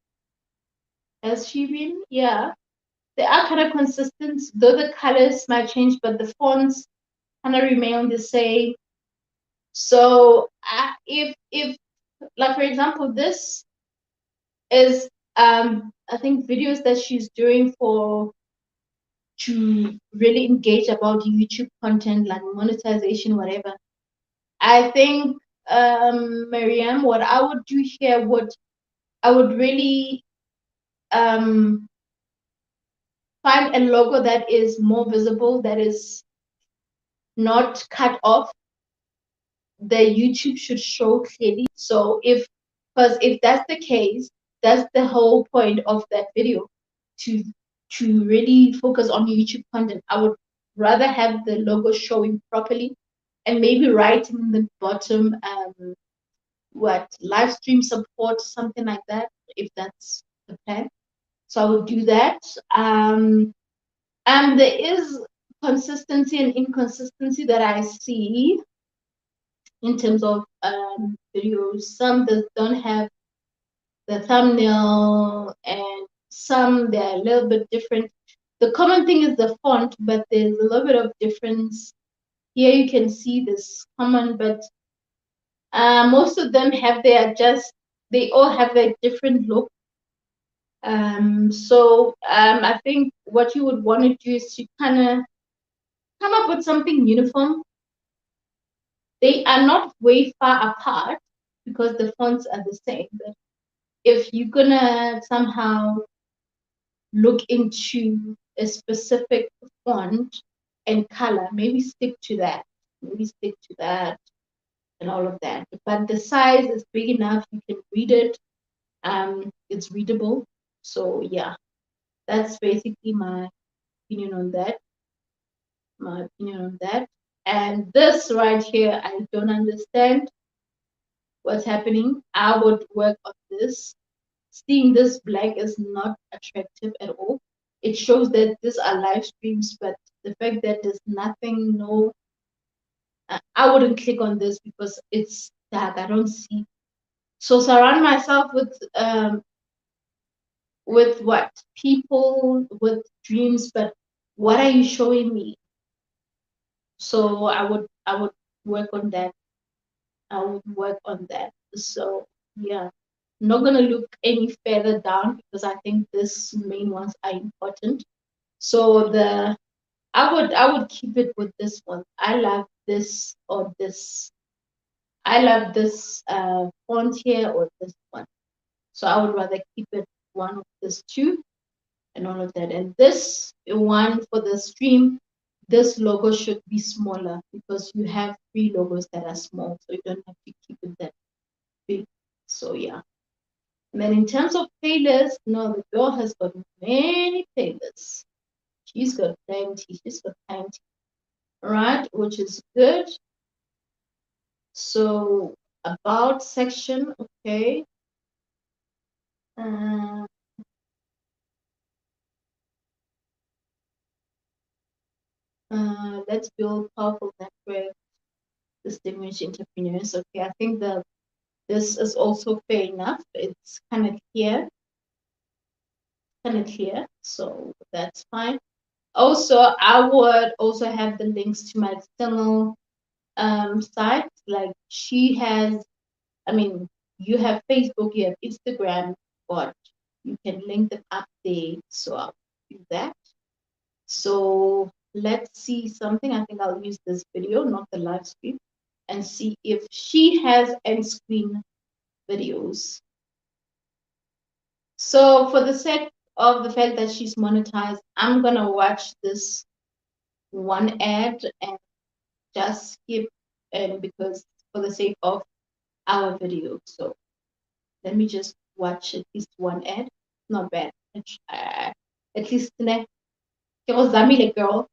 Has she been? Yeah. They are kind of consistent, though the colors might change, but the fonts kind of remain the same. So if like for example, this is I think videos that she's doing for to really engage about YouTube content like monetization, whatever. I think Mariam, what I would do here I would really um find a logo that is more visible, that is not cut off. The YouTube should show clearly. So because if that's the case, that's the whole point of that video, to really focus on YouTube content. I would rather have the logo showing properly and maybe write in the bottom what live stream support, something like that, if that's the plan. So I would do that. And there is consistency and inconsistency that I see in terms of videos. Some that don't have the thumbnail, and some they're a little bit different. The common thing is the font, but there's a little bit of difference. Here you can see this common, but most of them have they all have a different look. I think what you would want to do is to kind of come up with something uniform. They are not way far apart because the fonts are the same. But if you're gonna somehow look into a specific font and color, maybe stick to that. Maybe stick to that and all of that. But the size is big enough, you can read it. It's readable. So yeah, that's basically my opinion on that. My opinion on that. And this right here, I don't understand what's happening. I would work on this. Seeing this black is not attractive at all. It shows that these are live streams, but the fact that there's nothing, no, I wouldn't click on this because it's dark. I don't see. So surround myself with what people with dreams, but what are you showing me? So I would work on that. I would work on that. So yeah, not gonna look any further down because I think this main ones are important. So I would keep it with this one. I love this or this. I love this font here or this one. So I would rather keep it one of these two and all of that. And this one for the stream, this logo should be smaller because you have 3 logos that are small, so you don't have to keep it that big. So yeah. And then in terms of playlists, no, the girl has got many playlists. She's got plenty. She's got plenty. Right, which is good. So about section, okay. Uh, let's build powerful network, distinguished entrepreneurs. Okay, I think this is also fair enough. It's kind of clear, so that's fine. Also, I would also have the links to my external sites. Like she has, I mean, you have Facebook, you have Instagram, but you can link them up there. So I'll do that. So let's see something. I think I'll use this video, not the live stream, and see if she has end screen videos. So for the sake of the fact that she's monetized, I'm gonna watch this one ad and just skip, and because for the sake of our video. So let me just watch at least one ad. Not bad. At least connect. It was Zamile girl.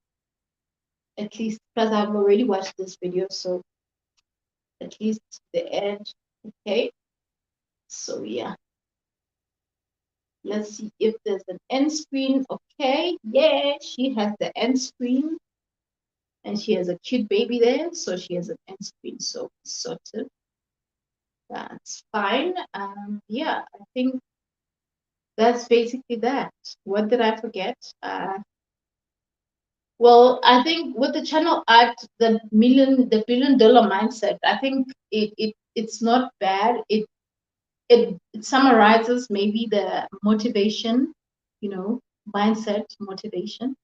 At least because I've already watched this video, so at least the ad. Okay. So yeah. Let's see if there's an end screen. Okay, yeah, she has the end screen. And she has a cute baby there, so she has an end screen. So sorted. That's fine. Yeah, I think that's basically that. What did I forget? Well, I think with the channel art, the $1 billion mindset, I think it's not bad. It summarizes maybe the motivation, mindset, motivation.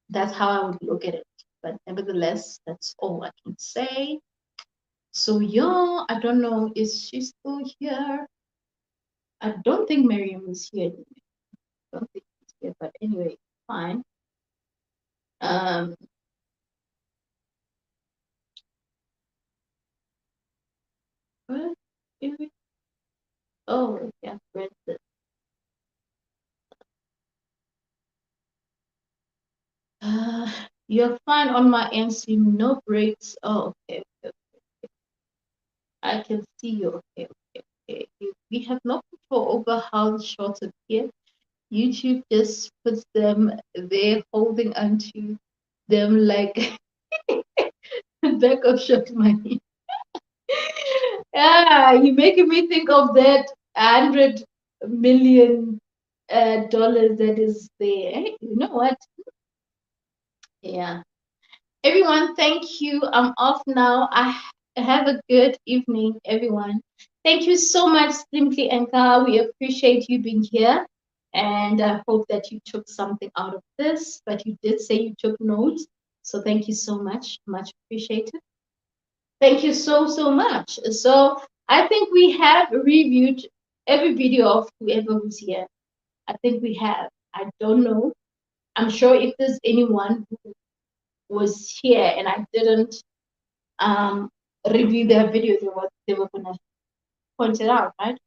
That's how I would look at it. But nevertheless, that's all I can say. So yeah, I don't know, is she still here? I don't think Miriam is here. I don't think she's here, but anyway, fine. What is it? Oh, yeah, read this. You're fine on my end stream, no breaks. Oh, okay, okay, okay. I can see you. Okay, okay, okay. We have no control over how the shots appear. YouTube just puts them there, holding onto them like back of short money. Yeah, you're making me think of that $100 million that is there. You know what? Yeah. Everyone, thank you. I'm off now. I have a good evening, everyone. Thank you so much, Simply and Ka. We appreciate you being here. And I hope that you took something out of this, but you did say you took notes. So thank you so much. Much appreciated. Thank you so, so much. So I think we have reviewed every video of whoever was here. I think we have. I don't know. I'm sure if there's anyone who was here and I didn't review their video, they were gonna point it out, right?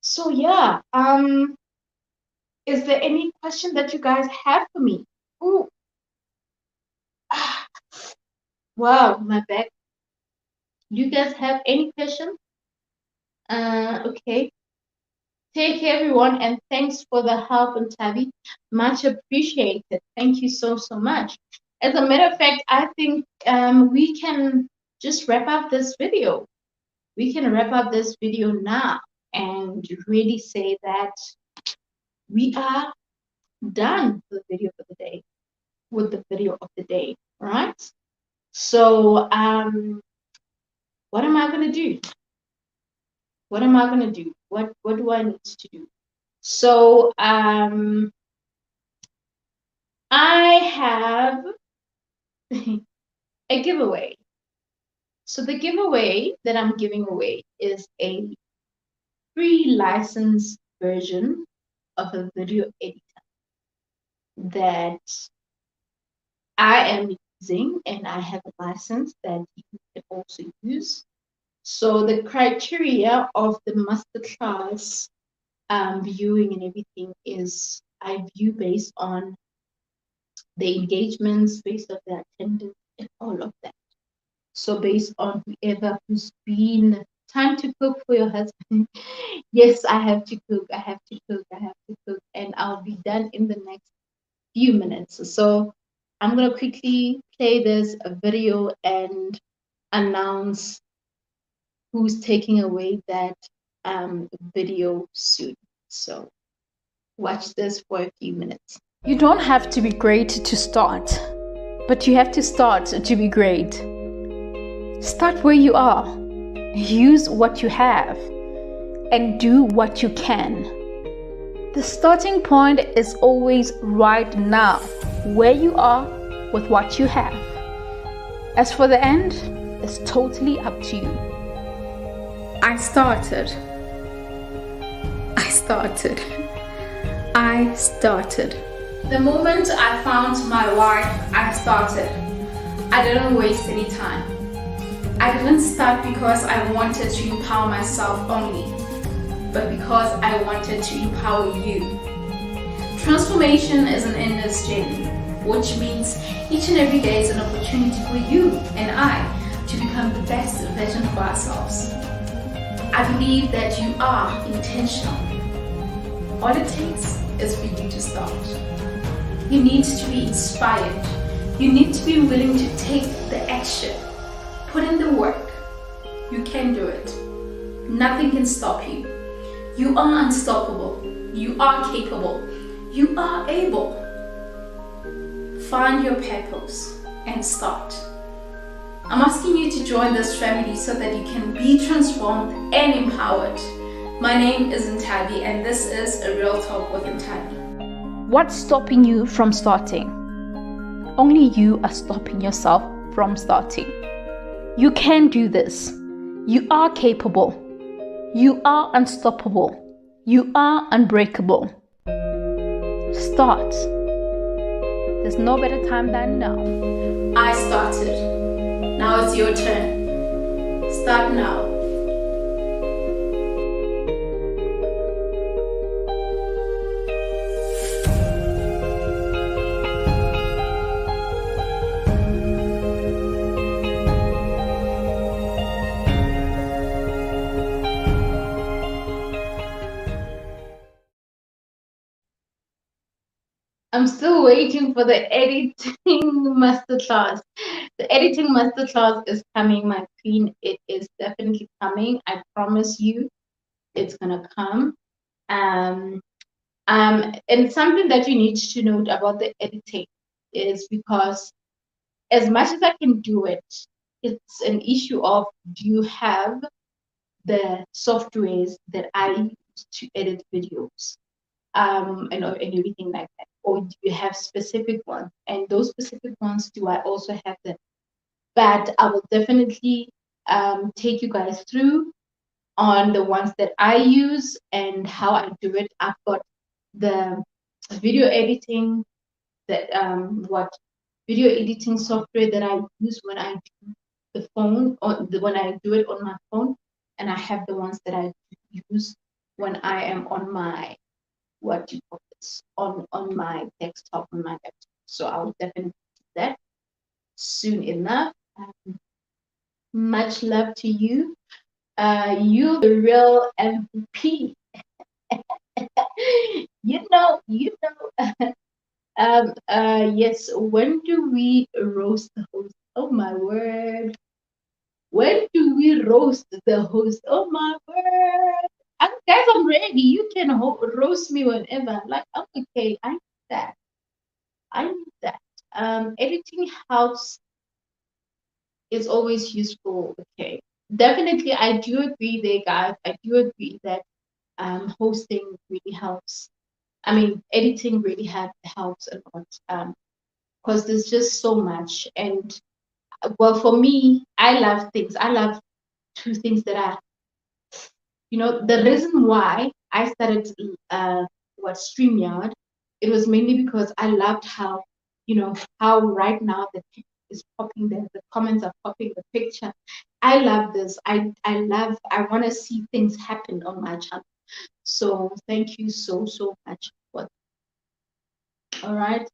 So yeah, is there any question that you guys have for me? Ooh. Wow, my back. Do you guys have any question? Okay. Take care, everyone, and thanks for the help and Tavi. Much appreciated. Thank you so, so much. As a matter of fact, I think we can just wrap up this video. We can wrap up this video now and really say that we are done with the video for the day, with the video of the day, right? So what am I gonna do? What am I gonna do? What do I need to do? So I have a giveaway. So the giveaway that I'm giving away is a free license version of a video editor that I am using, and I have a license that you can also use. So the criteria of the masterclass viewing and everything is I view based on the engagements, based on the attendance, and all of that. So based on whoever who's been time to cook for your husband. Yes, I have to cook. I have to cook. I have to cook, and I'll be done in the next few minutes. So I'm gonna quickly play this video and announce who's taking away that video soon. So watch this for a few minutes. You don't have to be great to start, but you have to start to be great. Start where you are. Use what you have and do what you can. The starting point is always right now, where you are with what you have. As for the end, it's totally up to you. I started. The moment I found my why, I started. I didn't waste any time. I didn't start because I wanted to empower myself only, but because I wanted to empower you. Transformation is an endless journey, which means each and every day is an opportunity for you and I to become the best version of ourselves. I believe that you are intentional. All it takes is for you to start. You need to be inspired. You need to be willing to take the action. Put in the work. You can do it. Nothing can stop you. You are unstoppable. You are capable. You are able. Find your purpose and start. I'm asking you to join this family so that you can be transformed and empowered. My name is Ntabi and this is A Real Talk with Ntabi. What's stopping you from starting? Only you are stopping yourself from starting. You can do this. You are capable. You are unstoppable. You are unbreakable. Start. There's no better time than now. I started. Now it's your turn. Start now. I'm still waiting for the editing masterclass. The editing masterclass is coming, my queen. It is definitely coming. I promise you, it's gonna come. And something that you need to note about the editing is because as much as I can do it, it's an issue of do you have the softwares that I use to edit videos, and everything like that, or do you have specific ones? And those specific ones, do I also have them? But I will definitely take you guys through on the ones that I use and how I do it. I've got the video editing, that what video editing software that I use when I do the phone, or when I do it on my phone, and I have the ones that I use when I am on my on my desktop, on my laptop. So I'll definitely do that soon enough. Much love to you. You're the real MVP. you know. Yes, when do we roast the host? Oh my word. When do we roast the host? Oh my word. Guys, I'm ready. You can roast me whenever. Like, oh, okay, I need that. I need that. Editing helps is always useful. Okay. Definitely, I do agree there, guys. I do agree that hosting really helps. I mean, editing really helps a lot. Because there's just so much. And well, for me, I love things. I love two things that are, the reason why I started StreamYard, it was mainly because I loved how, how right now the picture is popping there, the comments are popping, the picture. I love this. I want to see things happen on my channel. So thank you so much for that. All right.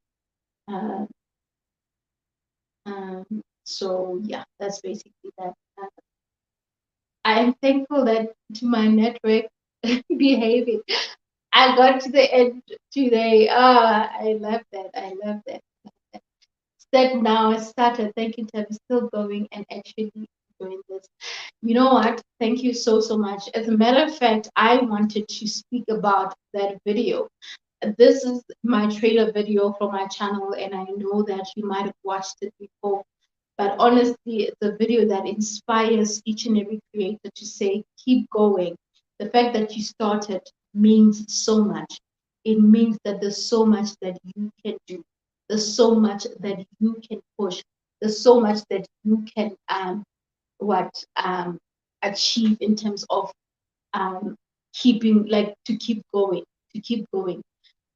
So yeah, that's basically that. I am thankful that to my network behaving. I got to the end today. I love that. I love that. Step now, I started. Thank you, Tab. Still going and actually doing this. You know what? Thank you so much. As a matter of fact, I wanted to speak about that video. This is my trailer video for my channel, and I know that you might have watched it before. But honestly, it's a video that inspires each and every creator to say, keep going. The fact that you started means so much. it means that there's so much that you can do. There's so much that you can push. There's so much that you can achieve in terms of keeping, like, to keep going, to keep going.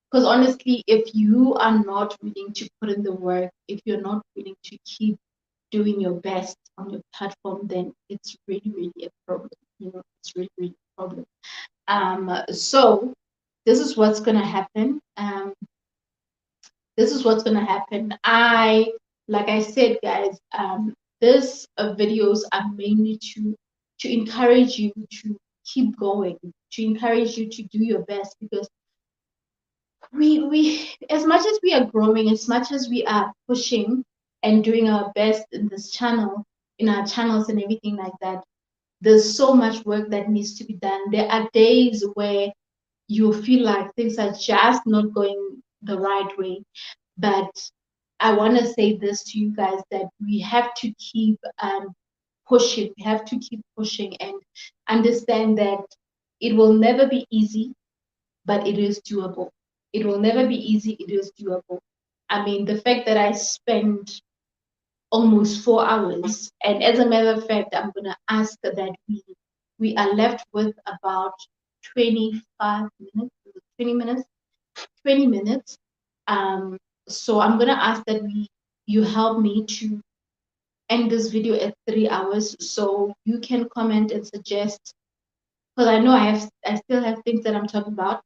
Because honestly, if you are not willing to put in the work, if you're not willing to keep doing your best on your platform, then it's really, really a problem. You know, it's really, really a problem. So this is what's gonna happen. This is what's gonna happen. Like I said, guys, this videos are mainly to encourage you to keep going, to encourage you to do your best, because we as much as we are growing, as much as we are pushing and doing our best in this channel, in our channels and everything like that, there's so much work that needs to be done. There are days where you feel like things are just not going the right way. But I want to say this to you guys, that we have to keep pushing. We have to keep pushing and understand that it will never be easy, but it is doable. It will never be easy, it is doable. I mean, the fact that I spent almost 4 hours, and as a matter of fact, I'm gonna ask that we are left with about 25 minutes, 20 minutes, 20 minutes. So I'm gonna ask that you help me to end this video at 3 hours, so you can comment and suggest, because I know I still have things that I'm talking about.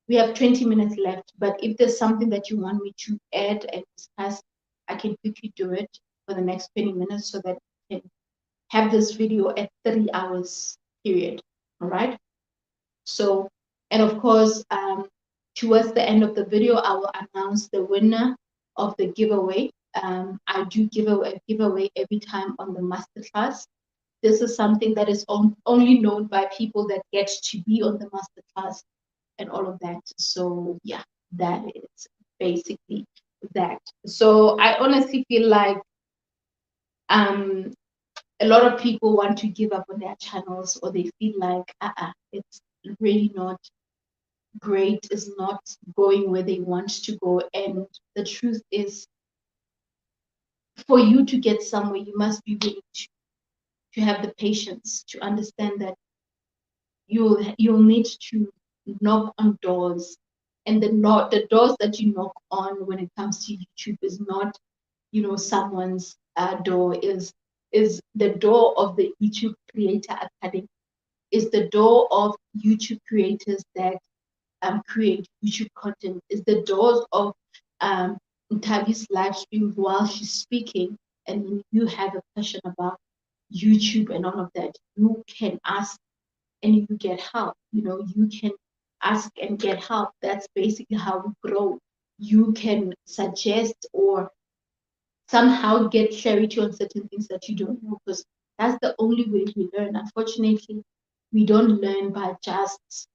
We have 20 minutes left, but if there's something that you want me to add and discuss, I can quickly do it for the next 20 minutes so that we can have this video at 3 hours period. All right. So, and of course, towards the end of the video, I will announce the winner of the giveaway. I do give away a giveaway every time on the masterclass. This is something that is only known by people that get to be on the masterclass and all of that. So yeah, that is basically that. So I honestly feel like a lot of people want to give up on their channels, or they feel like it's really not great, is not going where they want to go. And the truth is, for you to get somewhere, you must be willing to have the patience to understand that you'll need to knock on doors, and the doors that you knock on when it comes to YouTube is not, you know, someone's door, is the door of the YouTube Creator Academy, is the door of YouTube creators that create YouTube content, is the doors of Ntabi's live stream while she's speaking. And when you have a question about YouTube and all of that, you can ask and you get help. You know, you can ask and get help. That's basically how we grow. You can suggest or somehow get clarity on certain things that you don't know, because that's the only way we learn. Unfortunately, we don't learn by just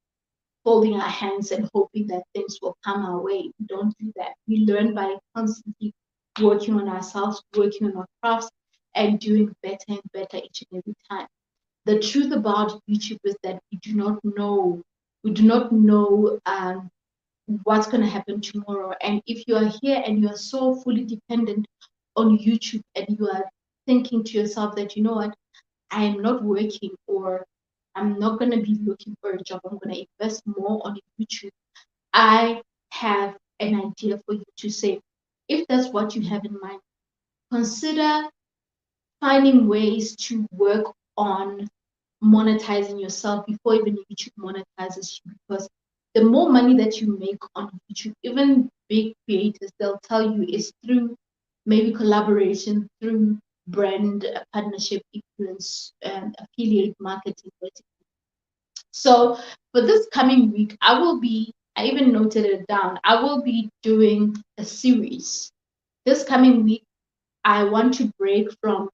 folding our hands and hoping that things will come our way. We don't do that. We learn by constantly working on ourselves, working on our crafts, and doing better and better each and every time. The truth about YouTube is that we do not know. We do not know what's going to happen tomorrow. And if you are here and you are so fully dependent on YouTube, and you are thinking to yourself that, you know what, I am not working, or I'm not going to be looking for a job, I'm going to invest more on YouTube, I have an idea for you to say. If that's what you have in mind, consider finding ways to work on monetizing yourself before even YouTube monetizes you. Because the more money that you make on YouTube, even big creators, they'll tell you is through maybe collaboration, through brand partnership, influence, and affiliate marketing. So for this coming week, I even noted it down, I will be doing a series. This coming week, I want to break from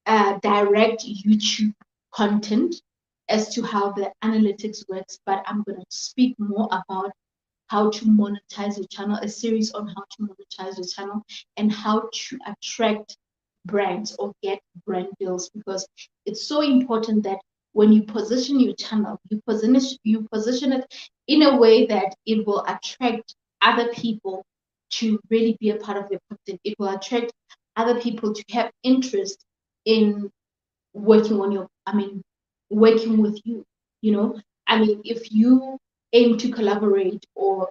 direct YouTube content as to how the analytics works, but I'm going to speak more about how to monetize your channel, a series on how to monetize your channel and how to attract brands or get brand deals, because it's so important that when you position your channel, you position it in a way that it will attract other people to really be a part of your content. It will attract other people to have interest in working on your, working with you, if you aim to collaborate or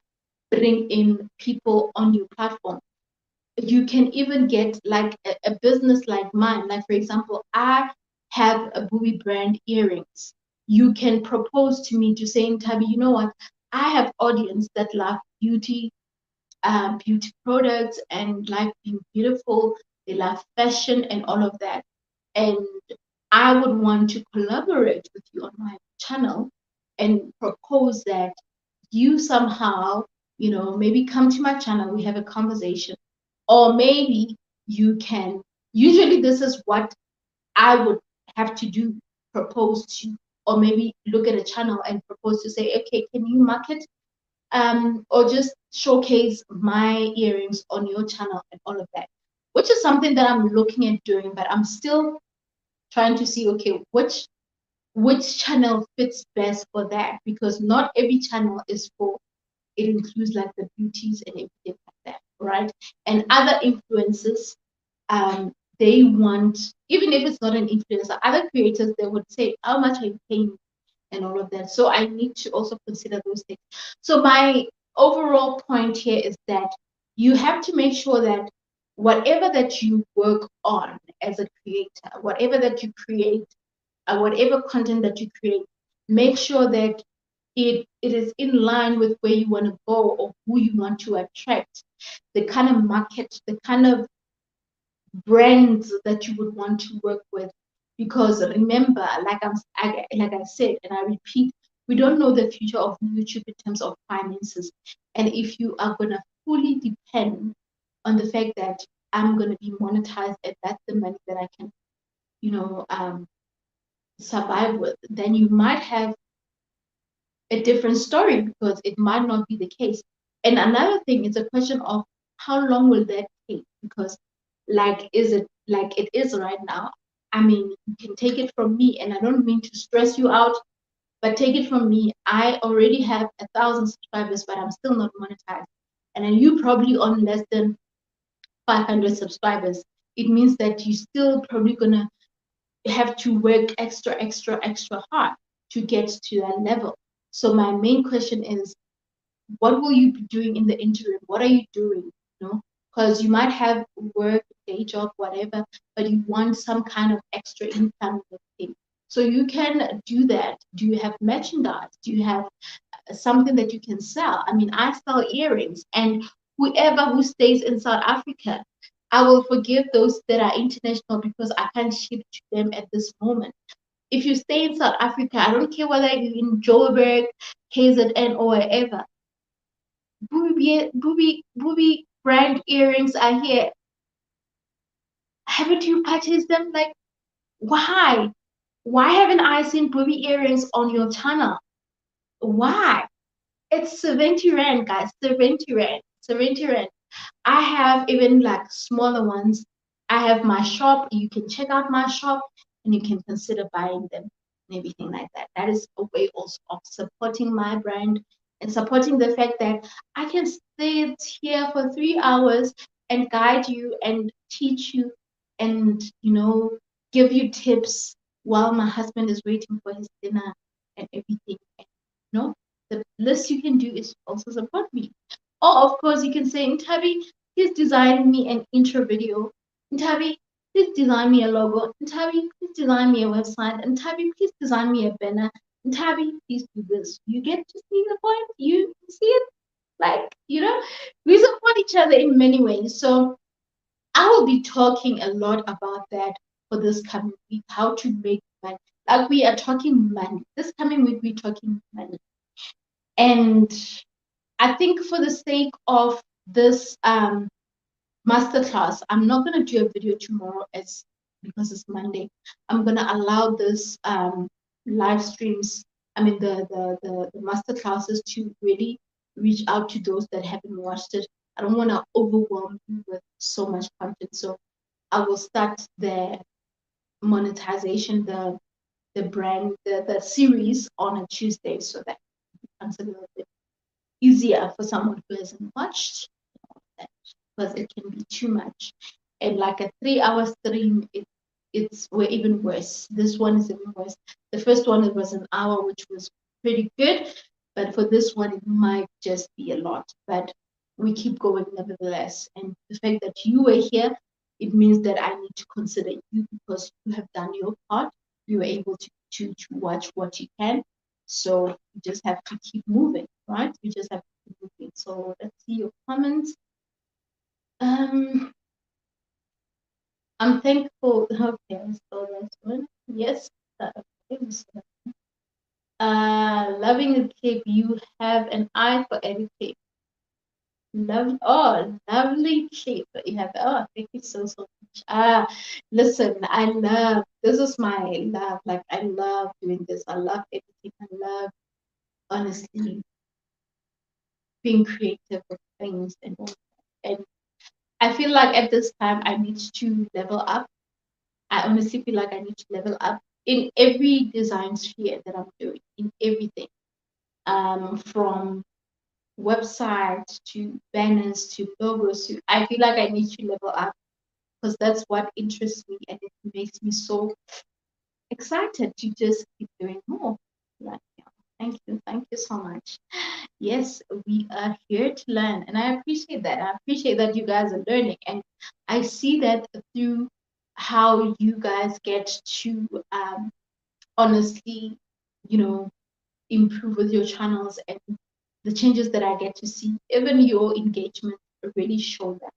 bring in people on your platform, you can even get like a business like mine. Like, for example, I have a Booby brand earrings. You can propose to me to say, Tabi, you know what? I have audience that love beauty products and like being beautiful. They love fashion and all of that. And I would want to collaborate with you on my channel and propose that you somehow, maybe come to my channel, we have a conversation, or maybe you can. Usually, this is what I would have to do, propose to, or maybe look at a channel and propose to say, okay, can you market or just showcase my earrings on your channel and all of that, which is something that I'm looking at doing, but I'm still trying to see, okay, which channel fits best for that, because not every channel is for, it includes like the beauties and everything like that, right? And other influencers, they want, even if it's not an influencer, other creators, they would say, how much are you paying, and all of that. So I need to also consider those things. So my overall point here is that you have to make sure that whatever that you work on as a creator, whatever that you create, whatever content that you create, make sure that it is in line with where you want to go or who you want to attract, the kind of market, the kind of brands that you would want to work with. Because remember, like I said, and I repeat, we don't know the future of YouTube in terms of finances. And if you are going to fully depend on the fact that I'm going to be monetized and that's the money that I can, survive with, then you might have a different story, because it might not be the case. And another thing is a question of how long will that take? Because is it like it is right now? I mean, you can take it from me, and I don't mean to stress you out, but take it from me. I already have 1,000 subscribers, but I'm still not monetized. And then you probably on less than 500 subscribers. It means that you still probably gonna have to work extra hard to get to that level. So my main question is, what will you be doing in the interim? What are you doing? Because you might have work, day job, whatever, but you want some kind of extra income. So you can do that. Do you have merchandise? Do you have something that you can sell? I mean, I sell earrings, and whoever who stays in South Africa, I will forgive those that are international because I can't ship to them at this moment. If you stay in South Africa, I don't care whether you're in Joburg, KZN, or wherever, Booby brand earrings are here. Haven't you purchased them? Like, why? Why haven't I seen Booby earrings on your channel? Why? It's 70 Rand, guys. 70 Rand. 70 Rand. I have even like smaller ones. I have my shop. You can check out my shop and you can consider buying them and everything like that. That is a way also of supporting my brand and supporting the fact that I can sit here for 3 hours and guide you and teach you and, give you tips while my husband is waiting for his dinner and everything. The least you can do is also support me. Or of course you can say, Ntabi, please design me an intro video. Ntabi, please design me a logo. Ntabi, please design me a website. Ntabi, please design me a banner. Ntabi, please do this. You get to see the point? You see it? We support each other in many ways. So I will be talking a lot about that for this coming week, how to make money. Like, we are talking money. This coming week, we're talking money. And I think for the sake of this masterclass, I'm not going to do a video tomorrow because it's Monday. I'm going to allow this live streams, the masterclasses, to really reach out to those that haven't watched it. I don't want to overwhelm you with so much content. So I will start the monetization, the the series on a Tuesday, so that it becomes a little bit easier for someone who hasn't watched, because it can be too much. And like a 3-hour stream, we're even worse. This one is even worse. The first one, it was an hour, which was pretty good, but for this one, it might just be a lot. But we keep going nevertheless. And the fact that you were here, it means that I need to consider you, because you have done your part. You were able to watch what you can. So you just have to keep moving, right? You just have to keep moving. So let's see your comments. I'm thankful. Okay, so that's one. Yes. Loving the cape. You have an eye for every cape. Lovely cape that you have. Oh, thank you so much. Listen, I love, this is my love. Like, I love doing this. I love editing. I love, honestly, being creative with things and all that. And I feel like at this time I need to level up. I honestly feel like I need to level up in every design sphere that I'm doing, in everything, from websites to banners to logos. I feel like I need to level up, because that's what interests me, and it makes me so excited to just keep doing more. Like, yeah. Thank you so much. Yes, we are here to learn, and I appreciate that. I appreciate that you guys are learning, and I see that through how you guys get to honestly, improve with your channels, and the changes that I get to see. Even your engagement really show that,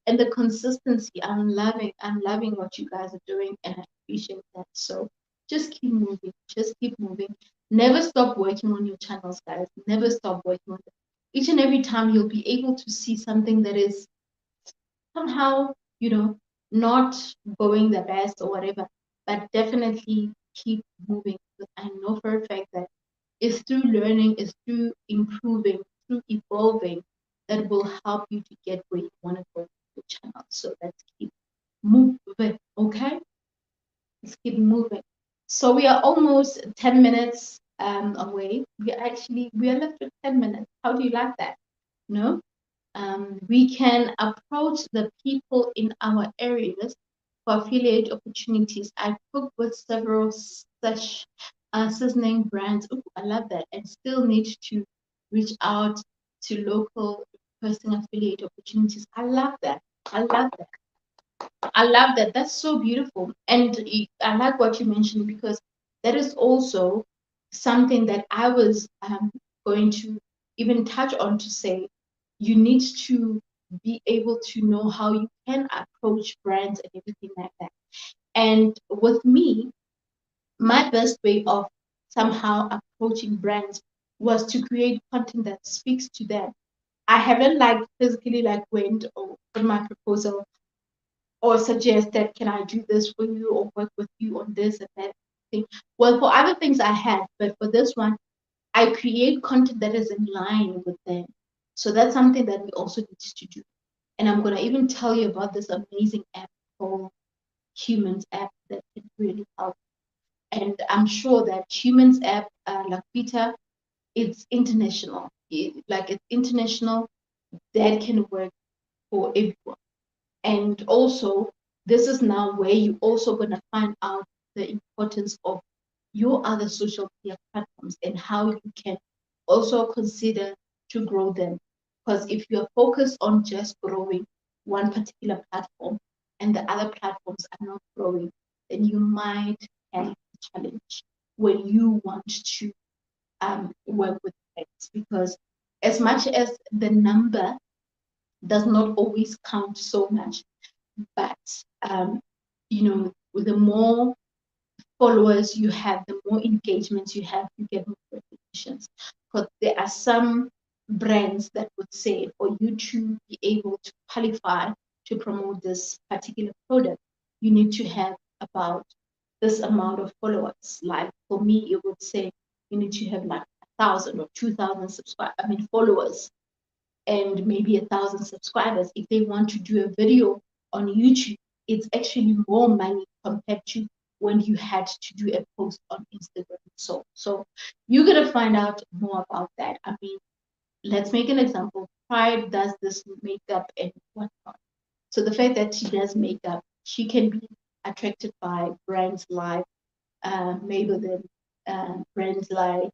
and the consistency. I'm loving what you guys are doing, and I appreciate that. So just keep moving. Just keep moving. Never stop working on your channels, guys. Never stop working on it. Each and every time you'll be able to see something that is somehow, not going the best or whatever, but definitely keep moving. Because I know for a fact that it's through learning, it's through improving, through evolving, that will help you to get where you want to go with your channel. So let's keep moving, okay? Let's keep moving. So we are almost 10 minutes away. We are left with 10 minutes. How do you like that? No? We can approach the people in our areas for affiliate opportunities. I cook with several such seasoning brands. Ooh, I love that. And still need to reach out to local person affiliate opportunities. I love that. I love that. I love that. That's so beautiful. And I like what you mentioned, because that is also something that I was going to even touch on, to say you need to be able to know how you can approach brands and everything like that. And with me, my best way of somehow approaching brands was to create content that speaks to them. I haven't physically went or put my proposal or suggest that, can I do this for you or work with you on this and that thing. Well, for other things I have, but for this one, I create content that is in line with them. So that's something that we also need to do. And I'm going to even tell you about this amazing app called Humans app that can really help. And I'm sure that Humans app, like Peter, it's international. It's international, that can work for everyone. And also, this is now where you also going to find out the importance of your other social media platforms and how you can also consider to grow them. Because if you're focused on just growing one particular platform and the other platforms are not growing, then you might have a challenge when you want to work with things. Because as much as the number does not always count so much, but the more followers you have, the more engagements you have, you get more recognitions. Because there are some brands that would say, for you to be able to qualify to promote this particular product, you need to have about this amount of followers. Like for me, it would say you need to have 1,000 or 2,000 followers, and maybe 1,000 subscribers. If they want to do a video on YouTube, it's actually more money compared to when you had to do a post on Instagram. So you're gonna find out more about that. I mean, let's make an example. Pride does this makeup and whatnot. So the fact that she does makeup, she can be attracted by brands like Maybelline, brands like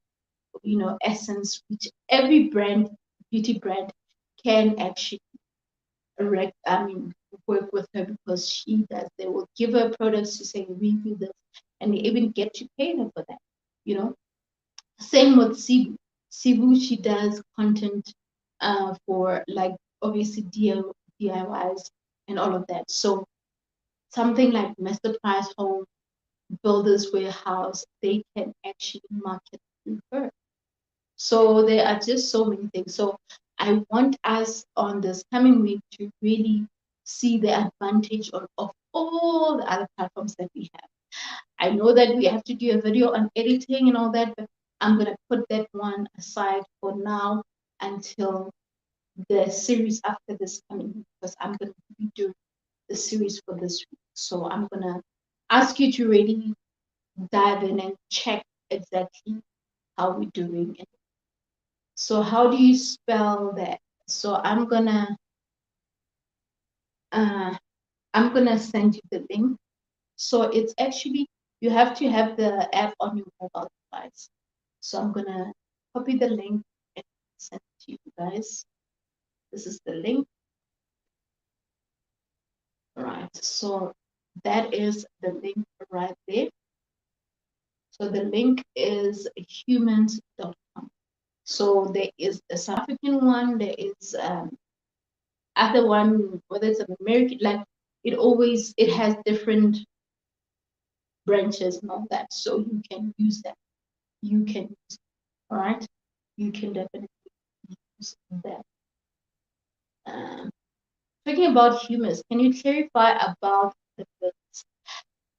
Essence, which every brand, beauty brand, can actually work with her because she does. They will give her products to say review this, and they even get to pay her for that. You know, same with Cebu. Cebu, she does content for like obviously DIYs and all of that. So something like Masterclass Home, Builders Warehouse, they can actually market through her. So there are just so many things. So I want us on this coming week to really see the advantage of all the other platforms that we have. I know that we have to do a video on editing and all that, but I'm going to put that one aside for now until the series after this coming week, because I'm going to be doing the series for this week. So I'm going to ask you to really dive in and check exactly how we're doing. So how do you spell that? So I'm gonna send you the link. So it's actually, you have to have the app on your mobile device. So I'm gonna copy the link and send it to you guys. This is the link. Right. So that is the link right there. So the link is humans.com. So there is a South African one, there is other one, whether it's an American, like it has different branches and all that. So you can use that. You can use it, all right? You can definitely use that. Talking about humans, can you clarify about the bits?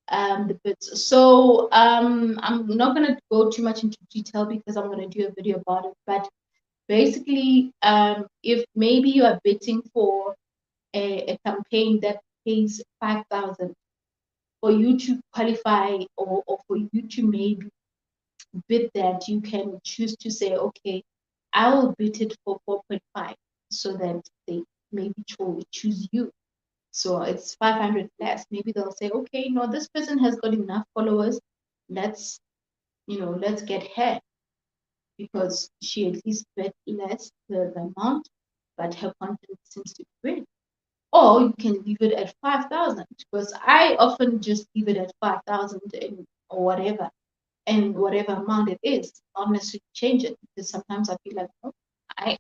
The bits. So I'm not gonna go too much into detail because I'm gonna do a video about it. But basically, if maybe you are bidding for a campaign that pays 5,000 for you to qualify, or for you to maybe bid that, you can choose to say, okay, I will bid it for 4.5 so that they maybe choose you. So it's 500 less. Maybe they'll say, okay, no, this person has got enough followers. Let's get her, because she at least bid less the amount, but her content seems to be great. Or you can leave it at 5,000, because I often just leave it at 5,000 or whatever, and whatever amount it is, not necessarily change it, because sometimes I feel like, oh,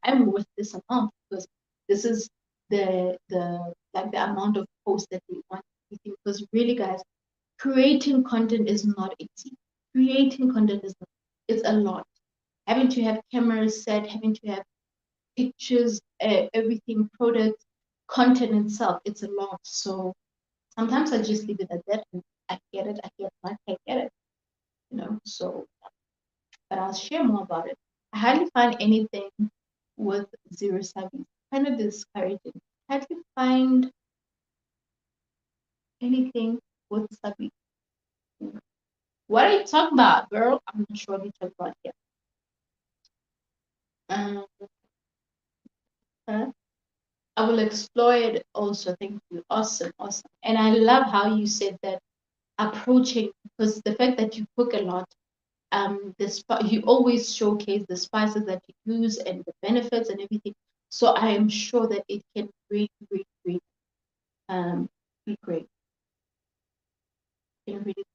I'm worth this amount because this is the amount of posts that we want. Because really, guys, creating content is not easy. Creating content is not, it's a lot. Having to have cameras set, having to have pictures, everything, products, content itself, it's a lot. So sometimes I just leave it at that, and I get it, I get it, so, but I'll share more about it. I hardly find anything with zero subbies. Kind of discouraging. I hardly find anything with subbies. What are you talking about, girl? I'm not sure what you're talking about here. I will explore it also. Thank you. Awesome, awesome. And I love how you said that, approaching, because the fact that you cook a lot, you always showcase the spices that you use and the benefits and everything. So I am sure that it can really, really, really be great. It really,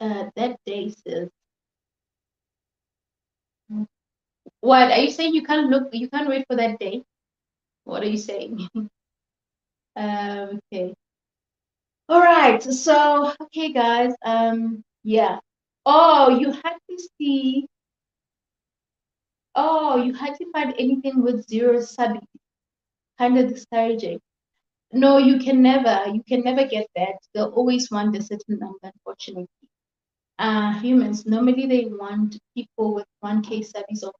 that day says, what are you saying? You can't wait for that day? What are you saying? Okay. All right. So, okay, guys. Yeah. Oh, you had to see. Oh, you had to find anything with zero subbies. Kind of discouraging. No, you can never get that. They'll always want a certain number, unfortunately. Humans, normally they want people with 1K subbies. Or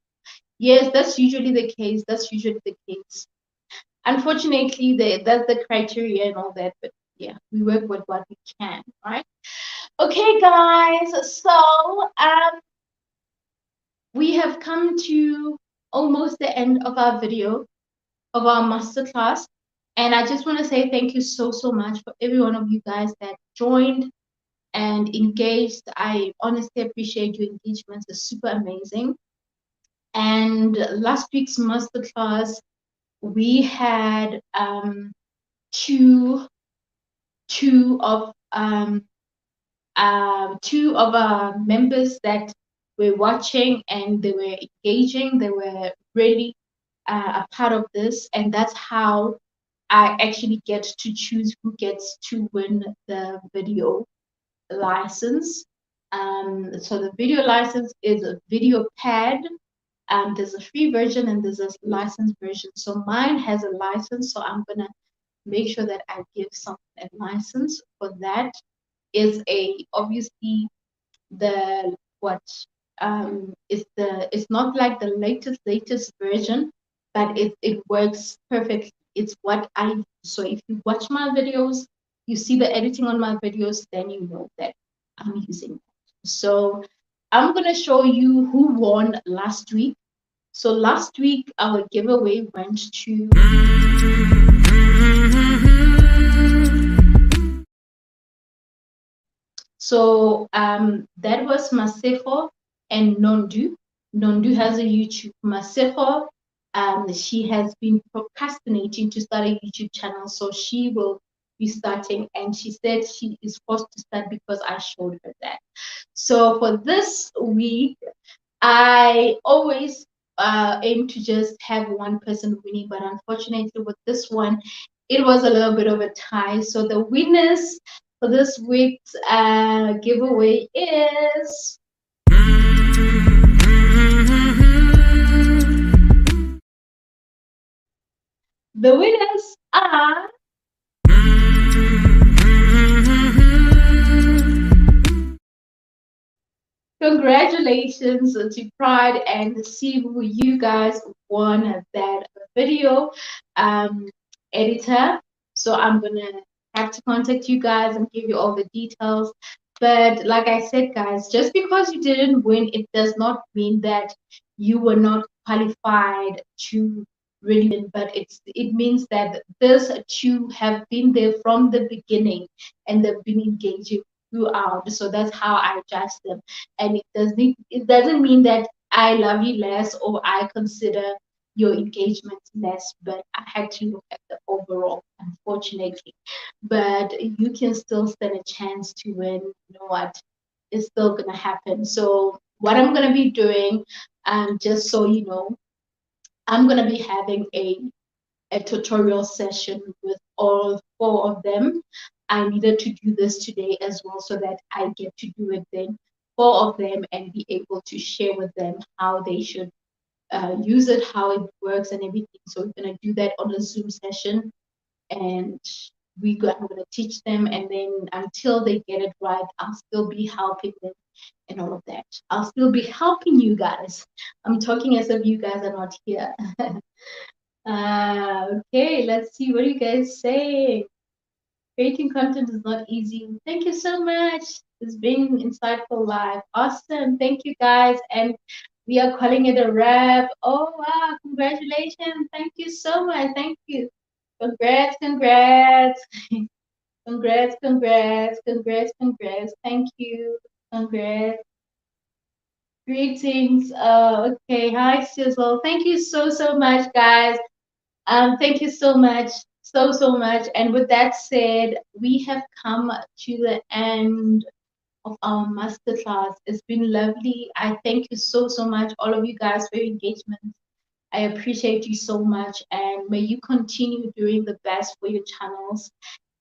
yes, that's usually the case. Unfortunately, that's the criteria and all that. But Yeah, we work with what we can, right? Okay, guys. So we have come to almost the end of our video, of our masterclass. And I just want to say thank you so much for every one of you guys that joined and engaged. I honestly appreciate your engagement. It's super amazing. And last week's masterclass, we had two of two of our members that were watching, and they were engaging. They were really a part of this, and that's how I actually get to choose who gets to win the video license. So the video license is a video pad. There's a free version and there's a licensed version. So mine has a license, so I'm gonna make sure that I give someone a license for that. Is a obviously the what is the it's not like the latest version, but it works perfectly. It's what I use. So if you watch my videos, you see the editing on my videos, then you know that I'm using it. So I'm gonna show you who won last week. So last week our giveaway went to that was Masefo and Nondu. Nondu has a YouTube. Masefo, she has been procrastinating to start a YouTube channel, so she will be starting. And she said she is forced to start because I showed her that. So for this week, I always aim to just have one person winning, but unfortunately with this one, it was a little bit of a tie. So the winners for this week's giveaway is the winners are congratulations to Pride and Sibu. You guys won that video editor. So I'm gonna have to contact you guys and give you all the details. But like I said, guys, just because you didn't win, it does not mean that you were not qualified to really win. But it means that these two have been there from the beginning and they've been engaging throughout. So that's how I judge them. And it doesn't mean that I love you less or I consider your engagement less, but I had to look at the overall, unfortunately. But you can still stand a chance to win. You know what? It's still gonna happen. So what I'm gonna be doing, just so you know, I'm gonna be having a tutorial session with all four of them. I needed to do this today as well so that I get to do it then, four of them, and be able to share with them how they should use it, how it works, and everything. So we're gonna do that on a Zoom session, and I'm gonna teach them, and then until they get it right, I'll still be helping them and all of that. I'll still be helping you guys. I'm talking as if you guys are not here. Okay, let's see what you guys say. Creating content is not easy. Thank you so much. It's been insightful live. Awesome. Thank you guys. And we are calling it a wrap. Oh wow, congratulations. Thank you so much. Thank you. Congrats, congrats. Congrats, congrats, congrats, congrats. Thank you. Congrats. Greetings. Okay. Hi, Sizzle. Thank you so much, guys. Thank you so much, so much. And with that said, we have come to the end of our masterclass. It's been lovely. I thank you so much, all of you guys, for your engagement. I appreciate you so much, and may you continue doing the best for your channels.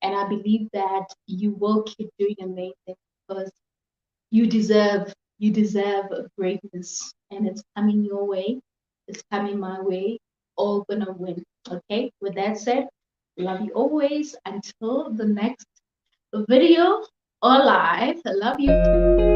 And I believe that you will keep doing amazing because you deserve greatness, and it's coming your way. It's coming my way. All gonna win. Okay. With that said, love you always. Until the next video or live. I love you.